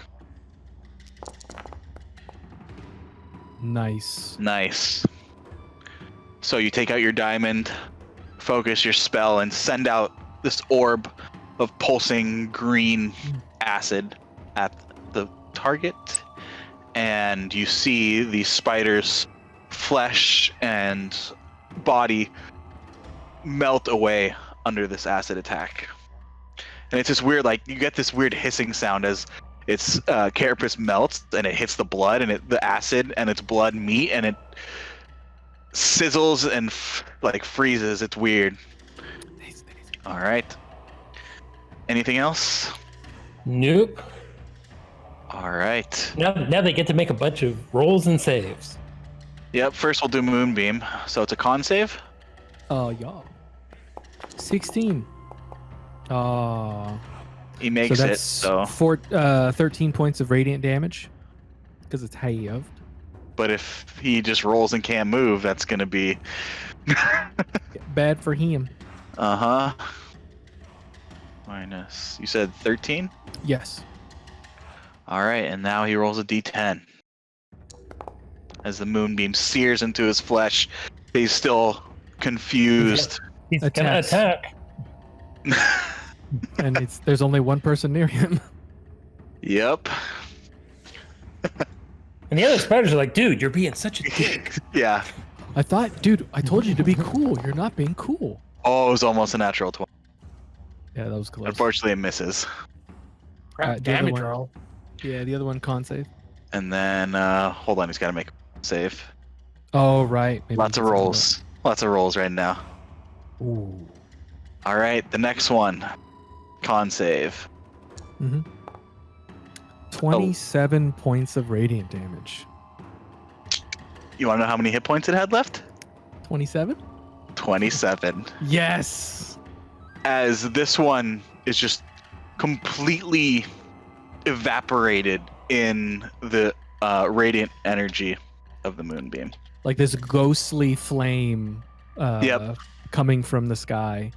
Nice. Nice. So you take out your diamond, focus your spell, and send out this orb of pulsing green acid at the target. And you see the spider's flesh and body melt away under this acid attack. And it's this weird, like, you get this weird hissing sound as its carapace melts and it hits the blood and the acid and its blood meet and it sizzles and freezes. It's weird. All right. Anything else? Nope. All right. Now they get to make a bunch of rolls and saves. Yep. First we'll do Moonbeam. So it's a con save. Yeah. 16. He makes so it. that's So, 13 points of radiant damage because it's halved. but if he just rolls and can't move, that's gonna be. Bad for him. Minus. You said 13. Yes. All right, and now he rolls a d10. As the moonbeam sears into his flesh, he's still confused. He's gonna Attacks. attack. And there's only one person near him. Yep. And the other spiders are like, dude, you're being such a dick. Yeah. I thought, dude, I told you to be cool. You're not being cool. Oh, it was almost a natural 20. Yeah, that was close. Unfortunately, it misses. Alright, the other Damage one. roll. Yeah, the other one con save. And then, hold on, he's got to make a save. Oh, right. Maybe Lots of rolls. Lots of rolls right now. Ooh. All right, the next one. Con save. 27 points of radiant damage. You want to know how many hit points it had left? 27? 27. Yes. As this one is just completely evaporated in the radiant energy of the moonbeam. Like this ghostly flame Yep. coming from the sky,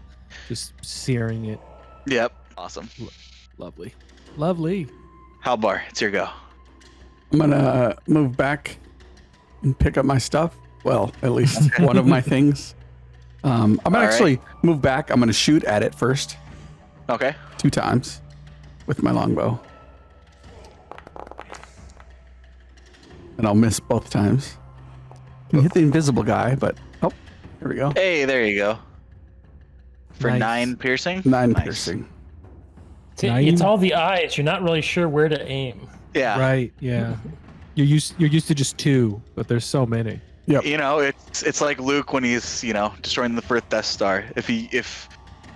just searing it. Yep. Awesome. Lovely. Lovely. Halbar, it's your go. I'm gonna move back and pick up my stuff. Well, at least one of my things. I'm gonna All actually move back. I'm gonna shoot at it first, Okay. 2 times with my longbow, and I'll miss both times. Can hit the invisible guy, but oh, here we go. Hey, there you go. For Nice. 9 piercing? 9 Nice. piercing. See, Nine. it's all the eyes. You're not really sure where to aim. Yeah. Right. Yeah. You're used to just 2, but there's so many. You know, it's like Luke when he's, destroying the first Death Star. If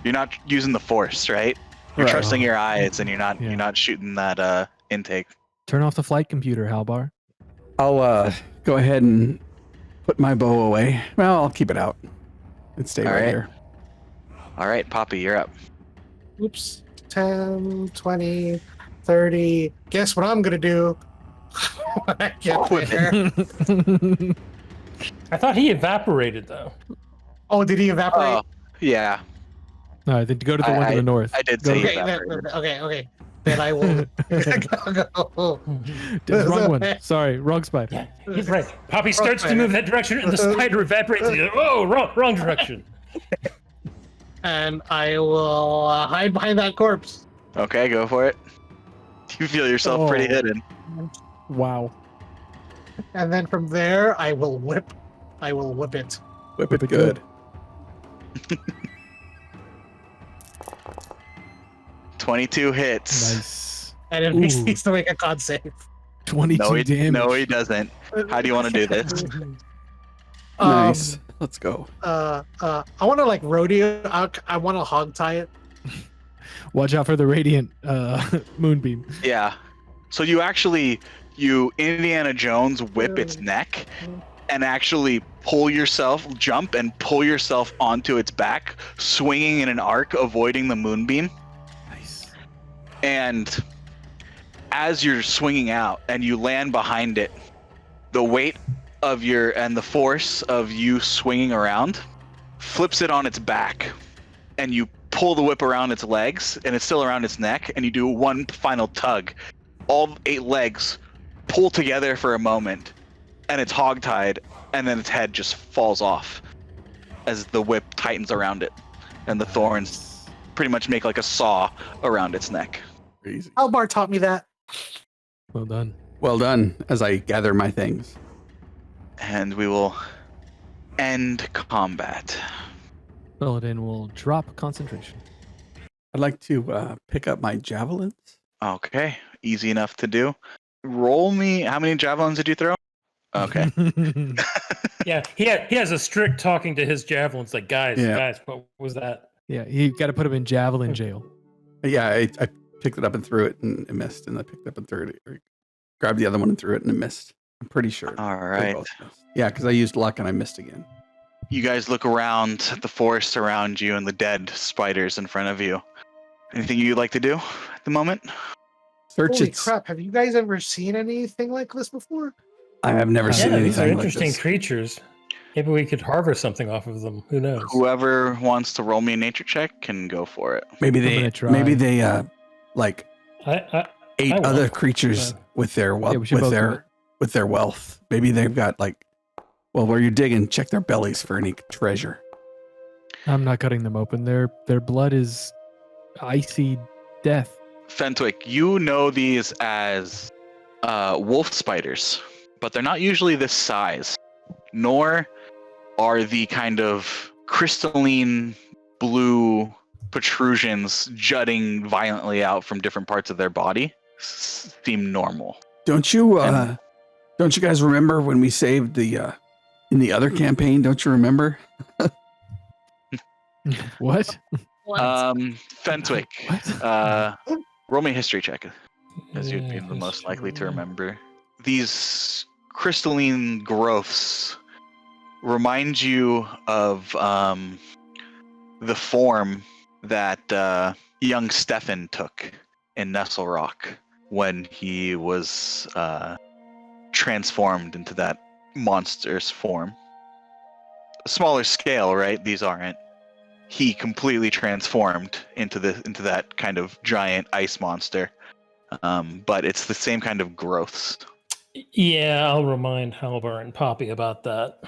you're not using the Force, right? You're Right. trusting your eyes and you're Yeah. not shooting that intake. Turn off the flight computer, Halbar. I'll go ahead and put my bow away. Well, I'll keep it out and stay All right right. here. All right, Poppy, you're up. Oops. 10, 20, 30. Guess what I'm going to do when I get there? I thought he evaporated though. Oh, did he evaporate? Oh, yeah. All right, then go to the one to the north. I did Go say to- Okay, evaporated. okay. Then I will go. Wrong one. Sorry, wrong spider. Yeah, he's right. Poppy starts to spider. move that direction, and the spider evaporates. And he's like, oh, wrong direction. And I will hide behind that corpse. Okay, go for it. You feel yourself pretty Oh. hidden. Wow. And then from there, I will whip it. Whip it good. 22 hits. Nice. And it Ooh. needs to make a con save. 22 damage. No, he doesn't. How do you want to do this? Nice. Let's go. I want to like rodeo. I want to hog tie it. Watch out for the radiant moonbeam. Yeah. So you Indiana Jones whip its neck and actually jump and pull yourself onto its back, swinging in an arc, avoiding the moonbeam. Nice. And as you're swinging out and you land behind it, the weight of the force of you swinging around flips it on its back, and you pull the whip around its legs, and it's still around its neck, and you do one final tug. All 8 legs pull together for a moment, and it's hogtied, and then its head just falls off as the whip tightens around it, and the thorns pretty much make like a saw around its neck. Crazy. Albar taught me that. Well done. Well done. As I gather my things. And we will end combat. Belladin will drop concentration. I'd like to pick up my javelins. Okay, easy enough to do. Roll me. How many javelins did you throw? Okay. Yeah, he has a strict talking to his javelins, like, guys, what was that? Yeah, you got to put him in javelin jail. Yeah, I picked it up and threw it and it missed. And I picked it up and threw it. Or grabbed the other one and threw it and it missed. I'm pretty sure. All they right. both missed. Yeah, because I used luck and I missed again. You guys look around at the forest around you and the dead spiders in front of you. Anything you'd like to do at the moment? Search Holy it. crap! Have you guys ever seen anything like this before? I have never seen Yeah, these are anything like interesting this. creatures. Maybe we could harvest something off of them. Who knows? Whoever wants to roll me a nature check can go for it. Maybe I'm they gonna try. like I ate won't. other creatures with their Yeah, we should both do it. with their wealth. Maybe they've got like, well, where you're digging, check their bellies for any treasure. I'm not cutting them open. Their blood is icy death. Fentwick, you know these as wolf spiders, but they're not usually this size, nor are the kind of crystalline blue protrusions jutting violently out from different parts of their body seem normal. Don't you guys remember when we saved the in the other campaign? Don't you remember? What? Fentwick, What? roll me a history check, as you'd be the most likely to remember. These crystalline growths remind you of the form that young Stefan took in Nestle Rock when he was transformed into that monster's form. A smaller scale, right? These aren't. He completely transformed into that kind of giant ice monster. But it's the same kind of growths. Yeah, I'll remind Halvar and Poppy about that.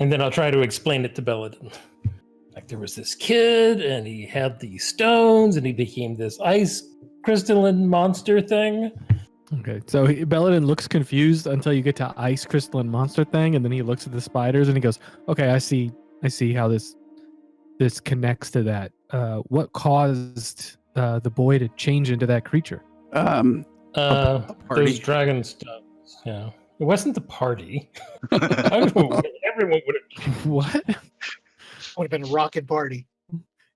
And then I'll try to explain it to Belladin. Like, there was this kid, and he had these stones, and he became this ice crystalline monster thing. Okay, so Belladin looks confused until you get to ice crystalline monster thing, and then he looks at the spiders and he goes, "Okay, I see how this connects to that. What caused the boy to change into that creature?" A party. Those dragon stones. Yeah, it wasn't the party. Everyone would have. What? Would have been a rocket party.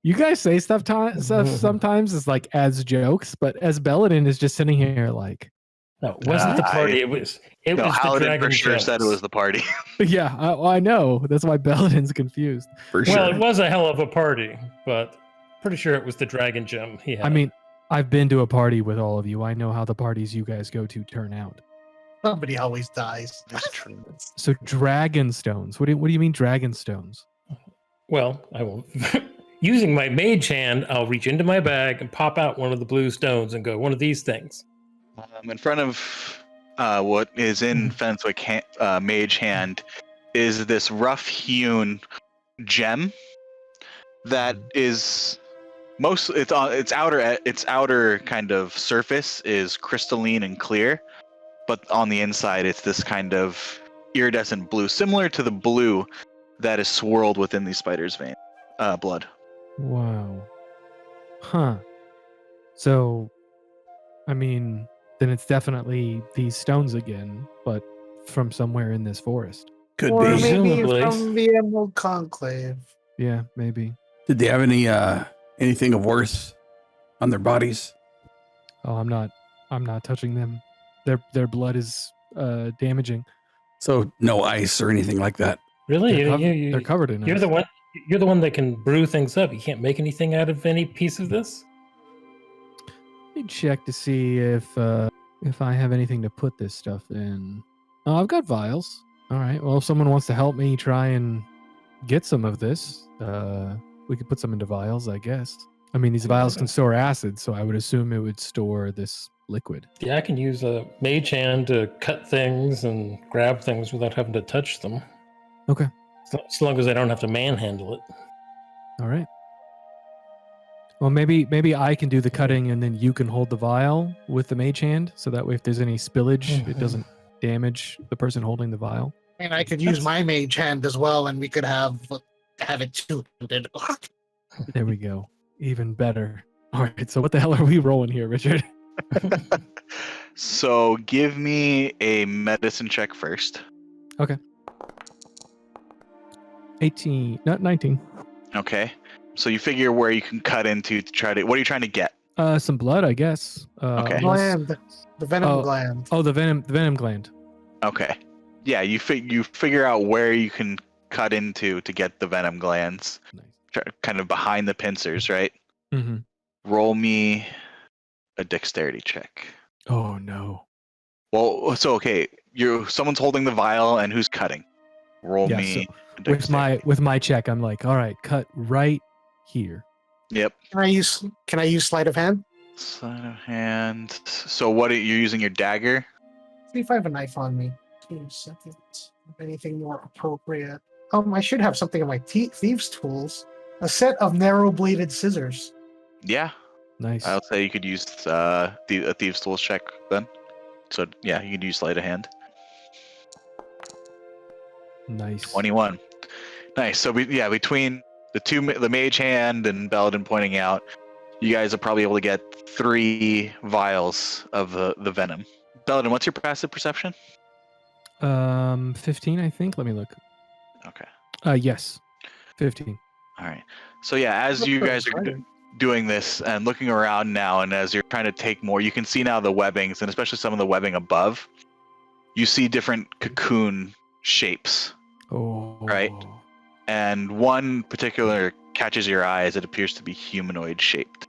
You guys say stuff sometimes it's like as jokes, but as Belladin is just sitting here like, No, it wasn't the party. It was the Paladin dragon for sure said it gems. was the party. yeah, I know. That's why Belladin's confused. For sure. Well, it was a hell of a party, but pretty sure it was the dragon gem he had. I mean, I've been to a party with all of you. I know how the parties you guys go to turn out. Somebody always dies. That's true. So dragon stones. What do you mean dragon stones? well, I will. Using my mage hand, I'll reach into my bag and pop out one of the blue stones and go, one of these things. In front of what is in Fenswick mage hand is this rough-hewn gem that is its outer kind of surface is crystalline and clear, but on the inside it's this kind of iridescent blue, similar to the blue that is swirled within these spiders' blood. Wow. Huh. So, I mean, then it's definitely these stones again, but from somewhere in this forest. Could Or be. maybe Presumably. from the Emerald Conclave. Yeah, maybe. Did they have anything of worth on their bodies? Oh, I'm not touching them. Their blood is damaging. So no ice or anything like that. Really? They're covered in You're ice. the one. You're the one that can brew things up. You can't make anything out of any piece of this. Let me check to see if I have anything to put this stuff in. Oh, I've got vials. All right. Well, if someone wants to help me try and get some of this, we could put some into vials, I guess. I mean, these vials can store acid, so I would assume it would store this liquid. Yeah, I can use a mage hand to cut things and grab things without having to touch them. Okay. So long as I don't have to manhandle it. All right. Well, maybe I can do the cutting and then you can hold the vial with the mage hand, so that way if there's any spillage, it doesn't damage the person holding the vial. And I could use my mage hand as well, and we could have it two-handed. There we go. Even better. All right. So what the hell are we rolling here, Richard? So give me a medicine check first. 18, not 19. Okay. So you figure where you can cut into to try to. What are you trying to get? Some blood, I guess. Okay. unless- Gland, the venom gland. Oh, the venom gland. Okay. Yeah, you figure out where you can cut into to get the venom glands, Nice. kind of behind the pincers, right? Mm-hmm. Roll me a dexterity check. Oh no. Well, so okay, someone's holding the vial, and who's cutting? Roll Yeah, me so a dexterity. with my check, I'm like, all right, cut right here. Yep. Can I use sleight of hand? Sleight of hand. So what? You're using your dagger? See if I have a knife on me. 2 seconds. Anything more appropriate? I should have something in my thieves' tools. A set of narrow-bladed scissors. Yeah, Nice. I'll say you could use a thieves' tools check then. So yeah, you could use sleight of hand. Nice. 21. Nice. So between the mage hand and Belladin pointing out, you guys are probably able to get 3 vials of the venom. Belladin, what's your passive perception? 15, I think. Let me look. Okay. Yes. 15. All right. So yeah, as you guys are doing this and looking around now, and as you're trying to take more, you can see now the webbings, and especially some of the webbing above. You see different cocoon shapes, Oh. Right. and one particular catches your eye as it appears to be humanoid shaped.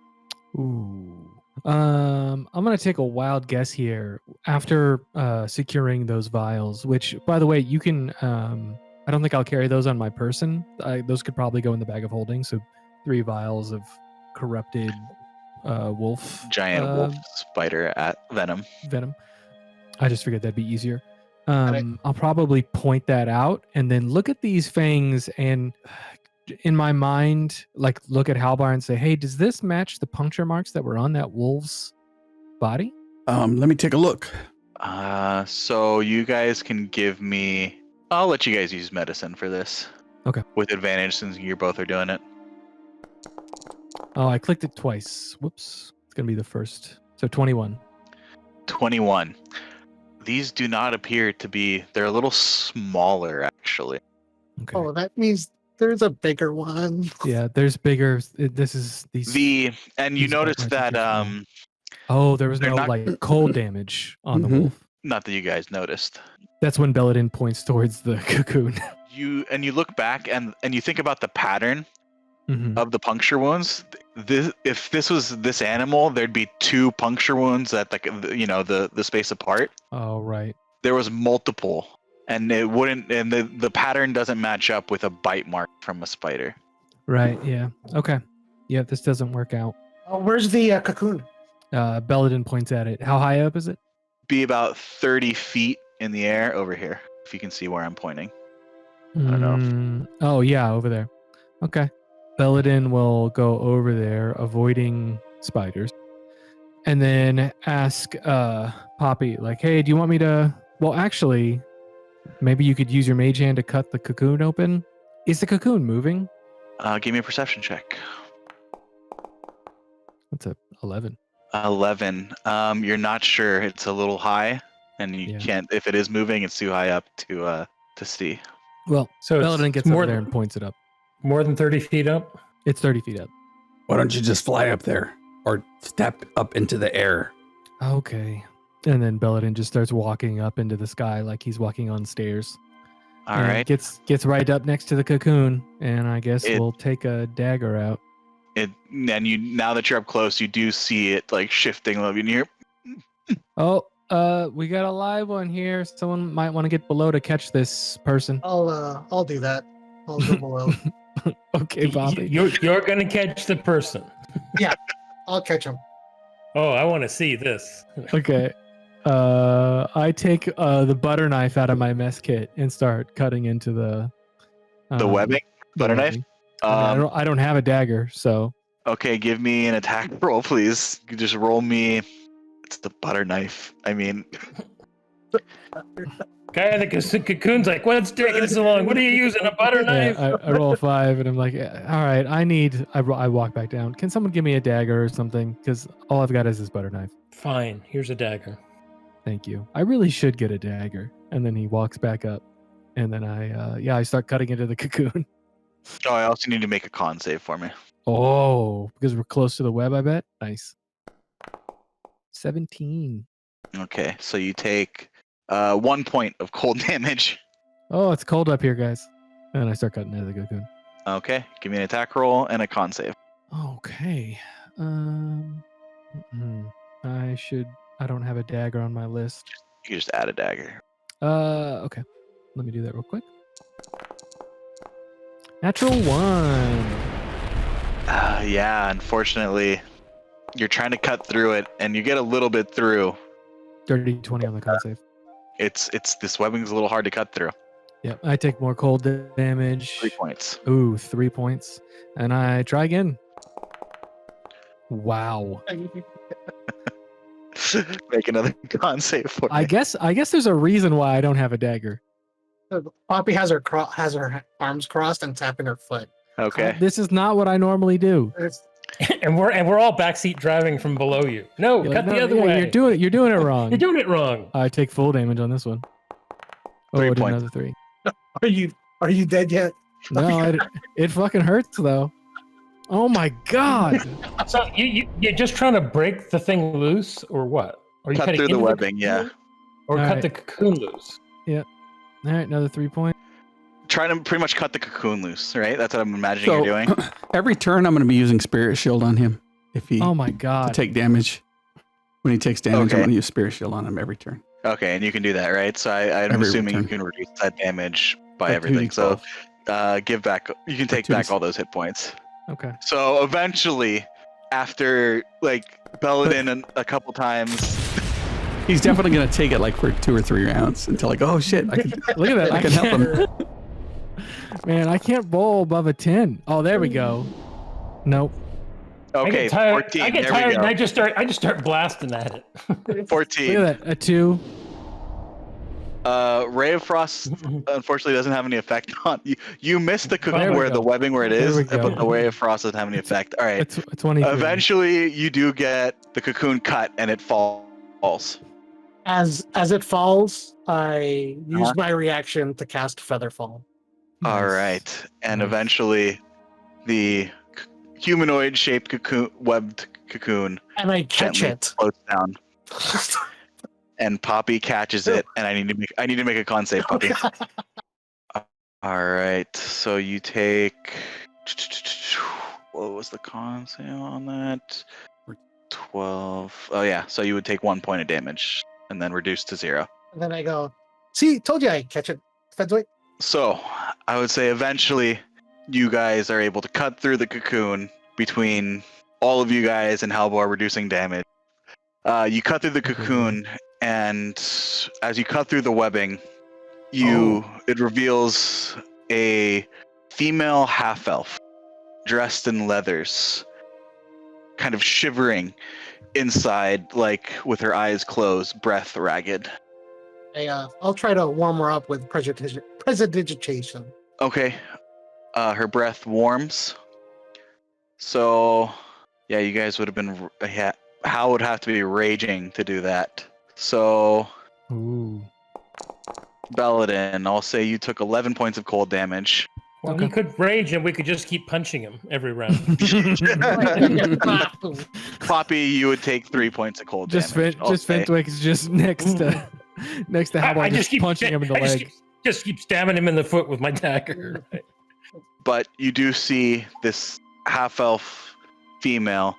Ooh. I'm gonna take a wild guess here. After securing those vials, which, by the way, you can. I don't think I'll carry those on my person. Those could probably go in the bag of holding. So 3 vials of corrupted wolf. Giant wolf spider at venom. Venom. I just figured that'd be easier. Right. I'll probably point that out and then look at these fangs and in my mind, like look at Halbar and say, hey, does this match the puncture marks that were on that wolf's body? Let me take a look. So you guys can give me. I'll let you guys use medicine for this. Okay. With advantage since you both are doing it. Oh, I clicked it twice. Whoops. It's going to be the first. So 21. 21. These do not appear to be. They're a little smaller, actually. Okay. Oh, that means there's a bigger one. Yeah, there's bigger. This is these. And you these notice weapons that are too Oh, there was they're no not- like cold damage on the Mhm. wolf. not that you guys noticed. That's when Belladin points towards the cocoon. You look back and you think about the pattern Mhm. of the puncture wounds. If this was this animal, there'd be 2 puncture wounds at the space apart. Oh, right. There was multiple, and it wouldn't. And the pattern doesn't match up with a bite mark from a spider. Right. Yeah. Okay. Yeah, this doesn't work out. Where's the cocoon? Belladin points at it. How high up is it? Be about 30 feet in the air over here, if you can see where I'm pointing. don't know. Oh, yeah, over there. Okay. Belladin will go over there, avoiding spiders, and then ask Poppy, like, hey, do you want me to... Well, actually, maybe you could use your mage hand to cut the cocoon open. Is the cocoon moving? Give me a perception check. That's a 11. 11. You're not sure. It's a little high, and you Yeah. can't. If it is moving, it's too high up to see. Well, So Belladin it's gets more over there than, and points it up. more than 30 feet up? It's 30 feet up. Why don't you just fly up there or step up into the air? Okay. And then Belladin just starts walking up into the sky like he's walking on stairs. All and right. Gets right up next to the cocoon, and I guess It- we'll take a dagger out. Now that you're up close, you do see it like shifting a little bit near. Oh, we got a live one here. Someone might want to get below to catch this person. I'll do that. I'll go below. Okay, Bobby. You're going to catch the person. I'll catch him. Oh, I want to see this. Okay. I take the butter knife out of my mess kit and start cutting into the webbing, the butter knife. webbing. I mean, I don't have a dagger, so Okay, give me an attack roll, please. You just roll me. It's the butter knife. I mean, Guy in the cocoon's like, what's taking so long? What are you using? A butter yeah, knife? I roll a 5 and I'm like, all right, I walk back down. Can someone give me a dagger or something? Because all I've got is this butter knife. Fine, here's a dagger. Thank you. I really should get a dagger. And then he walks back up, and then I start cutting into the cocoon. oh, I also need to make a con save for me. Oh, because we're close to the web, I bet. Nice. 17. Okay, so you take 1 point of cold damage. Oh, it's cold up here, guys. And I start cutting into the cocoon. Okay, give me an attack roll and a con save. Okay. I don't have a dagger on my list. You can just add a dagger. Okay. Let me do that real quick. Natural 1. Yeah, unfortunately, you're trying to cut through it, and you get a little bit through. Dirty 20 on the con save. It's this webbing's a little hard to cut through. Yep. I take more cold damage. 3 points. Ooh, 3 points. And I try again. Wow. Make another con save for me. I guess there's a reason why I don't have a dagger. Poppy has her arms crossed and tapping her foot. Okay. This is not what I normally do. It's, and we're all backseat driving from below you. No, You're cut like, the "No, other yeah, way. You're doing it wrong. You're doing it wrong. I take full damage on this one. Oh, 3 I did points. another 3. are you dead yet? No, it fucking hurts though. Oh my god. So you're just trying to break the thing loose, or what? Are you Cut cutting through the into webbing, yeah. cocoon? Or All cut right. the cocoon loose. All right, another 3 point. Trying to pretty much cut the cocoon loose, right? That's what I'm imagining you're doing. Every turn, I'm going to be using Spirit Shield on him. If he Oh my to god. take damage. When he takes damage, Okay. I'm going to use Spirit Shield on him every turn. Okay, and you can do that, right? So I'm Every assuming you turn. can reduce that damage by Like everything. 2d12. So give back. You can take 2d6. back all those hit points. Okay. So eventually, after like Belladin a couple times, He's definitely going to take it like for 2 or 3 rounds until like, oh shit, I can, Look at that. I can help him. Man, I can't roll above a 10. Oh, there we go. Nope. I okay, get tired. 14. I get there tired, we and go. I just start blasting at it. 14. Look at that. A 2. Ray of Frost unfortunately doesn't have any effect on you. You missed the There cocoon we where go. the webbing where it There is, we go. but the Ray of Frost doesn't have any effect. All right. A 23. Eventually, you do get the cocoon cut and it falls. As it falls, I use Uh-huh. my reaction to cast Featherfall. All Nice. right, and Nice. eventually, the humanoid-shaped cocoon, webbed cocoon, And I catch gently it. floats down, and Poppy catches it. And I need to make a con save, Poppy. All right, so you take. What was the con save on that? 12. Oh yeah, so you would take 1 point of damage and then reduce to 0. And then I go, see, told you I catch it. Fedway. So, I would say eventually you guys are able to cut through the cocoon between all of you guys and Halbor reducing damage. You cut through the cocoon, and as you cut through the webbing, it reveals a female half-elf dressed in leathers, kind of shivering inside, like with her eyes closed, breath ragged. I'll try to warm her up with prestidigitation. Okay. Her breath warms. So, yeah, you guys would have been. Hal would have to be raging to do that. So, Ooh. Belladin, I'll say you took 11 points of cold damage. Well, Okay. he could rage, and we could just keep punching him every round. Poppy, you would take 3 points of cold Just damage. I'll say. Fentwick is just next to how I I just punching him in the I leg. just keep stabbing him in the foot with my dagger. But you do see this half-elf female.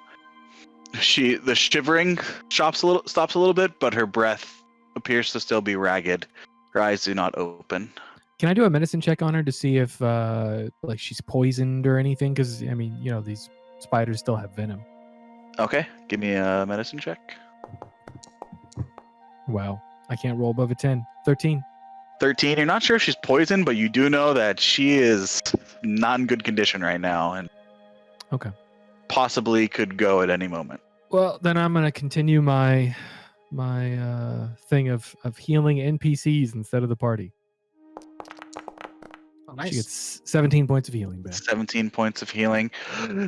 The shivering stops a little bit, but her breath appears to still be ragged. Her eyes do not open. Can I do a medicine check on her to see if like she's poisoned or anything? Because I mean, these spiders still have venom. Okay, give me a medicine check. Wow. I can't roll above a 10. 13. 13. You're not sure if she's poisoned, but you do know that she is not in good condition right now and Okay. possibly could go at any moment. Well, then I'm going to continue my thing of healing NPCs instead of the party. Oh, nice. She gets 17 points of healing back. 17 points of healing.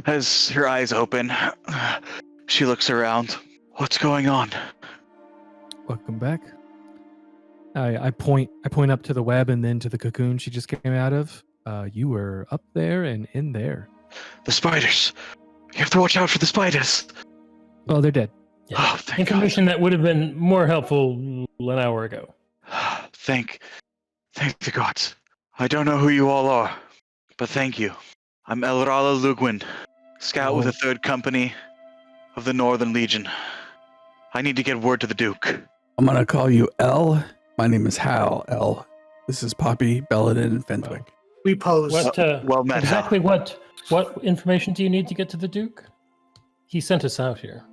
As her eyes open, she looks around. What's going on? Welcome back. I point up to the web and then to the cocoon she just came out of. You were up there and in there. The spiders. You have to watch out for the spiders. Oh, they're dead. Yeah. Oh, thank Information that would have been more helpful an hour ago. God. Thank the gods. I don't know who you all are, but thank you. I'm Elrala Lugwin, scout with the 3rd Company of the Northern Legion. I need to get word to the Duke. I'm gonna call you L. My name is Hal L. This is Poppy, Belladin, and Fenwick. We pose. What Well met, exactly? What information do you need to get to the Duke? He sent us out here.